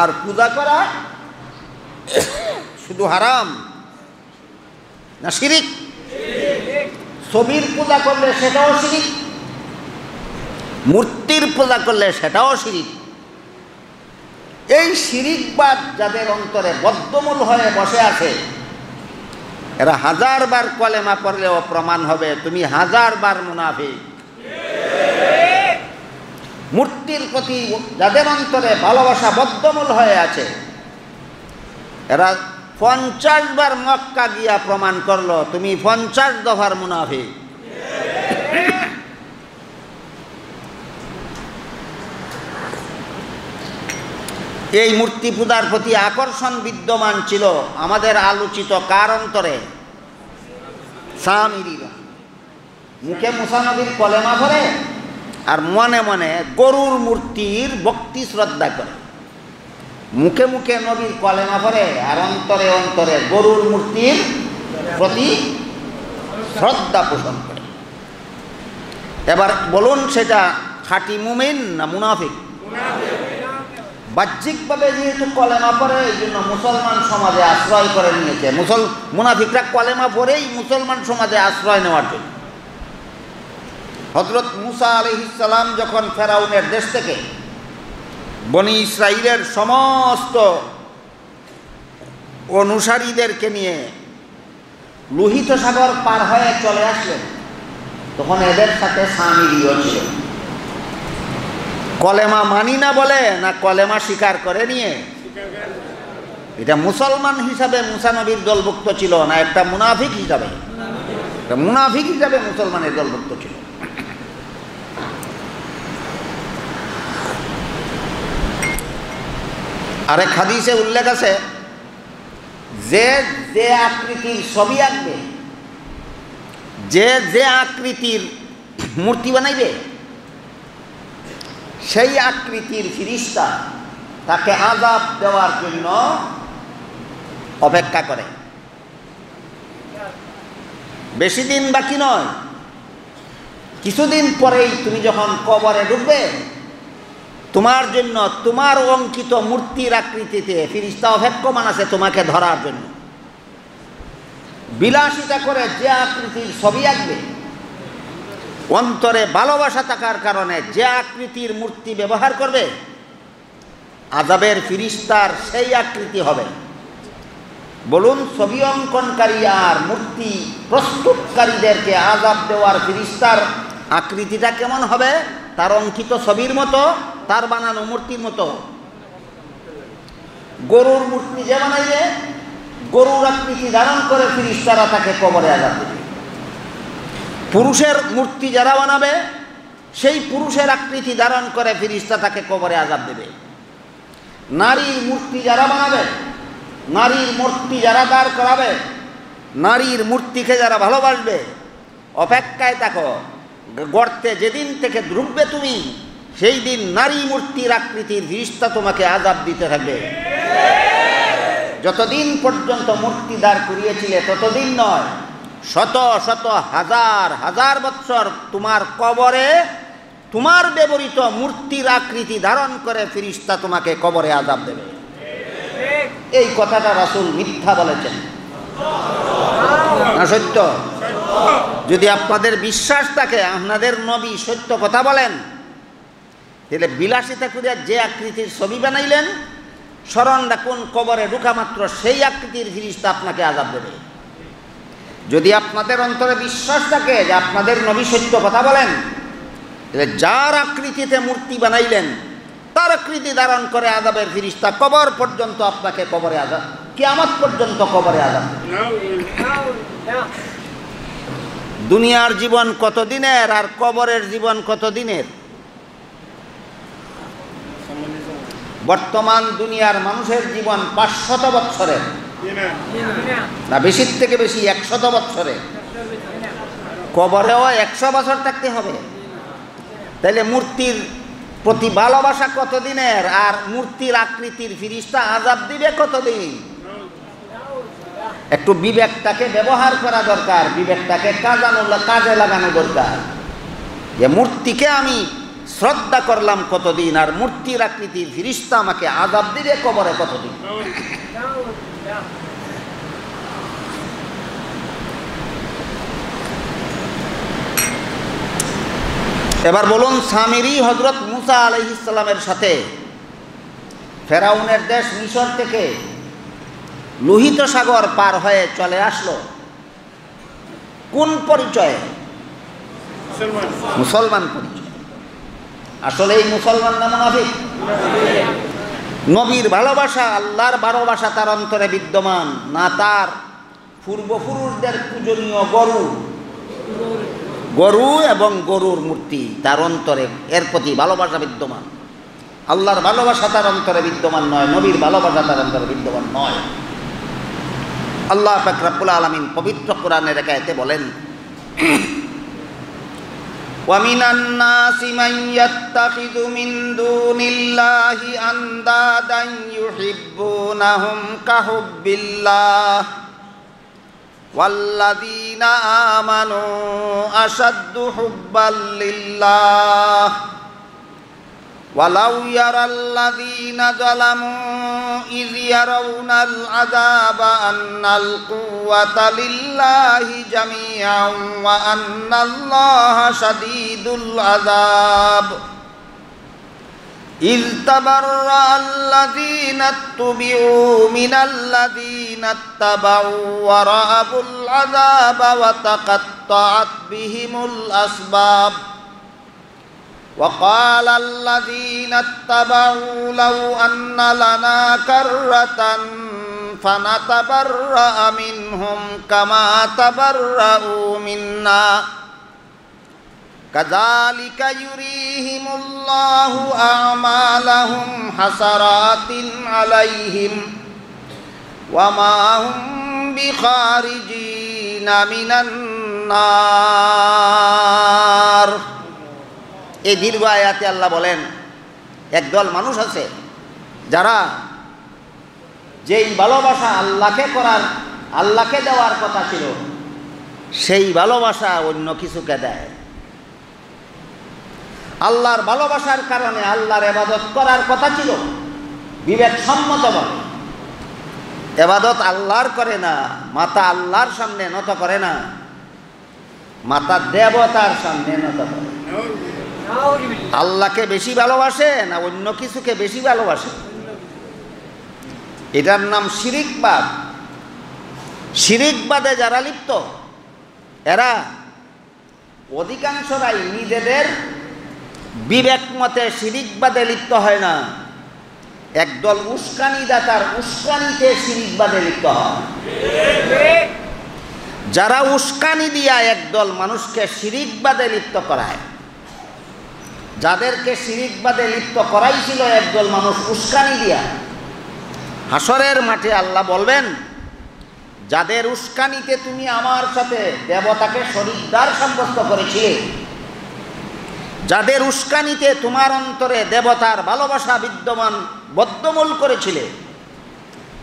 আর পূজা করা শুধু হারাম না শিরিক? ছবির পূজা করলে সেটাও শিরিক, মূর্তির পূজা করলে সেটাও শিরিক। এই শিরিকবাদ যাদের অন্তরে বদ্ধমূল হয়ে বসে আছে, এরা 1000 বার কলেমা পড়লেও প্রমাণ হবে তুমি 1000 বার মুনাফিক। মূর্তির প্রতি যাদের অন্তরে ভালোবাসা বদ্ধমূল হয়ে আছে, এরা 50 বার মক্কা গিয়া প্রমাণ করলো তুমি 50 দফার মুনাফিক। এই মূর্তি পূজার প্রতি আকর্ষণ বিদ্যমান ছিল আমাদের আলোচিত কার অন্তরে? সামিরীরা। মুখে মুসা নবীর কলেমা পড়ে আর মনে মনে গরুর মূর্তির ভক্তি শ্রদ্ধা করে। মুখে মুখে নবীর কলেমা পড়ে আর অন্তরে অন্তরে গরুর মূর্তির প্রতি শ্রদ্ধা পোষণ করে। এবার বলুন, সেটা খাঁটি মুমিন না মুনাফিক? বাহ্যিকভাবে যেহেতু কলেমা পড়ে, এই জন্য মুসলমান সমাজে আশ্রয় করে নিয়েছে। মুনাফিকরা কলেমা পড়েই মুসলমান সমাজে আশ্রয় নেওয়ার জন্য। হযরত মুসা আলাইহিস সালাম যখন ফেরাউনের দেশ থেকে বনি ইসরাইলের সমস্ত অনুসারীদেরকে নিয়ে লোহিত সাগর পার হয়ে চলে আসলেন, তখন এদের সাথে সামিরীও ছিল। কলেমা মানি না বলে না কলেমা স্বীকার করে নিয়ে? এটা মুসলমান হিসাবে মুসা নবীর দলভুক্ত ছিল না, একটা মুনাফিক হিসাবে, একটা মুনাফিক হিসাবে মুসলমানের দলভুক্ত ছিল। আরেক হাদিসে উল্লেখ আছে, যে যে আকৃতির ছবি আঁকবে, যে যে আকৃতির মূর্তি বানাইবে, সেই আকৃতির ফিরিস্তা তাকে আযাব দেওয়ার জন্য অপেক্ষা করে। বেশি দিন বাকি নয়, কিছুদিন পরেই তুমি যখন কবরে ঢুকবে, তোমার জন্য তোমার অঙ্কিত মূর্তির আকৃতিতে ফিরিস্তা অপেক্ষমান আছে তোমাকে ধরার জন্য। বিলাসিতা করে যে আকৃতির ছবি আঁকবে, অন্তরে ভালোবাসা থাকার কারণে যে আকৃতির মূর্তি ব্যবহার করবে, আযাবের ফিরিস্তার সেই আকৃতি হবে। বলুন, ছবি অঙ্কনকারী আর মূর্তি প্রস্তুতকারীদেরকে আযাব দেওয়ার ফেরেশতার আকৃতিটা কেমন হবে? তার অঙ্কিত ছবির মতো, তার বানানো মূর্তির মতো। গরুর মূর্তি যে বানাইবে, গরুর আকৃতি ধারণ করে ফেরেশতারা তাকে কবরে আযাব দেবে। পুরুষের মূর্তি যারা বানাবে, সেই পুরুষের আকৃতি ধারণ করে ফেরেশতা তাকে কবরে আযাব দেবে। নারীর মূর্তি যারা বানাবে, নারীর মূর্তি যারা দাঁড় করাবে, নারীর মূর্তিকে যারা ভালোবাসবে, অপেক্ষায় থাকো, গর্তে যেদিন থেকে ডুববে তুমি, সেই দিন নারী মূর্তির আকৃতির ফেরেশতা তোমাকে আযাব দিতে থাকবে। যতদিন পর্যন্ত মূর্তি দাঁড় করিয়েছিলে ততদিন নয়, শত শত হাজার হাজার বৎসর তোমার কবরে তোমার ব্যবহৃত মূর্তির আকৃতি ধারণ করে ফেরেশতা তোমাকে কবরে আযাব দেবে। এই কথাটা রাসূল মিথ্যা বলেছেন না সত্য? যদি আপনাদের বিশ্বাস থাকে আপনাদের নবী সত্য কথা বলেন, তাহলে বিলাসিতা করে যে আকৃতির ছবি বানাইলেন, স্মরণ রাখুন কবরে ঢোকা মাত্র সেই আকৃতির ফেরেশতা আপনাকে আযাব দেবে। যদি আপনাদের অন্তরে বিশ্বাস থাকে যে আপনাদের নবী সত্য কথা বলেন, তাহলে যার আকৃতিতে মূর্তি বানাইলেন তার আকৃতি ধারণ করে আযাবের ফেরেশতা কবর পর্যন্ত আপনাকে কবরে আযাব, কিয়ামত পর্যন্ত কবরে আযাব। দুনিয়ার জীবন কত দিনের আর কবরের জীবন কত দিনের? বর্তমান দুনিয়ার মানুষের জীবন 500 বৎসরের, না বেশির থেকে বেশি 100 বৎসরের। কবরেও 100 বছর থাকতে হবে। তাইলে মূর্তির প্রতি ভালোবাসা কতদিনের, আর মূর্তির আকৃতির ফেরেশতা আযাব দিবে কতদিন? একটু বিবেকটাকে ব্যবহার করা দরকার, বিবেকটাকে কাজে লাগানো দরকার। যে মূর্তিকে আমি শ্রদ্ধা করলাম কতদিন, আর মূর্তির আকৃতির ফেরেশতা আমাকে আযাব দিবে কবরে কতদিন? এবার বলুন, সামিরি হযরত মুসা আলাইহিস সালামের সাথে ফেরাউনের দেশ মিশর থেকে লোহিত সাগর পার হয়ে চলে আসলো কোন পরিচয়ে? মুসলমান পরিচয়। আসলে এই মুসলমান না মুনাফিক? নবীর ভালোবাসা, আল্লাহর ভালোবাসা তার অন্তরে বিদ্যমান না তার পূর্বপুরুষদের পূজনীয় গরু এবং গরুর মূর্তি তার অন্তরে, এর প্রতি ভালোবাসা বিদ্যমান। আল্লাহর ভালোবাসা তার অন্তরে বিদ্যমান নয়, নবীর ভালোবাসা তার অন্তরে বিদ্যমান নয়। আল্লাহ পাক রব্বুল আলামিন পবিত্র কোরআনের এক আয়াতে বলেন, ওয়া মিনান নাসি মান ইয়াত্তাখিযু মিন দুনিল্লাহি আনদাদান ইউহিব্বুনাহুম কাহুব্বিল্লাহ ওয়াল্লাযীনা আমানু আশাদ্দু হুব্বাল লিল্লাহ ওয়ালাউ ইয়ারাল্লাযীনা যালামু ইয ইয়ারাউনাল আযাবা আন্নাল কুওয়াতা লিল্লাহি জামিআন ওয়া আন্নাল্লাহা শাদীদুল আযাব إذ تبرأ الذين اتبعوا من الذين اتبعوا ورأوا العذاب وتقطعت بهم الأسباب وقال الذين اتبعوا لو أن لنا كرة فنتبرأ منهم كما تبرأوا منا كذلك يريهم الله أعمالهم حسرات عليهم وما هم بخارجين من النار। এই দীর্ঘ আয়াতে আল্লাহ বলেন, একদল মানুষ আছে যারা যেই ভালোবাসা আল্লাহকে দেওয়ার কথা ছিল, সেই ভালোবাসা অন্য কিছুকে দেয়। আল্লাহর ভালোবাসার কারণে আল্লাহর ইবাদত করার কথা ছিল, বিবেকসম্মতভাবে ইবাদত আল্লাহর করে না, মাথা আল্লাহর সামনে নত করে না, মাথা দেবতার সামনে নত করে। আল্লাহকে বেশি ভালোবাসে না অন্য কিছুকে বেশি ভালোবাসে? এটার নাম শিরিকবাদ। শিরিকবাদে যারা লিপ্ত এরা অধিকাংশরাই নিজেদের বিবেক মতে শিরিকবাদে লিপ্ত হয় না, একদল উস্কানিদাতার উস্কানিতে শিরিকবাদে লিপ্ত হয়। যারা উস্কানি দিয়া একদল মানুষকে শিরিকবাদে লিপ্ত করায়, যাদেরকে শিরিকবাদে লিপ্ত করাইছিল একদল মানুষ উস্কানি দিয়া, হাসরের মাঠে আল্লাহ বলবেন, যাদের উস্কানিতে তুমি আমার সাথে দেবতাকে শরীকদার সাব্যস্ত করেছিলে, যাদের উস্কানিতে তোমার অন্তরে দেবতার ভালোবাসা বিদ্যমান বদ্ধমূল করেছিলে,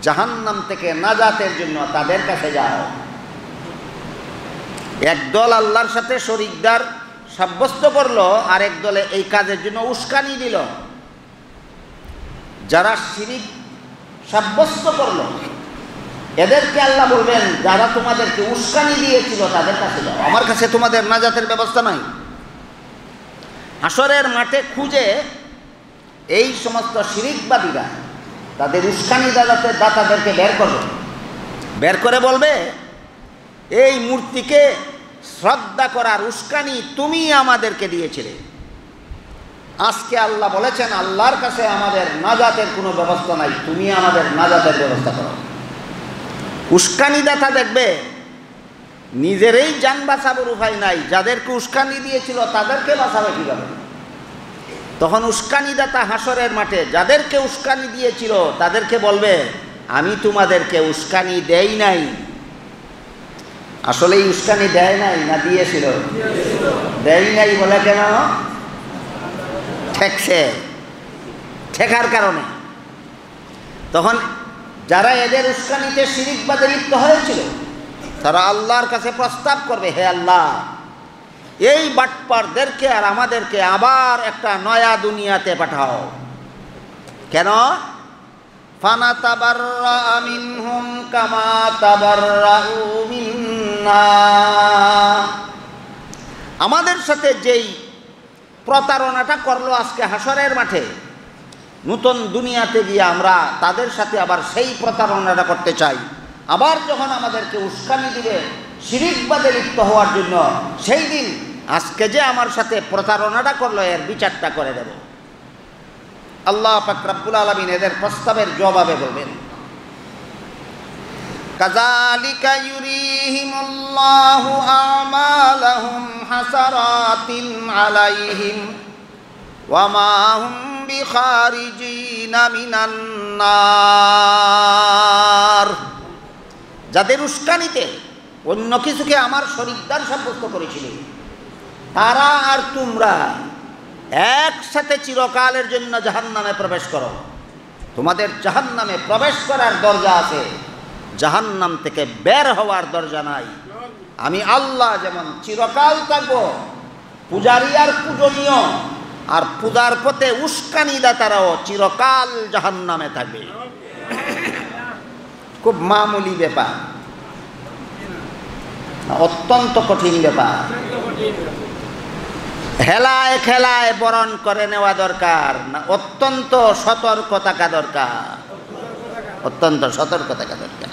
জাহান্নাম থেকে নাজাতের জন্য তাদের কাছে যাও। একদল আল্লাহর সাথে শরীকদার সাব্যস্ত করলো, আর একদলে এই কাজের জন্য উস্কানি দিল। যারা শিরিক সাব্যস্ত করলো এদেরকে আল্লাহ বলবেন, যারা তোমাদেরকে উস্কানি দিয়েছিল তাদের কাছে যাও, আমার কাছে তোমাদের নাজাতের ব্যবস্থা নাই। হাসরের মাঠে খুঁজে এই সমস্ত শিরিকবাদীরা তাদের উস্কানি দাতাদেরকে বের করবে, বের করে বলবে, এই মূর্তিকে শ্রদ্ধা করার উস্কানি তুমি আমাদেরকে দিয়েছিলে, আজকে আল্লাহ বলেছেন আল্লাহর কাছে আমাদের নাজাতের কোনো ব্যবস্থা নাই, তুমি আমাদের নাজাতের ব্যবস্থা করো। উস্কানিদাতা দেখবে নিজেরই জান বাঁচাবার উপায় নাই, যাদেরকে উস্কানি দিয়েছিল তাদেরকে বাঁচাবে কীভাবে? তখন উস্কানিদাতা হাসরের মাঠে যাদেরকে উস্কানি দিয়েছিল তাদেরকে বলবে, আমি তোমাদেরকে উস্কানি দেই নাই। আসলেই উস্কানি দেয় নাই না দিয়েছিল? দেয় নাই বলে কেন? ঠেকছে, ঠেকার কারণে। তখন যারা এদের উস্কানিতে শিরিকবাদে লিপ্ত হয়েছিল তারা আল্লাহর কাছে প্রস্তাব করবে, হে আল্লাহ, এই বাটপারদেরকে আর আমাদেরকে আবার একটা নয়া দুনিয়াতে পাঠাও। কেন? ফানাতাবাররা মিনহুম কামা তাবাররাউ মিন্না, আমাদের সাথে যেই প্রতারণাটা করলো আজকে হাসরের মাঠে, নতুন দুনিয়াতে গিয়ে আমরা তাদের সাথে আবার সেই প্রতারণাটা করতে চাই। আবার যখন আমাদেরকে উস্কানি দিবে শিরিকবাদে লিপ্ত হওয়ার জন্য, সেই দিন আজকে যে আমার সাথে প্রতারণাটা করলো এর বিচারটা করে দেব। আল্লাহ পাক রব্বুল আলামিন এদের প্রস্তাবের জবাবে বলবেন, কাযালিকা ইউরিহিমুল্লাহু আমালাহুম হাসারাতিন আলাইহিম ওয়া মা হুম বিখারিজিনা মিনান নার। যাদের উস্কানিতে অন্য কিছুকে আমার শরীকদার সাব্যস্ত করেছিল, তারা আর তোমরা একসাথে চিরকালের জন্য জাহান্নামে প্রবেশ করো। তোমাদের জাহান্নামে প্রবেশ করার দরজা আছে, জাহান্নাম থেকে বের হওয়ার দরজা নাই। আমি আল্লাহ যেমন চিরকাল থাকব, পূজারী আর পূজনীয় আর পূজার পথে উস্কানিদাতারাও চিরকাল জাহান্নামে থাকবে। খুব মামুলি ব্যাপার, অত্যন্ত কঠিন ব্যাপার। হেলায় খেলায় বরণ করে নেওয়া দরকার না, অত্যন্ত সতর্ক থাকা দরকার, অত্যন্ত সতর্ক থাকা দরকার।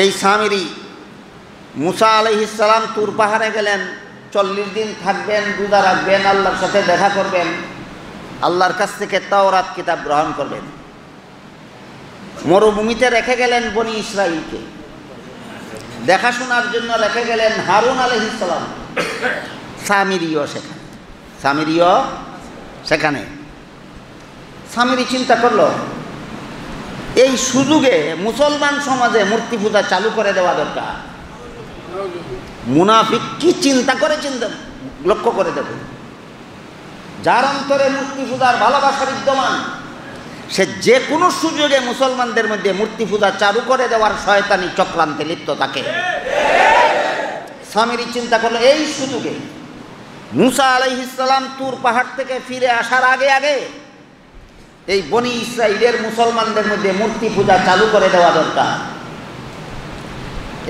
এই সামিরি মুসা আলাইহিস সালাম তুর পাহাড়ে গেলেন, 40 দিন থাকবেন, রোজা রাখবেন, আল্লাহর সাথে দেখা করবেন, আল্লাহর কাছ থেকে তাওরাত কিতাব গ্রহণ করবেন। মরুভূমিতে রেখে গেলেন বনি ইসরাইলকে, দেখাশোনার জন্য রেখে গেলেন হারুন আলাইহিস সালাম। সামিরিও সেখানে, সামিরিও সেখানে। সামিরি চিন্তা করলো, এই সুযোগে মুসলমান সমাজে মূর্তি পূজা চালু করে দেওয়া দরকার। মুনাফিক কি চিন্তা করে, চিন্তা লক্ষ্য করে দেব। যার অন্তরে মূর্তি পূজার ভালোবাসা বিদ্যমান, সে যে কোনো সুযোগে মুসলমানদের মধ্যে মূর্তি পূজা চালু করে দেওয়ার শয়তানি চক্রান্তে লিপ্ত থাকে। সামিরি চিন্তা করলো, এই সুযোগে মুসা আলাইহিস সালাম তুর পাহাড় থেকে ফিরে আসার আগে আগে এই বনি ইসরাইলের মুসলমানদের মধ্যে মূর্তি পূজা চালু করে দেওয়া দরকার।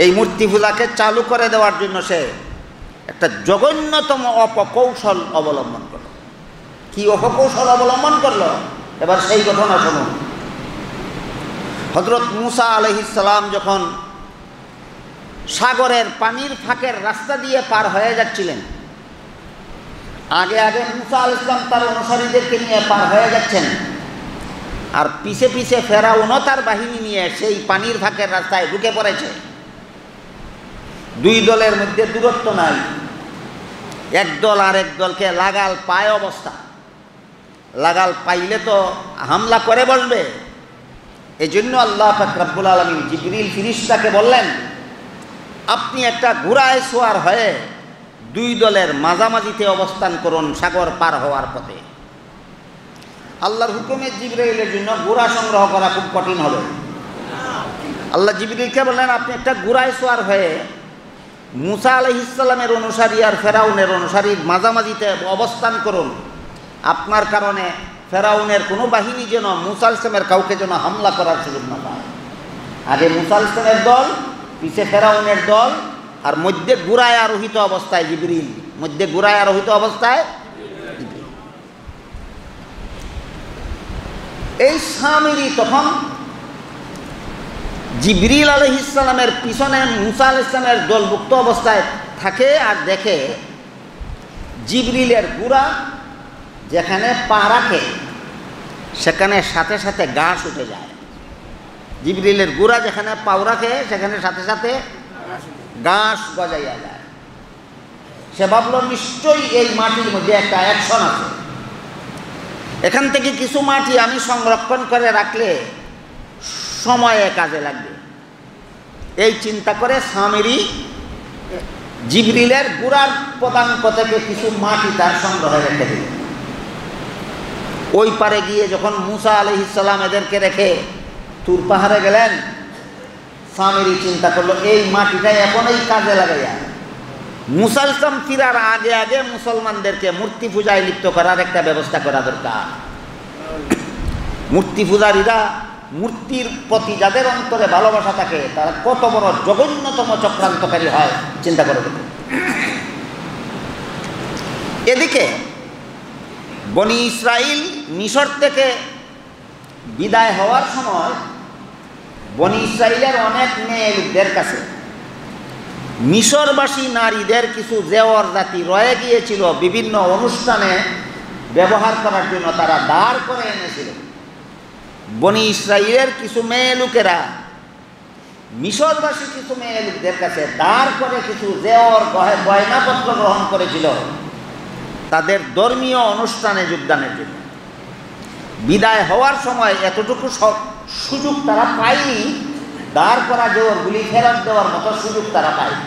এই মূর্তি পূজাকে চালু করে দেওয়ার জন্য সে একটা জঘন্যতম অপকৌশল অবলম্বন করল। কি অপকৌশল অবলম্বন করলো? এবার সেই ঘটনা শুনুন। হযরত মুসা আলাইহিস সালাম যখন সাগরের পানির ফাঁকের রাস্তা দিয়ে পার হয়ে যাচ্ছিলেন, আগে আগে মুসা আলাইহিস সালাম তার অনুসারীদেরকে নিয়ে পার হয়ে যাচ্ছেন, আর পিছে পিছে ফেরাউনও তার বাহিনী নিয়ে সেই পানির ফাঁকের রাস্তায় ঢুকে পড়েছে। দুই দলের মধ্যে দূরত্ব নাই, এক দল আর এক দলকে লাগাল পায় অবস্থা। লাগাল পাইলে তো হামলা করে বসবে। এই জন্য আল্লাহ পাক রব্বুল আলামিন জিবরিল ফেরেশতাকে বললেন, আপনি একটা ঘোড়ায় সওয়ার হয়ে দুই দলের মাঝামাঝিতে অবস্থান করুন সাগর পার হওয়ার পথে। আল্লাহর হুকুমে জিবরাইলের জন্য ঘোড়া সংগ্রহ করা খুব কঠিন হবে। আল্লাহ জিবরিলকে বললেন, আপনি একটা ঘোড়ায় সওয়ার হয়ে মুসা আলাইহিস সালামের অনুসারী আর ফেরাউনের অনুসারীর মাঝামাঝিতে অবস্থান করুন। আপনার কারণে ফেরাউনের কোনো বাহিনী যেন মুসা আলাইহিস সালামের কাউকে যেন হামলা করার সুযোগ না পায়। আগে মুসা আলাইহিস সালামের দল, পিছে ফেরাউনের দল, আর মধ্যে ঘোড়ায় আরোহিত অবস্থায় জিবরিল, মধ্যে ঘোড়ায় আরোহিত অবস্থায় জিবরিল। এই সামিরি তখন জিবরিল আলাইহিস সালামের পিছনে মুসা আলাইহিস সালামের দলভুক্ত অবস্থায় থাকে আর দেখে জিবরিলের ঘোড়া যেখানে পা রাখে সেখানে সাথে সাথে ঘাস উঠে যায়। জিবরিলের ঘোড়া যেখানে পাও রাখে সেখানে সাথে সাথে ঘাস গজাইয়া যায়। সে ভাবল নিশ্চয়ই এই মাটির মধ্যে একটা অ্যাকশন আছে, এখান থেকে কিছু মাটি আমি সংরক্ষণ করে রাখলে সময়ে কাজে লাগবে। এই চিন্তা করে সামিরি জিবরিলের ঘোড়ার পদাঙ্ক থেকে কিছু মাটি তার সংগ্রহে রেখে দিল। ওই পারে গিয়ে যখন মুসা আলাইহিস সালাম এদেরকে রেখে তুর পাহাড়ে গেলেন, সামিরি চিন্তা করলো এই মাটিটা এখন এই কাজে লাগাইয়া মুসা আলাইহিস সালাম ফিরার আগে আগে মুসলমানদেরকে মূর্তি পূজায় লিপ্ত করার একটা ব্যবস্থা করা দরকার। মূর্তি পূজারীরা, মূর্তির প্রতি যাদের অন্তরে ভালোবাসা থাকে তারা কত বড় জঘন্যতম চক্রান্তকারী হয় চিন্তা করে দেখুন। এদিকে বনি ইসরাইল মিশর থেকে বিদায় হওয়ার সময় বনি ইসরাইলের অনেক মেয়ে লোকদের কাছে মিশরবাসী নারীদের কিছু জেওয়ার জাতি রয়ে গিয়েছিল, বিভিন্ন অনুষ্ঠানে ব্যবহার করার জন্য তারা দাঁড় করে এনেছিল। বনি ইসরাইলের কিছু মেয়ে লোকেরা মিশরবাসী কিছু মেয়ে লোকদের কাছে দাঁড় করে কিছু জেওয়ার গয়নাপত্র গ্রহণ করেছিল তাদের ধর্মীয় অনুষ্ঠানে যোগদানের জন্য। বিদায় হওয়ার সময় এতটুকু সুযোগ তারা পায়নি, দাঁড় করা জেওয়ারগুলি ফেরত দেওয়ার মতো সুযোগ তারা পায়নি।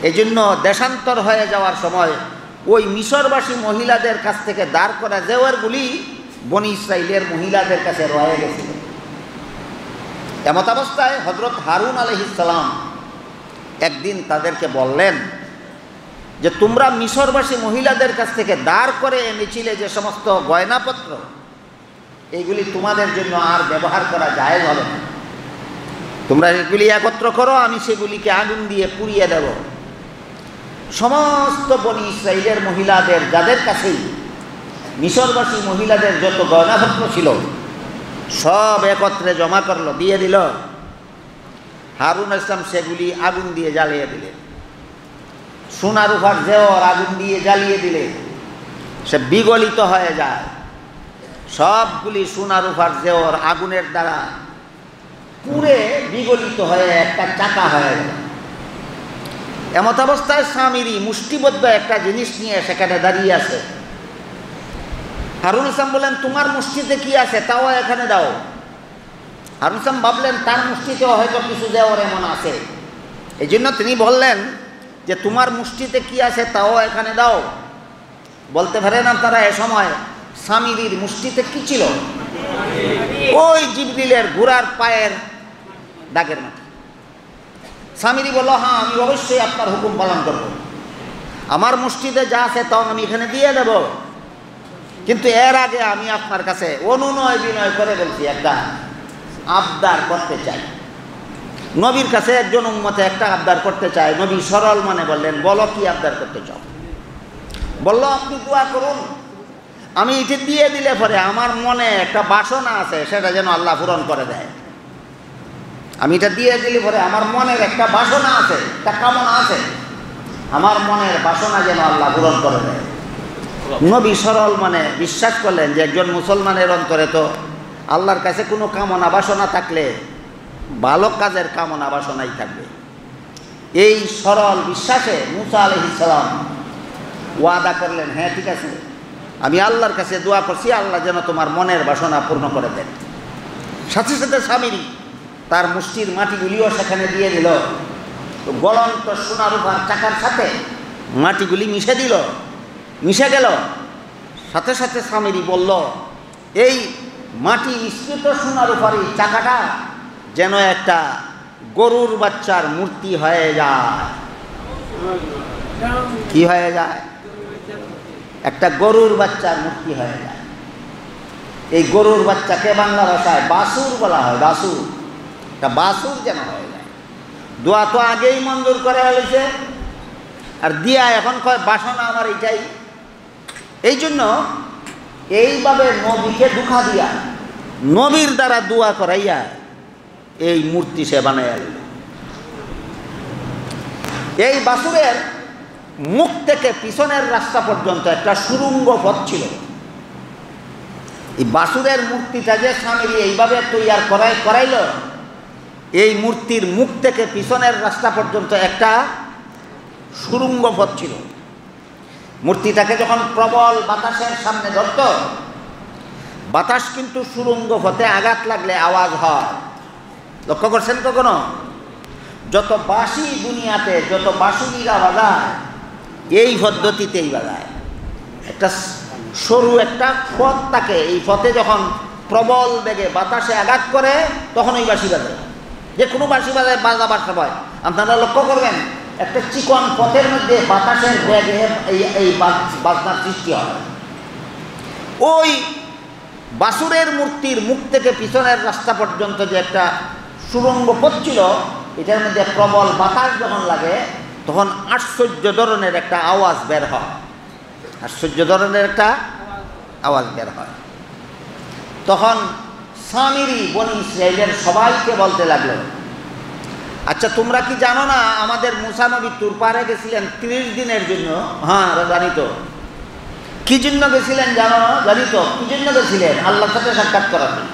এজন্য দেশান্তর হয়ে যাওয়ার সময় ওই মিশরবাসী মহিলাদের কাছ থেকে দাঁড় করা জেওয়ারগুলি বনি ইসরাইলের মহিলাদের কাছে রয়ে গেছিল। এমত অবস্থায় হযরত হারুন আলাইহিস সালাম একদিন তাদেরকে বললেন যে তোমরা মিশরবাসী মহিলাদের কাছ থেকে দাঁড় করে এনেছিলে যে সমস্ত গয়নাপত্র, এইগুলি তোমাদের জন্য আর ব্যবহার করা জায়েজ হবে না। তোমরা এগুলি একত্র করো, আমি সেগুলিকে আগুন দিয়ে পুড়িয়ে দেব। সমস্ত বনি ইসরাইলের মহিলাদের যাদের কাছেই মিশরবাসী মহিলাদের যত গয়নাপত্র ছিল সব একত্রে জমা করলো, দিয়ে দিল। হারুন ইসলাম সেগুলি আগুন দিয়ে জ্বালিয়ে দিলেন। সোনা রূপার জেওয়ার আগুন দিয়ে জ্বালিয়ে দিলে সে বিগলিত হয়ে যায়। সবগুলি সোনা রূপার জেওয়ার আগুনের দ্বারা পুড়ে বিগলিত হয়ে একটা চাকা হয়ে গেল। এমত অবস্থায় সামিরি মুষ্টিবদ্ধ একটা জিনিস নিয়ে সেখানে দাঁড়িয়ে আছে। হারুন ইসলাম বললেন, তোমার মুষ্টিতে কি আছে তাও এখানে দাও। হারুন ইসলাম ভাবলেন তার মুষ্টিতেও হয়তো কিছু জেওয়ার এমন আছে, এই জন্য তিনি বললেন যে তোমার মুষ্টিতে কি আছে তাও এখানে দাও। বলতে পারে না তারা এ সময় সামিরির মুষ্টিতে কি ছিল? ওই জিবরিলের ঘোড়ার পায়ের দাগের মতো। সামিরি বলল, হ্যাঁ আমি অবশ্যই আপনার হুকুম পালন করব, আমার মুষ্টিতে যা আছে তাও আমি এখানে দিয়ে দেব, কিন্তু এর আগে আমি আপনার কাছে অনুনয় বিনয় করে বলছি, একটা আবদার করতে চাই। নবীর কাছে একজন উম্মতে একটা আবদার করতে চায়। নবী সরল মানে বললেন, বলো কি আবদার করতে চাও? বলল, আপনি দোয়া করুন আমি এটা দিয়ে দিলে পরে আমার মনে একটা বাসনা আছে সেটা যেন আল্লাহ পূরণ করে দেয়। আমি এটা দিয়ে দিলে পরে আমার মনের একটা বাসনা আছে, একটা কামনা আছে, আমার মনের বাসনা যেন আল্লাহ পূরণ করে দেয়। নবী সরল মানে বিশ্বাস করলেন যে একজন মুসলমানের অন্তরে তো আল্লাহর কাছে কোনো কামনা বাসনা থাকলে ভালো কাজের কামনা বাসনাই থাকবে। এই সরল বিশ্বাসে মুসা আলাইহিস সালাম ওয়াদা করলেন, হ্যাঁ ঠিক আছে, আমি আল্লাহর কাছে দোয়া করছি, আল্লাহ যেন তোমার মনের বাসনা পূর্ণ করে দেন। সাথে সাথে সামিরি তার মুষ্টির মাটিগুলিও সেখানে দিয়ে দিল। গলন্ত সোনা রূপার চাকার সাথে মাটিগুলি মিশে গেল। সাথে সাথে সামিরি বলল, এই মাটি মিশ্রিত সোনা রূপার এই চাকাটা যেন একটা গরুর বাচ্চার মূর্তি হয়ে যায়। কি হয়ে যায়? একটা গরুর বাচ্চার মূর্তি হয়ে যায়। এই গরুর বাচ্চাকে বাংলা ভাষায় বাসুর বলা হয়। বাসুর, একটা বাসুর যেন হয়ে যায়। দোয়া তো আগেই মঞ্জুর করে হয়েছে, আর দিয়া এখন কয় বাসনা আমার এটাই। এই জন্য এইভাবে নবীকে দুঃখা দিয়া নবীর দ্বারা দোয়া করাইয়া এই মূর্তি সে বানাইয়া দিল। এই বাসুরের মুখ থেকে পিছনের রাস্তা পর্যন্ত একটা সুড়ঙ্গ পথ ছিল। এই বাসুরের মূর্তিটা যে সামিরি এইভাবে তৈয়ার করাইল, এই মূর্তির মুখ থেকে পিছনের রাস্তা পর্যন্ত একটা সুড়ঙ্গ পথ ছিল। মূর্তিটাকে যখন প্রবল বাতাসের সামনে ধরত, বাতাস কিন্তু সুড়ঙ্গ পথে আঘাত লাগলে আওয়াজ হয়। লক্ষ্য করছেন কখনো? যত বাঁশি দুনিয়াতে, যত বাঁশুরিরা বাজায় এই পদ্ধতিতেই বাজায়। একটা সরু একটা পথ থাকে, এই পথে যখন প্রবল বেগে বাতাসে আঘাত করে তখন ওই বাঁশি বাজে। যে কোনো বাঁশি বাজাবার সময় আপনারা লক্ষ্য করবেন, একটা চিকন পথের মধ্যে বাতাসের বেগে এই বাজনার সৃষ্টি হয়। ওই বাসুরের মূর্তির মুখ থেকে পিছনের রাস্তা পর্যন্ত যে একটা সুড়ঙ্গ পথ ছিল, এটার মধ্যে প্রবল বাতাস যখন লাগে তখন আশ্চর্য ধরনের একটা আওয়াজ বের হয়। আশ্চর্য ধরনের একটা আওয়াজ বের হয়। তখন সামিরি বনি ইসরাইলের সবাইকে বলতে লাগলো, আচ্ছা তোমরা কি জানো না আমাদের মুসা নবী তুর পাহাড়ে গেছিলেন 30 দিনের জন্য? হ্যাঁ জানি তো। কি জন্য গেছিলেন জানো? জানি তো। কি জন্য গেছিলেন? আল্লাহর সাথে সাক্ষাৎ করার জন্য।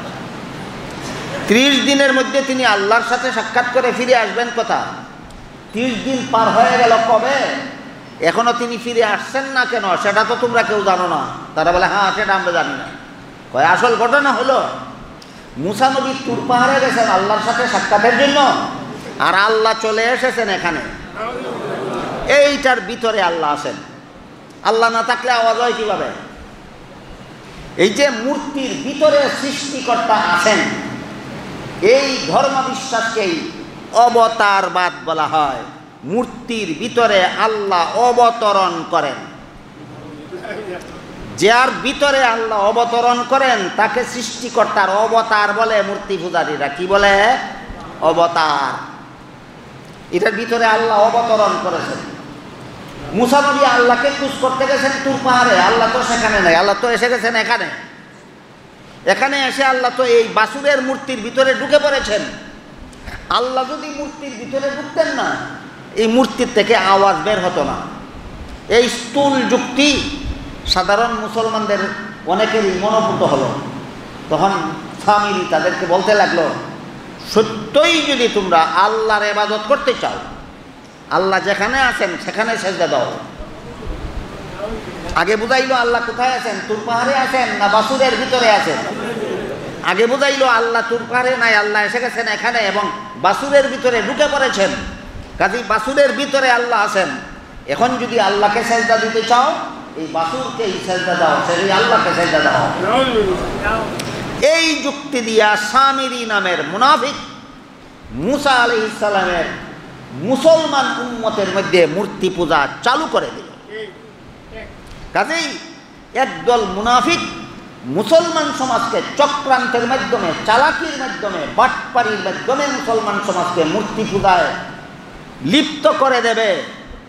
30 দিনের মধ্যে তিনি আল্লাহর সাথে সাক্ষাৎ করে ফিরে আসবেন কথা। 30 দিন পার হয়ে গেল কবে, এখনো তিনি ফিরে আসছেন না কেন সেটা তো তোমরা কেউ জানো না। তারা বলে হ্যাঁ সেটা আমরা জানি না। কয় আসল ঘটনা হলো মুসা নবী তুর পাহাড়ে গেছেন আল্লাহর সাথে সাক্ষাতের জন্য, আর আল্লাহ চলে এসেছেন এখানে। এইটার ভিতরে আল্লাহ আছেন। আল্লাহ না থাকলে আওয়াজ হয় কিভাবে? এই যে মূর্তির ভিতরে সৃষ্টিকর্তা আছেন, এই ধর্ম বিশ্বাসকেই অবতারবাদ বলা হয়। মূর্তির ভিতরে আল্লাহ অবতরণ করেন। যার ভিতরে আল্লাহ অবতরণ করেন তাকে সৃষ্টিকর্তার অবতার বলে। মূর্তি পূজারীরা কি বলে? অবতার। এটার ভিতরে আল্লাহ অবতরণ করেছেন। মুসা নবী আল্লাহকে খুঁজ করতে গেছেন তুর পাহাড়ে, আল্লাহ তো সেখানে নেই, আল্লাহ তো এসে গেছেন এখানে। এখানে এসে আল্লাহ তো এই বাসুরের মূর্তির ভিতরে ঢুকে পড়েছেন। আল্লাহ যদি মূর্তির ভিতরে ঢুকতেন না, এই মূর্তির থেকে আওয়াজ বের হতো না। এই স্থূল যুক্তি সাধারণ মুসলমানদের অনেকেরই মনোভূত হলো। তখন সামিরি তাদেরকে বলতে লাগলো, সত্যই যদি তোমরা আল্লাহর ইবাদত করতে চাও, আল্লাহ যেখানে আছেন সেখানে সেজদা দাও। আগে বুঝাইলো আল্লাহ কোথায় আছেন, তুর পাহাড়ে আছেন না বাসুরের ভিতরে আছেন? আগে বুঝাইলো আল্লাহ তুর পাহাড়ে নাই, আল্লাহ এসে গেছেন এখানে এবং বাসুরের ভিতরে ঢুকে পড়েছেন। কাজেই বাসুরের ভিতরে আল্লাহ আছেন। এখন যদি আল্লাহকে সেজদা দিতে চাও, এই বাসুরকেই সেজদা দাও, সেই আল্লাহকে সেজদা দাও। এই যুক্তি দিয়া সামিরি নামের মুনাফিক মুসা আলাইহিস সালামের মুসলমান উম্মতের মধ্যে মূর্তি পূজা চালু করে দিল। কাজেই একদল মুনাফিক মুসলমান সমাজকে চক্রান্তের মাধ্যমে, চালাকির মাধ্যমে, বাটপাড়ির মাধ্যমে মুসলমান সমাজকে মূর্তি পূজায় লিপ্ত করে দেবে।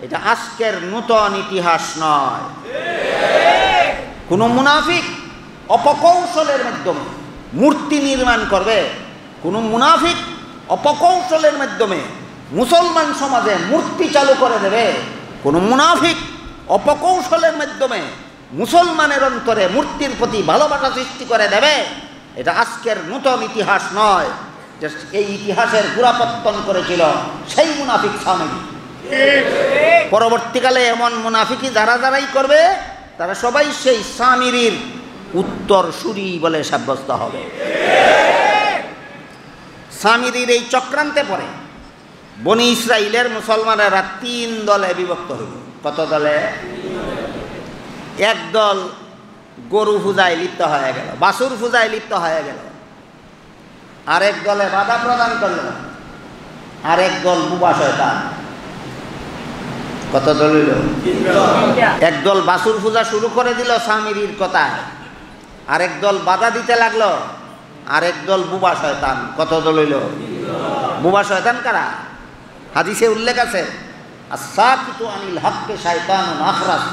এটা আজকের নূতন ইতিহাস নয়। কোনো মুনাফিক অপকৌশলের মাধ্যমে মূর্তি নির্মাণ করবে, কোনো মুনাফিক অপকৌশলের মাধ্যমে মুসলমান সমাজে মূর্তি চালু করে দেবে, কোনো মুনাফিক অপকৌশলের মাধ্যমে মুসলমানের অন্তরে মূর্তির প্রতি ভালোবাসা সৃষ্টি করে দেবে, এটা আজকের নূতন ইতিহাস নয়। যে এই ইতিহাসের গোড়াপত্তন করেছিল সেই মুনাফিক সামিরি। পরবর্তীকালে এমন মুনাফিকি যারাই করবে তারা সবাই সেই সামিরির উত্তরসূরি বলে সাব্যস্ত হবে। সামিরির এই চক্রান্তে পড়ে বনি ইসরাইলের মুসলমানেরা 3 দলে বিভক্ত হইল। কত দলে? এক দল গরু পূজায় লিপ্ত হয়ে গেল, বাছুর পূজায় লিপ্ত হয়ে গেল। আরেক দলে বাধা প্রদান করল, আরেক দল বুবা শয়তান। কত দল হইল? এক দল বাছুর পূজা শুরু করে দিল সামিরির কথায়, আরেক দল বাধা দিতে লাগলো, আরেক দল বুবা শয়তান। কত দল হইল? বুবা শয়তান কারা? হাদিসে উল্লেখ আছে, আস-সাকিতু আনিল হক্কি শায়তানুন আখরাস।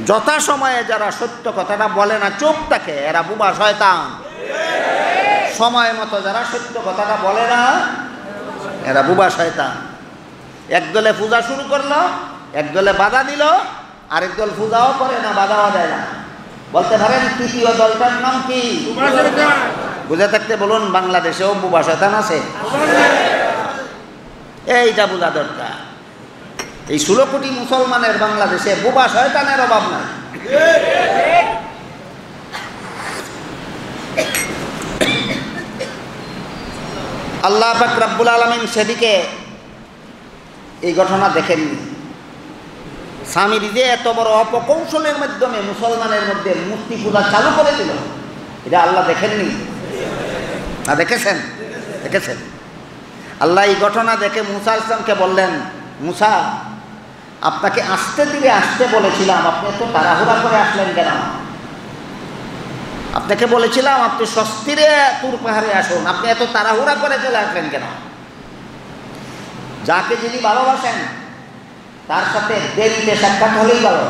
যথা সময়ে যারা সত্য কথাটা বলে না, চুপ থাকে, এরা বুবা শয়তান। সময় মতো যারা সত্য কথাটা বলে না, এরা বুবা শয়তান। এক দলে পূজা শুরু করলো, এক দলে বাধা দিল, আরেক দল পূজাও করে না, বাধাও দেয় না। বলতে পারেন তৃতীয় দলটার নাম কি? বুঝে থাকতে বলুন, বাংলাদেশেও বুবা শয়তান আছে। এইটা বোঝা দরকার। এই 16 কোটি মুসলমানের বাংলাদেশে বুবা শয়তানের অভাব নাই। আল্লাহ পাক রব্বুল আলামিন সেদিকে এই ঘটনা দেখেননি। সামিরি যে এত বড় অপকৌশলের মাধ্যমে মুসলমানের মধ্যে মূর্তি পূজা চালু করে দিল, এটা আল্লাহ দেখেননি না? দেখেছেন? দেখেছেন। আল্লাহ এই ঘটনা দেখে মুসা ইসলামকে বললেন, মুসা, আপনাকে আস্তে ধীরে আসতে বলেছিলাম, আপনি এত তাড়াহুড়া করে আসলেন কেন? আপনাকে বলেছিলাম আপনি স্বস্তিরে তুর পাহাড়ে আসুন, আপনি এত তাড়াহুড়া করে চলে আসলেন কেন? যাকে যিনি ভালোবাসেন তার সাথে দেরিতে সাক্ষাৎ হলেই ভালো,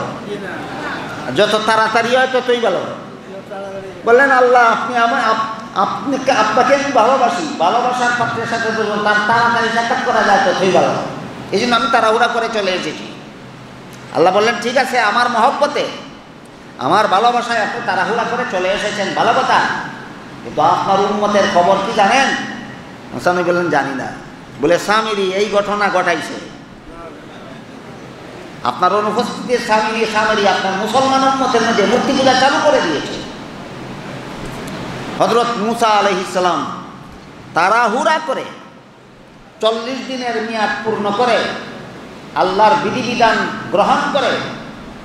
যত তাড়াতাড়ি হয় ততই ভালো। বললেন, আল্লাহ আপনি আপনাকে আমি ভালোবাসি, ভালোবাসার পাত্রের সাথে তার তাড়াতাড়ি সাক্ষাৎ করা যায় ততই ভালো, এই জন্য আমি তাড়াহুড়া করে চলে এসেছি। আল্লাহ বললেন, ঠিক আছে, আমার মহব্বতে, আমার ভালোবাসায় আপনি তাড়াহুড়া করে চলে এসেছেন, ভালো কথা, কিন্তু আপনার উম্মতের খবর কি জানেন? মুসা নবী বললেন, জানি না। বলে, সামিরি এই ঘটনা ঘটাইছে, আপনার অনুপস্থিতির সামিরি আপনার মুসলমান উম্মতের মধ্যে মূর্তি পূজা চালু করে দিয়েছে। হযরত মুসা আলাইহিস সালাম তাড়াহুড়া করে 40 দিনের মেয়াদ পূর্ণ করে আল্লাহর বিধিবিধান গ্রহণ করে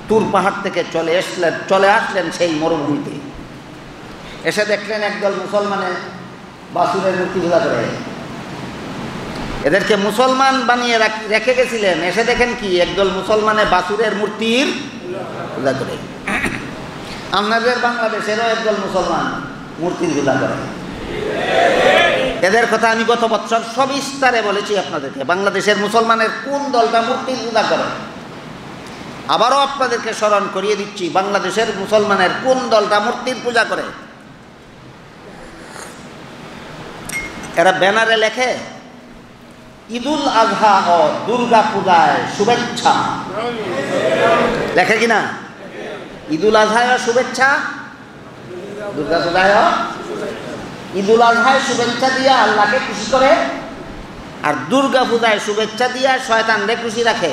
তুর পাহাড় থেকে চলে আসলেন সেই মরুভূমিতে। এসে দেখলেন একদল মুসলমানের বাছুরের মূর্তি পূজা করে, এদেরকে মুসলমান বানিয়ে রেখে গেছিলেন। এসে দেখেন কি, একদল মুসলমানের বাছুরের মূর্তির পূজা করে। আমাদের বাংলাদেশেরও একদল মুসলমান মূর্তির পূজা করে। এদের কথা আমি গত বছর সবিস্তারে বলেছি আপনাদেরকে, বাংলাদেশের মুসলমানের কোন দলটা মূর্তির পূজা করে। আবারও আপনাদেরকে স্মরণ করিয়ে দিচ্ছি, বাংলাদেশের মুসলমানের কোন দলটা মূর্তির পূজা করে। এরা ব্যানারে লেখে, ঈদুল আজহা ও দুর্গা পূজায় শুভেচ্ছা, লেখে কিনা? ঈদুল আজহায় শুভেচ্ছা, দুর্গা পূজায়, ঈদুল আজহায় শুভেচ্ছা দিয়া আল্লাহকে খুশি করে, আর দুর্গা পূজায় শুভেচ্ছা দিয়া শয়তানরে খুশি রাখে।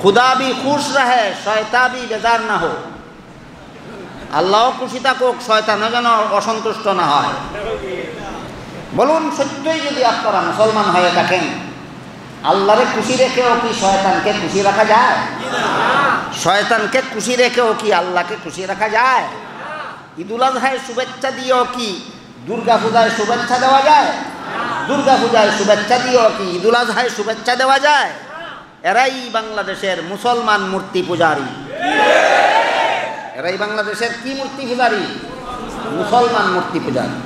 খুদা भी खुश रहे, শয়তান भी বেজার না হোক। আল্লাহও খুশি থাকুক, শয়তানও যেন অসন্তুষ্ট না হয়। বলুন, সত্যই যদি আপনারা মুসলমান হয়ে থাকেন, আল্লাহরে খুশি রেখেও কি শয়তানকে খুশি রাখা যায়? শয়তানকে খুশি রেখেও কি আল্লাহকে খুশি রাখা যায়? ঈদুল আজহায় শুভেচ্ছা দিয়েও কি দুর্গা পূজায় শুভেচ্ছা দেওয়া যায়? দুর্গা পূজায় শুভেচ্ছা দিয়েও কি ঈদুল আজহায় শুভেচ্ছা দেওয়া যায়? এরাই বাংলাদেশের মুসলমান মূর্তি পূজারী। এরাই বাংলাদেশের কি মূর্তি পূজারী? মুসলমান মূর্তি পূজারী।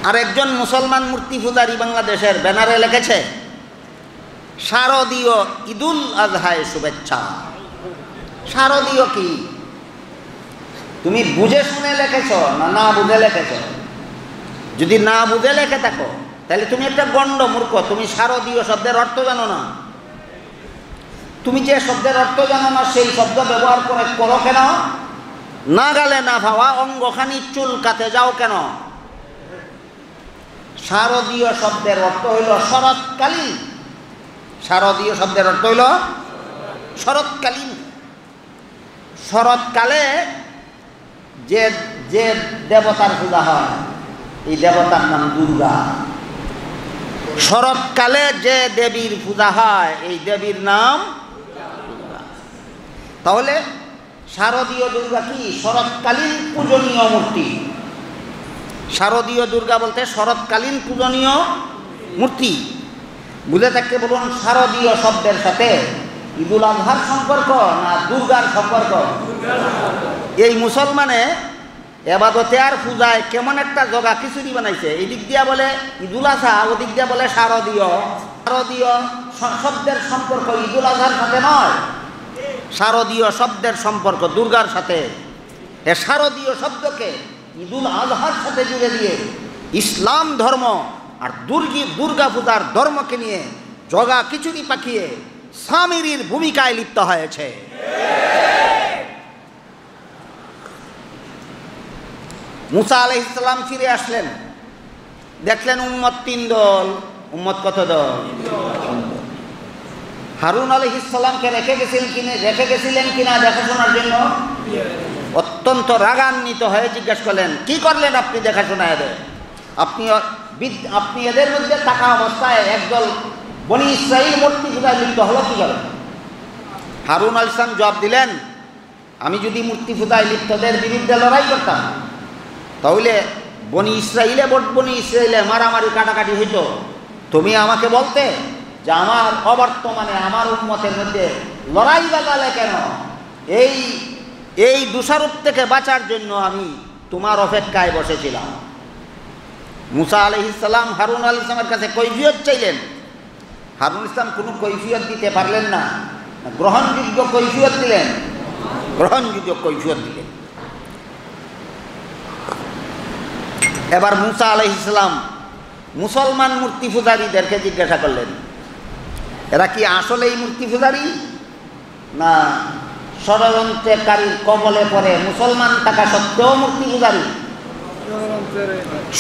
আর একজন মুসলমান মূর্তি পূজারী বাংলাদেশের ব্যানারে লিখেছে, শারদীয় ঈদুল আজহায় শুভেচ্ছা। শারদীয় কি? তুমি বুঝে শুনে লিখেছ না না বুঝে লিখেছ? যদি না বুঝে লিখে থাকো তাহলে তুমি একটা গণ্ড মূর্খ, তুমি শারদীয় শব্দের অর্থ জানো না। তুমি যে শব্দের অর্থ জানো না সেই শব্দ ব্যবহার করো কেন? না গালে না ভাবা অঙ্গখানি চুলকাতে যাও কেন? শারদীয় শব্দের অর্থ হইল শরৎকালীন। শারদীয় শব্দের অর্থ হইল শরৎকালীন। শরৎকালে যে যে দেবতার পূজা হয় এই দেবতার নাম দুর্গা। শরৎকালে যে দেবীর পূজা হয় এই দেবীর নাম দুর্গা। তাহলে শারদীয় দুর্গা কি? শরৎকালীন পূজনীয় মূর্তি। শারদীয় দুর্গা বলতে শরৎকালীন পূজনীয় মূর্তি। বুঝে থাকতে বলুন, শারদীয় শব্দের সাথে ঈদুল আজহার সম্পর্ক না দুর্গার সম্পর্ক? এই মুসলমানে এবাদতে আর পূজায় কেমন একটা জগা খিচুড়ি বানাইছে। এই দিক দিয়া বলে ঈদুল আজহা, ওদিক দিয়া বলে শারদীয়। শারদীয় শব্দের সম্পর্ক ঈদুল আজহার সাথে নয়, শারদীয় শব্দের সম্পর্ক দুর্গার সাথে। এ শারদীয় শব্দকে ঈদুল আজহার সাথে জুড়ে দিয়ে ইসলাম ধর্ম আর দুর্গা পূজার ধর্মকে নিয়ে জগা খিচুড়ি পাকিয়ে সামিরির ভূমিকায় লিপ্ত হয়েছে। মুসা আলাইহিস সালাম ফিরে আসলেন, দেখলেন উম্মত 3 দল। উম্মত কত দল? হারুন আলাইহিস সালামকে রেখে গেছিলেন কিনা দেখাশোনার জন্য অত্যন্ত রাগান্বিত হয়ে জিজ্ঞেস করলেন, কি করলেন আপনি দেখাশোনা এদের? আপনি এদের মধ্যে থাকা অবস্থায় একদল বনি ইসরাইল মূর্তি পূজায় লিপ্ত হলো কি করে? হারুন আলাইহিস সালাম জবাব দিলেন, আমি যদি মূর্তি পূজায় লিপ্তদের বিরুদ্ধে লড়াই করতাম তাহলে বনি ইসরাইলে মারামারি কাটাকাটি হইতো। তুমি আমাকে বলতে যে আমার অবর্তমানে আমার উম্মতের মধ্যে লড়াই বাগালে কেন? এই দোষারোপ থেকে বাঁচার জন্য আমি তোমার অপেক্ষায় বসেছিলাম। মুসা আলাইহিস সালাম হারুন আলাইহিস সালামের কাছে কৈফিয়ত চাইলেন। হারুন ইসলাম কোনো কৈফিয়ত দিতে পারলেন না, গ্রহণযোগ্য কৈফিয়ত দিলেন। এবার মুসা আলাইহিস সালাম মুসলমান মূর্তি পূজারীদেরকে জিজ্ঞাসা করলেন, এরা কি আসলেই মূর্তি পূজারী না ষড়যন্ত্রকারীর কবলে পড়ে মুসলমান থাকা সত্ত্বেও মূর্তি পূজারী?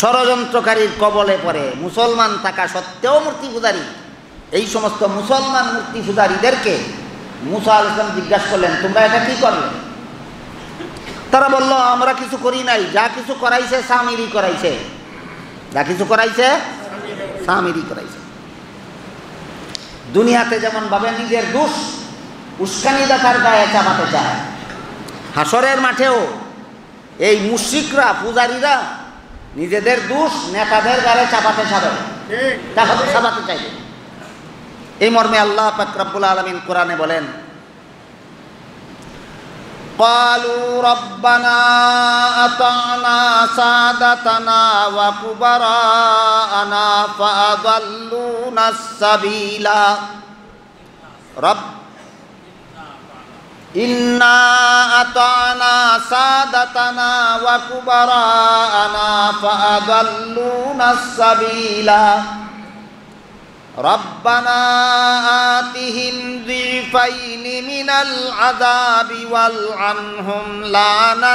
ষড়যন্ত্রকারীর কবলে পড়ে মুসলমান থাকা সত্ত্বেও মূর্তি পূজারী। এই সমস্ত মুসলমান মূর্তি পূজারীদেরকে মুসা আলাইহিস সালাম জিজ্ঞাসা করলেন, তোমরা এটা কি করলে? তারা বলল, আমরা কিছু করি নাই, যা কিছু করাইছে সামিরি করাইছে। দুনিয়াতে যেমন ভাবে নিজের দোষ উস্কানিদাতার গায়ে চাপাতে চায়, হাসরের মাঠেও এই মুশরিকরা পূজারীরা নিজেদের দোষ নেতাদের গায়ে চাপাতে চাইবে। এই মর্মে আল্লাহ পাক রব্বুল আলামিন কোরআনে বলেন, قالوا ربنا أطعنا سادتنا وكبراءنا فأضلونا السبيل إنا أطعنا سادتنا وكبراءنا فأضلونا السبيل ربنا آتهم ضعفين من العذاب والعنهم لعنا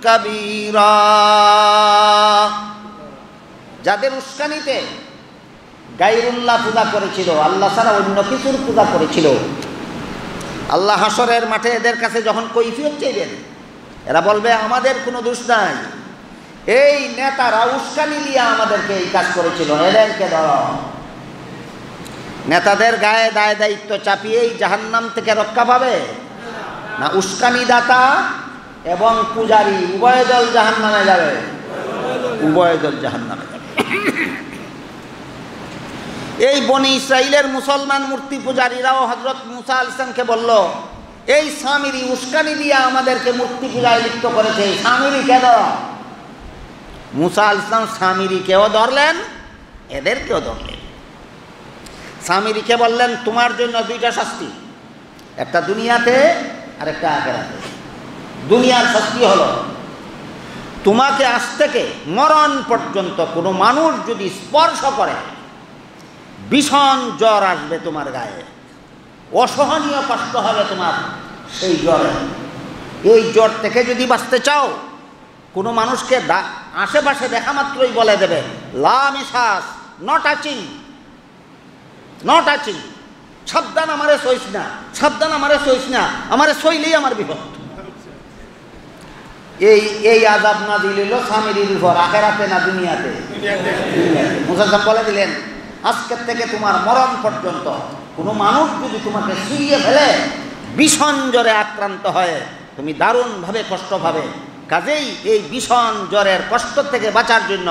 كبيرا। যাদের উস্কানিতে গায়রুল্লাহ পূজা করেছিল, আল্লাহ ছাড়া অন্য কিছুর পূজা করেছিল, আল্লাহ হাসরের মাঠে এদের কাছে যখন কৈফিয়ত চাইবেন, এরা বলবে আমাদের কোনো দোষ নাই, এই নেতারা উস্কানি দিয়ে আমাদেরকে এই কাজ করেছিল, এদেরকে ধরো। নেতাদের গায়ে দায় দায়িত্ব চাপিয়েই জাহান্নাম থেকে রক্ষা পাবে না উস্কানি দাতা এবং পূজারী উভয় দল জাহান্নামে যাবে। এই বনি ইসরাইলের মুসলমান মূর্তি পূজারীরাও হযরত মুসা আলাইহিস সালামকে বলল, এই সামিরি উস্কানি দিয়ে আমাদেরকে মূর্তি পূজায় লিপ্ত করেছে, সামিরিকে ধর। মুসা আলাইহিস সালাম সামিরিকেও ধরলেন, এদেরকেও ধরলেন। সামিরিকে বললেন, তোমার জন্য 2টা শাস্তি, একটা দুনিয়াতে আর একটা আখিরাতে। দুনিয়ার শাস্তি হলো তোমাকে আজ থেকে মরণ পর্যন্ত কোনো মানুষ যদি স্পর্শ করে, ভীষণ জ্বর আসবে তোমার গায়ে, অসহনীয় কষ্ট হবে তোমার সেই জ্বরে। এই জ্বর থেকে যদি বাঁচতে চাও, কোনো মানুষকে আশেপাশে দেখা মাত্রই বলে দেবে লা মিসাস, নো টাচিং, নো টাচিং, সাবধান আমারে সইস না, সাবধান আমারে সইস না, আমারে সইলেই আমার বিপদ। এই আযাব নাযিল হলো সামিরীর উপর, আখিরাতে না দুনিয়াতে? মুসা বলে দিলেন আজকের থেকে তোমার মরণ পর্যন্ত কোনো মানুষ যদি তোমাকে শুইয়ে ফেলে, ভীষণ জ্বরে আক্রান্ত হয়, তুমি দারুণভাবে কষ্ট পাবে। কাজেই এই ভীষণ জ্বরের কষ্ট থেকে বাঁচার জন্য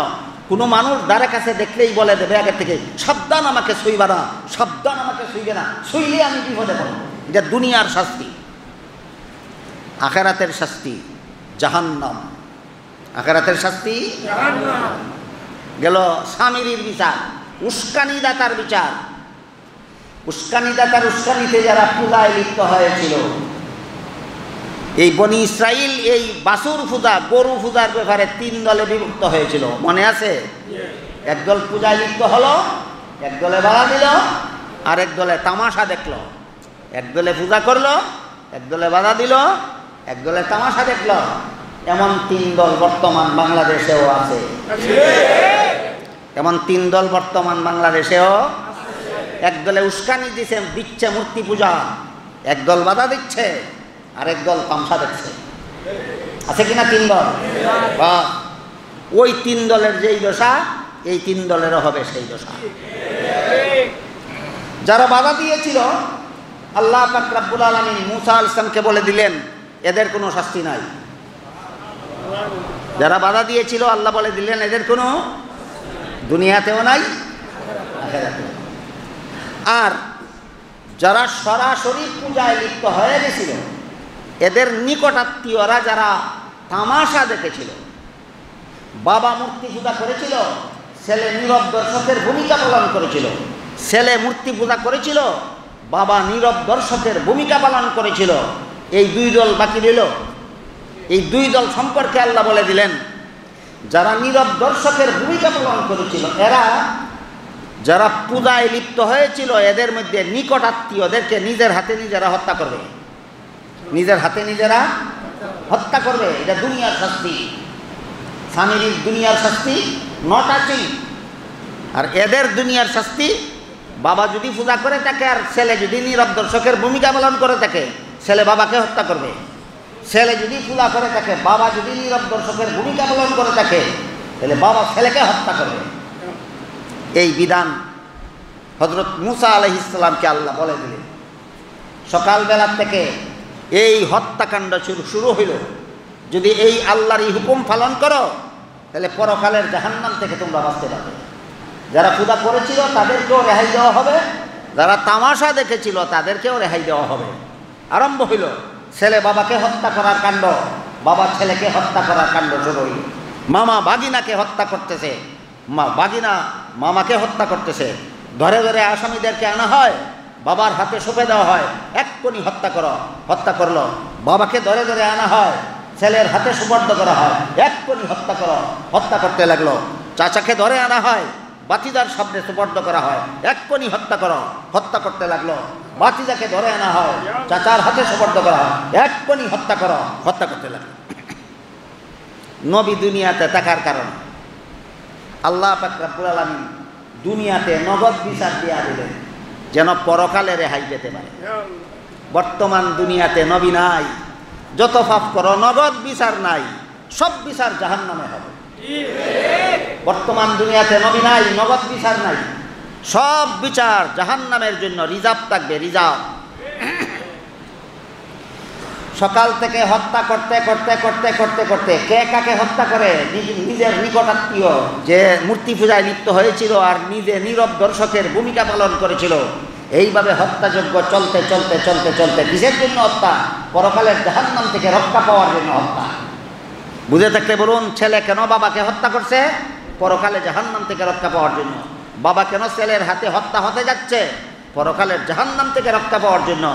কোনো মানুষ দ্বারের কাছে দেখলেই বলে দেবে আগে থেকে সাবধান আমাকে শুইবা না, সাবধান আমাকে শুইবে না, শুইলে আমি বিপদে পড়ব। এটা দুনিয়ার শাস্তি। আখিরাতের শাস্তি জাহান্নাম। আখিরাতের শাস্তি জাহান্নাম। গেল সামিরীর বিচার, উস্কানিদাতার বিচার। উস্কানিদাতার উস্কানিতে যারা পূজায় লিপ্ত হয়েছিল, এই বনি ইসরাইল এই বাছুর পূজা, গরু পূজার ব্যাপারে 3 দলে বিভক্ত হয়েছিল, মনে আছে? একদল পূজায় লিপ্ত হলো, এক দলে বাধা দিল, আর এক দলে তামাশা দেখলো। এক দলে পূজা করলো, এক দলে বাধা দিল, এক দলে তামাশা দেখলো। এমন 3 দল বর্তমান বাংলাদেশেও আছে। এমন 3 দল বর্তমান বাংলাদেশেও। এক দলে উস্কানি দিচ্ছে মূর্তি পূজা, এক দল বাধা দিচ্ছে, আরেক দল তামসা দেখছে। আছে কিনা 3 দল? ওই 3 দলের যেই দশা, এই 3 দলেরও হবে সেই দশা। যারা বাধা দিয়েছিল, আল্লাহ পাক রব্বুল আলামিন মূসা আলাইহিস সালামকে বলে দিলেন এদের কোনো শাস্তি নাই। যারা বাধা দিয়েছিল আল্লাহ বলে দিলেন এদের কোনো দুনিয়াতেও নাই, আখিরাতেও। আর যারা সরাসরি পূজায় লিপ্ত হয়ে গেছিল, এদের নিকটাত্মীয়রা যারা তামাশা দেখেছিল, বাবা মূর্তি পূজা করেছিল, ছেলে নীরব দর্শকের ভূমিকা পালন করেছিল, ছেলে মূর্তি পূজা করেছিল, বাবা নীরব দর্শকের ভূমিকা পালন করেছিল, এই 2 দল বাকি রইল। এই 2 দল সম্পর্কে আল্লাহ বলে দিলেন যারা নীরব দর্শকের ভূমিকা পালন করেছিল, এরা যারা পূজায় লিপ্ত হয়েছিল, এদের মধ্যে নিকটাত্মীয়দেরকে নিজের হাতে নিজেরা হত্যা করবে। নিজের হাতে নিজেরা হত্যা করবে। এটা দুনিয়ার শাস্তি। সামিরীর দুনিয়ার শাস্তি নট টাচিং। আর এদের দুনিয়ার শাস্তি, বাবা যদি পূজা করে থাকে আর ছেলে যদি নীরব দর্শকের ভূমিকা পালন করে থাকে, ছেলে বাবাকে হত্যা করবে। ছেলে যদি পূজা করে থাকে, বাবা যদি নীরব দর্শকের ভূমিকা পালন করে থাকে, তাহলে বাবা ছেলেকে হত্যা করবে। এই বিধান হযরত মূসা আলাইহিস সালামকে আল্লাহ বলে দিলেন। সকালবেলা থেকে এই হত্যাকাণ্ড শুরু হইল। যদি এই আল্লাহর এই হুকুম পালন করো, তাহলে পরকালের জাহান্নাম থেকে তোমরা বাঁচতে পারবে। যারা পূজা করেছিল তাদেরকেও রেহাই দেওয়া হবে, যারা তামাশা দেখেছিল তাদেরকেও রেহাই দেওয়া হবে। আরম্ভ হইল ছেলে বাবাকে হত্যা করার কাণ্ড, বাবা ছেলেকে হত্যা করার কাণ্ড শুরু হইল। মামা বাগিনাকে হত্যা করতেছে, বাগিনা মামাকে হত্যা করতেছে। ধরে ধরে আসামিদেরকে আনা হয়, বাবার হাতে সঁপে দেওয়া হয়, এক্ষুনি হত্যা করো। হত্যা করলো। বাবাকে ধরে ধরে আনা হয়, ছেলের হাতে সুবর্দ করা হয়, এক্ষুনি হত্যা করো। হত্যা করতে লাগলো। চাচাকে ধরে আনা হয়, বাতিজার সামনে সুবর্দ করা হয়, এক্ষুনি হত্যা করো। হত্যা করতে লাগলো। বাতিজাকে ধরে আনা হয়, চাচার হাতে সুবর্দ করা হয়, এক্ষুনি হত্যা করো। হত্যা করতে লাগলো। নবী দুনিয়াতে থাকার কারণে আল্লাহ পাক রব্বুল আলামিন দুনিয়াতে নগদ বিচার দিয়া দিলেন, যেন পরকালে রেহাই পেতে পারে। বর্তমান দুনিয়াতে নবী নাই, যত পাপ করো নগদ বিচার নাই, সব বিচার জাহান্নামে হবে। বর্তমান দুনিয়াতে নবী নাই, নগদ বিচার নাই, সব বিচার জাহান্নামের জন্য রিজার্ভ থাকবে, রিজার্ভ। সকাল থেকে হত্যা করতে করতে করতে করতে করতে কে কাকে হত্যা করে? নিজের নিকটাত্মীয় যে মূর্তি পূজায় লিপ্ত হয়েছিল আর নিজে নীরব দর্শকের ভূমিকা পালন করেছিল। এইভাবে হত্যাযজ্ঞ চলতে চলতে চলতে চলতে কিসের জন্য হত্যা? পরকালের জাহান্নাম থেকে রক্ষা পাওয়ার জন্য হত্যা। বুঝে থাকতে বলুন, ছেলে কেন বাবাকে হত্যা করছে? পরকালে জাহান্নাম থেকে রক্ষা পাওয়ার জন্য। বাবা কেন ছেলের হাতে হত্যা হতে যাচ্ছে? পরকালের জাহান্নাম থেকে রক্ষা পাওয়ার জন্য।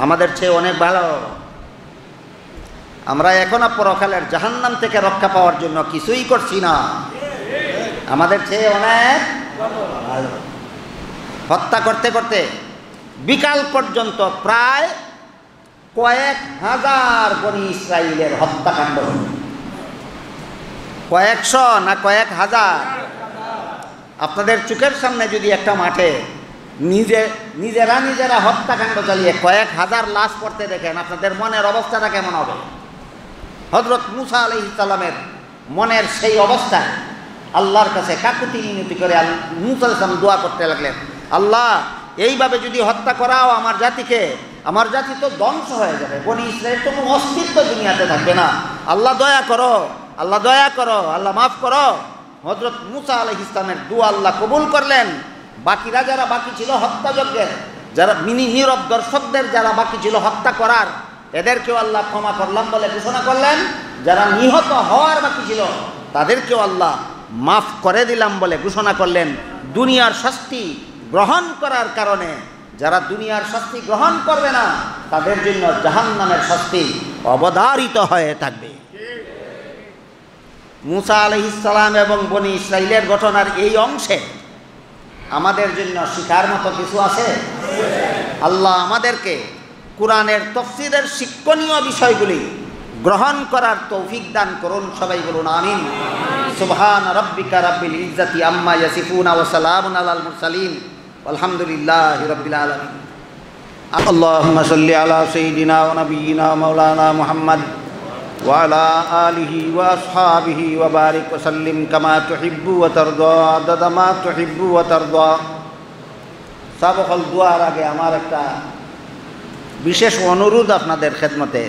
আমাদের চেয়ে অনেক ভালো। আমরা এখনো পরকালের জাহান্নাম থেকে রক্ষা পাওয়ার জন্য কিছুই করছি না, আমাদের চেয়ে অনেক ভালো। হত্যা করতে করতে বিকাল পর্যন্ত প্রায় কয়েক হাজার বনি ইসরাইলের হত্যাকাণ্ড, কয়েকশো না কয়েক হাজার। আপনাদের চোখের সামনে যদি একটা মাঠে নিজেরা হত্যাকাণ্ড চালিয়ে কয়েক হাজার লাশ পড়তে দেখেন, আপনাদের মনের অবস্থাটা কেমন হবে? হযরত মূসা আলাইহিস সালামের মনের সেই অবস্থায় আল্লাহর কাছে কাকুতি মিনতি করে মূসা আলাইহিস সালাম দোয়া করতে লাগলেন, আল্লাহ এইভাবে যদি হত্যা করাও আমার জাতিকে, আমার জাতি তো ধ্বংস হয়ে যাবে, বনি ইসরাইল তো কোনো অস্তিত্ব দুনিয়াতে থাকবে না। আল্লাহ দয়া করো, আল্লাহ দয়া করো, আল্লাহ মাফ করো। হযরত মূসা আলাইহিস সালামের দোয়া আল্লাহ কবুল করলেন। বাকিরা যারা বাকি ছিল হত্যাযজ্ঞের, যারা নীরব দর্শকদের যারা বাকি ছিল হত্যা করার, এদেরকেও আল্লাহ ক্ষমা করলাম বলে ঘোষণা করলেন। যারা নিহত হওয়ার বাকি ছিল তাদেরকেও আল্লাহ মাফ করে দিলাম বলে ঘোষণা করলেন। দুনিয়ার শাস্তি গ্রহণ করার কারণে যারা দুনিয়ার শাস্তি গ্রহণ করবে না তাদের জন্য জাহান্নামের শাস্তি অবধারিত হয়ে থাকবে। মূসা আলাইহিস সালাম এবং বনি ইসরাইলের ঘটনার এই অংশে আমাদের জন্য শিখার মতো কিছু আছে। আল্লাহ আমাদেরকে কোরআনের তাফসীরের শিক্ষণীয় বিষয়গুলি গ্রহণ করার তৌফিক দান করুন। সবাই বলুন আমিন। সুবহান রাব্বিকা রাব্বিল ইজ্জাতি আম্মা ইয়াসিফুন ওয়া সালামুন আলাল মুরসালিন আলহামদুলিল্লাহি রাব্বিল আলামিন। আল্লাহুম্মা সাল্লি আলা সাইয়্যিদিনা ওয়া নাবিয়িনা মাওলানা মুহাম্মদ ওয়া আলা আলিহি ওয়া আসহাবিহি ওয়া বারিক ওয়া সাল্লিম কামা তুহিব্বু ওয়া তারদা আদাদা মা তুহিব্বু ওয়া তারদা। সাবকাল দুয়ার আগে আমার একটা বিশেষ অনুরোধ আপনাদের খেদমতে।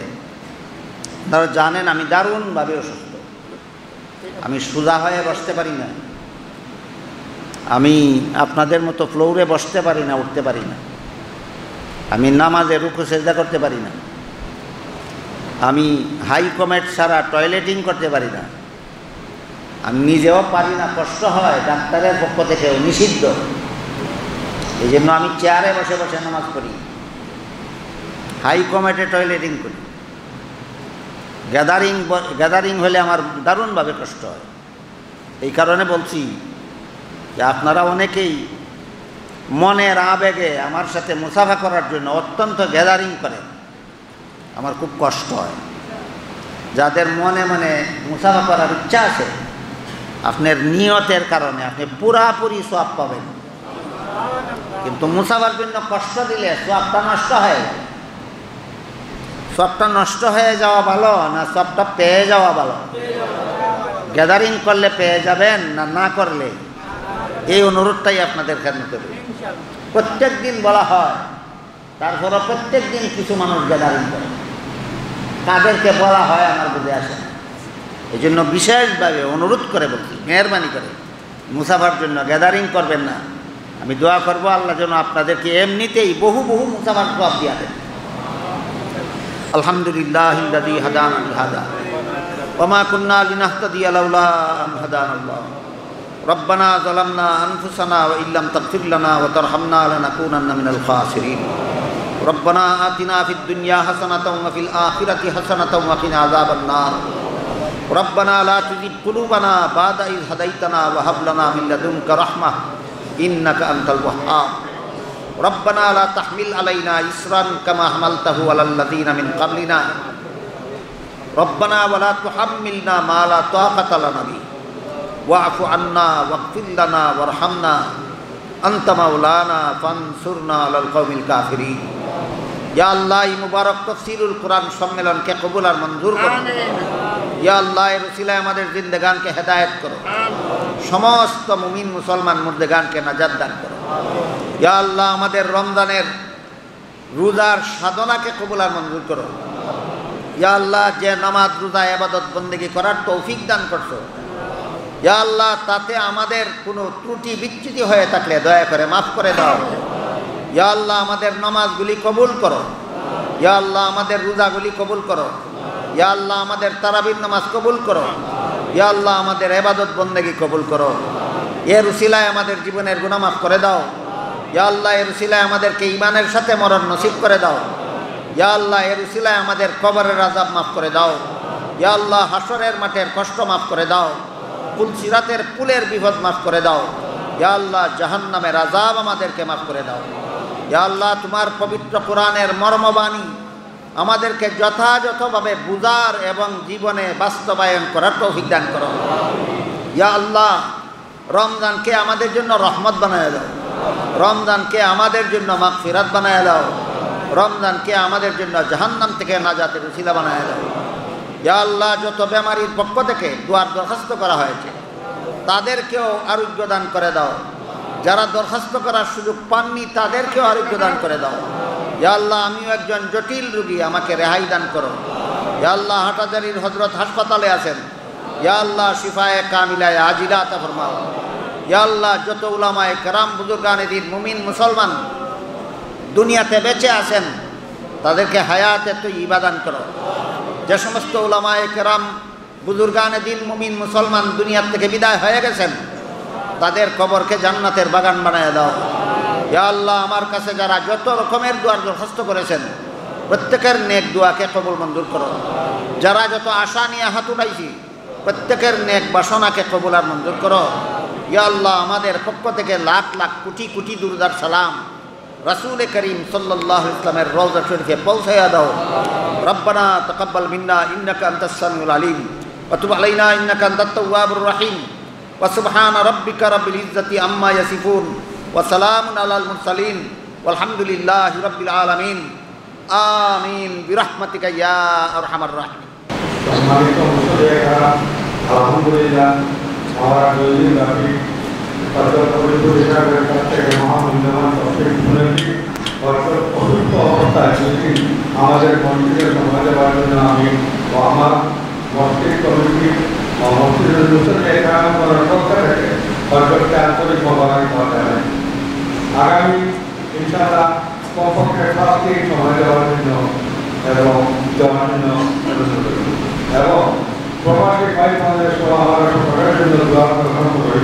আপনারা জানেন আমি দারুণভাবে অসুস্থ, আমি সোজা হয়ে বসতে পারি না, আমি আপনাদের মতো ফ্লোরে বসতে পারি না, উঠতে পারি না, আমি নামাজে রুকু সেজদা করতে পারি না, আমি হাই কমেট ছাড়া টয়লেটিং করতে পারি না, আমি নিজেও পারি না, কষ্ট হয়, ডাক্তারের পক্ষ থেকেও নিষিদ্ধ। এই জন্য আমি চেয়ারে বসে বসে নামাজ পড়ি, হাই কমেটে টয়লেটিং করি। গ্যাদারিং হলে আমার দারুণভাবে কষ্ট হয়। এই কারণে বলছি যে আপনারা অনেকেই মনের আবেগে আমার সাথে মুসাফা করার জন্য অত্যন্ত গ্যাদারিং করেন, আমার খুব কষ্ট হয়। যাদের মনে মনে মুসাফা করার ইচ্ছা আছে, আপনার নিয়তের কারণে আপনি পুরাপুরি সওয়াব পাবেন। কিন্তু মুসাফার জন্য কষ্ট দিলে সওয়াবটা নষ্ট হয়। সবটা নষ্ট হয়ে যাওয়া ভালো না সবটা পেয়ে যাওয়া ভালো? গ্যাদারিং করলে পেয়ে যাবেন না না করলে? এই অনুরোধটাই আপনাদের খেদমতে করি। প্রত্যেক দিন বলা হয়, তারপরে প্রত্যেক দিন কিছু মানুষ গ্যাদারিং করে। তাদেরকে বলা হয় আমার বুঝে আসে না। এই জন্য বিশেষভাবে অনুরোধ করে বলছি, মেহরবানি করে মুসাফার জন্য গ্যাদারিং করবেন না। আমি দোয়া করব আল্লাহ যেন আপনাদেরকে এমনিতেই বহু বহু মুসাফার সওয়াব দিয়া দেন। আলহামদুলিল্লাহিল্লাযী হাদানা লিহাদা ওয়া মা কুন্না লিনাহতাদিয়া লাউলা আন হাদানাল্লাহ। রব্বানা যালামনা আনফুসানা ওয়া ইল্লাম তাগফির লানা ওয়া তারহামনা লানাকুনান্না মিনাল খাসিরিন। রব্বানা আতিনা ফিদ দুনিয়া হাসানাতাও ওয়া ফিল আখিরাতি হাসানাতাও ওয়া কিনা আযাবান নার। রব্বানা লা তুযিগ কুলুবানা বা'দা ইয হাদাইতানা ওয়া হাব লানা মিন লাদুনকা রাহমাহ ইন্নাকা আনতাল ওয়াহ্হাব। রব্বানা লা তাহমিল আলাইনা ইসরান কামা হামালতাহু আলাল লাযিনা মিন ক্বাবলিনা। রব্বানা ওয়া লা তুহাম্মিলনা মা লা তাকাতা লানা বিহি ওয়া'ফু আন্না ওয়াগফির লানা ওয়ারহামনা আনতা মাওলানা ফানসুরনা আলাল কওমিল কাফিরিন। ইয়া আল্লাহ, এই মুবারক তাফসীরুল কোরআন সম্মেলনকে কবুল আর মঞ্জুর করো। ইয়া আল্লাহ, এর উসিলায় আমাদের জিন্দেগানকে হেদায়েত করো, সমস্ত মুমিন মুসলমান মুর্দেগানকে নাজাত দান করো। ইয়া আল্লাহ, আমাদের রমজানের রোজার সাধনাকে কবুল আর মঞ্জুর করো। ইয়া আল্লাহ, যে নামাজ রোজা ইবাদত বন্দেগী করার তৌফিক দান করছো, ইয়া আল্লাহ, তাতে আমাদের কোনো ত্রুটি বিচ্যুতি হয়ে থাকলে দয়া করে মাফ করে দাও। ইয়া আল্লাহ, আমাদের নামাজগুলি কবুল করো। ইয়া আল্লাহ, আমাদের রোজাগুলি কবুল করো। ইয়া আল্লাহ, আমাদের তারাবির নামাজ কবুল করো। ইয়া আল্লাহ, আমাদের ইবাদত বন্দেগী কবুল করো। এর উসিলায় আমাদের জীবনের গুনাহ মাফ করে দাও। ইয়া আল্লাহ, এর উসিলায় আমাদেরকে ঈমানের সাথে মরণ নসিব করে দাও। ইয়া আল্লাহ এর উসিলায় আমাদের কবরের আযাব মাফ করে দাও। ইয়া আল্লাহ হাসরের মাঠের কষ্ট মাফ করে দাও। পুল সিরাতের পুলের বিপদ মাফ করে দাও। ইয়া আল্লাহ জাহান্নামের আযাব আমাদেরকে মাফ করে দাও। ইয়া আল্লাহ তোমার পবিত্র কোরআনের মর্মবাণী আমাদেরকে যথাযথভাবে বুঝার এবং জীবনে বাস্তবায়ন করার তৌফিক দান করো। ইয়া আল্লাহ রমজানকে আমাদের জন্য রহমত বানায় দাও। রমজানকে আমাদের জন্য মাগফিরাত বানায় দাও। রমজানকে আমাদের জন্য জাহান্নাম থেকে নাজাতের উসিলা বানায় দাও। ইয়া আল্লাহ যত বেমারির পক্ষ থেকে দুয়ার দরখাস্ত করা হয়েছে তাদেরকেও আরোগ্য দান করে দাও। যারা দরখাস্ত করার সুযোগ পাননি তাদেরকেও আরোগ্য দান করে দাও। ইয়া আল্লাহ আমিও একজন জটিল রোগী, আমাকে রেহাই দান করো। ইয়া আল্লাহ হাটাজারির হযরত হাসপাতালে আছেন, ইয়া আল্লাহ শিফায়ে কামিলায়ে আজিলা আতা ফরমাও। ইয়া আল্লাহ যত উলামায়ে কেরাম বুজুর্গানে দ্বীন মুমিন মুসলমান দুনিয়াতে বেঁচে আছেন তাদেরকে হায়াতে তয়্যিবা দান করো। যে সমস্ত উলামায়ে কেরাম বুজুর্গানে দ্বীন মুমিন মুসলমান দুনিয়ার থেকে বিদায় হয়ে গেছেন তাদের কবরকে জান্নাতের বাগান বানায় দাও। ইয়া আল্লাহ আমার কাছে যারা যত রকমের দুয়ার দরখাস্ত করেছেন প্রত্যেকের নেক দোয়াকে কবুল মঞ্জুর করো। যারা যত আশা নিয়ে হাত উঠাইছি প্রত্যেকের নেক বাসনাকে কবুল আর মঞ্জুর করো। ইয়া আল্লাহ আমাদের পক্ষ থেকে লাখ লাখ কোটি কোটি দুরুদ সালাম রাসূল করিম সাল্লাল্লাহু আলাইহি ওয়াসাল্লামের রওজা শরীফে পৌঁছায়া দাও। রব্বানা তাকাব্বাল মিন্না ইন্নাকা আনতাস সামিউল আলিম ওয়া তুব আলাইনা ইন্নাকা আনতাত তাওয়াবুর রহিম ওয়া সুবহানা রাব্বিকা রাব্বিল ইজ্জাতি আম্মা ইয়াসিফুন ওয়া সালামুন আলাল মুরসালিন ওয়ালহামদুলিল্লাহি রাব্বিল আলামিন। আমিন বিরহমাতিকা ইয়া আরহামার রাহিমিন। সম্মানিত মুসলিম আলহামদুলিল্লাহ আমরা দুই দাবি পবিত্র হিসাবের কাছ থেকে মহামূল্যবান তফসিল শুনেছি। অসুস্থ অবস্থায় যদি আমাদের মসজিদের সমাজে দেওয়ার জন্য আমি ও আমার মসজিদ কমিটি ও মসজিদের মুসলিম এখানে করার পক্ষ থেকে সরকারকে আন্তরিক মোবারকবাদ জানাই। আগামী ইনশাআল্লাহ কমপক্ষে 7 দিন সময় দেওয়ার জন্য এবং এবং প্রবাসী ভাই বোনদের সহ আমরা সকলের জন্য দোয়া প্রার্থনা করি।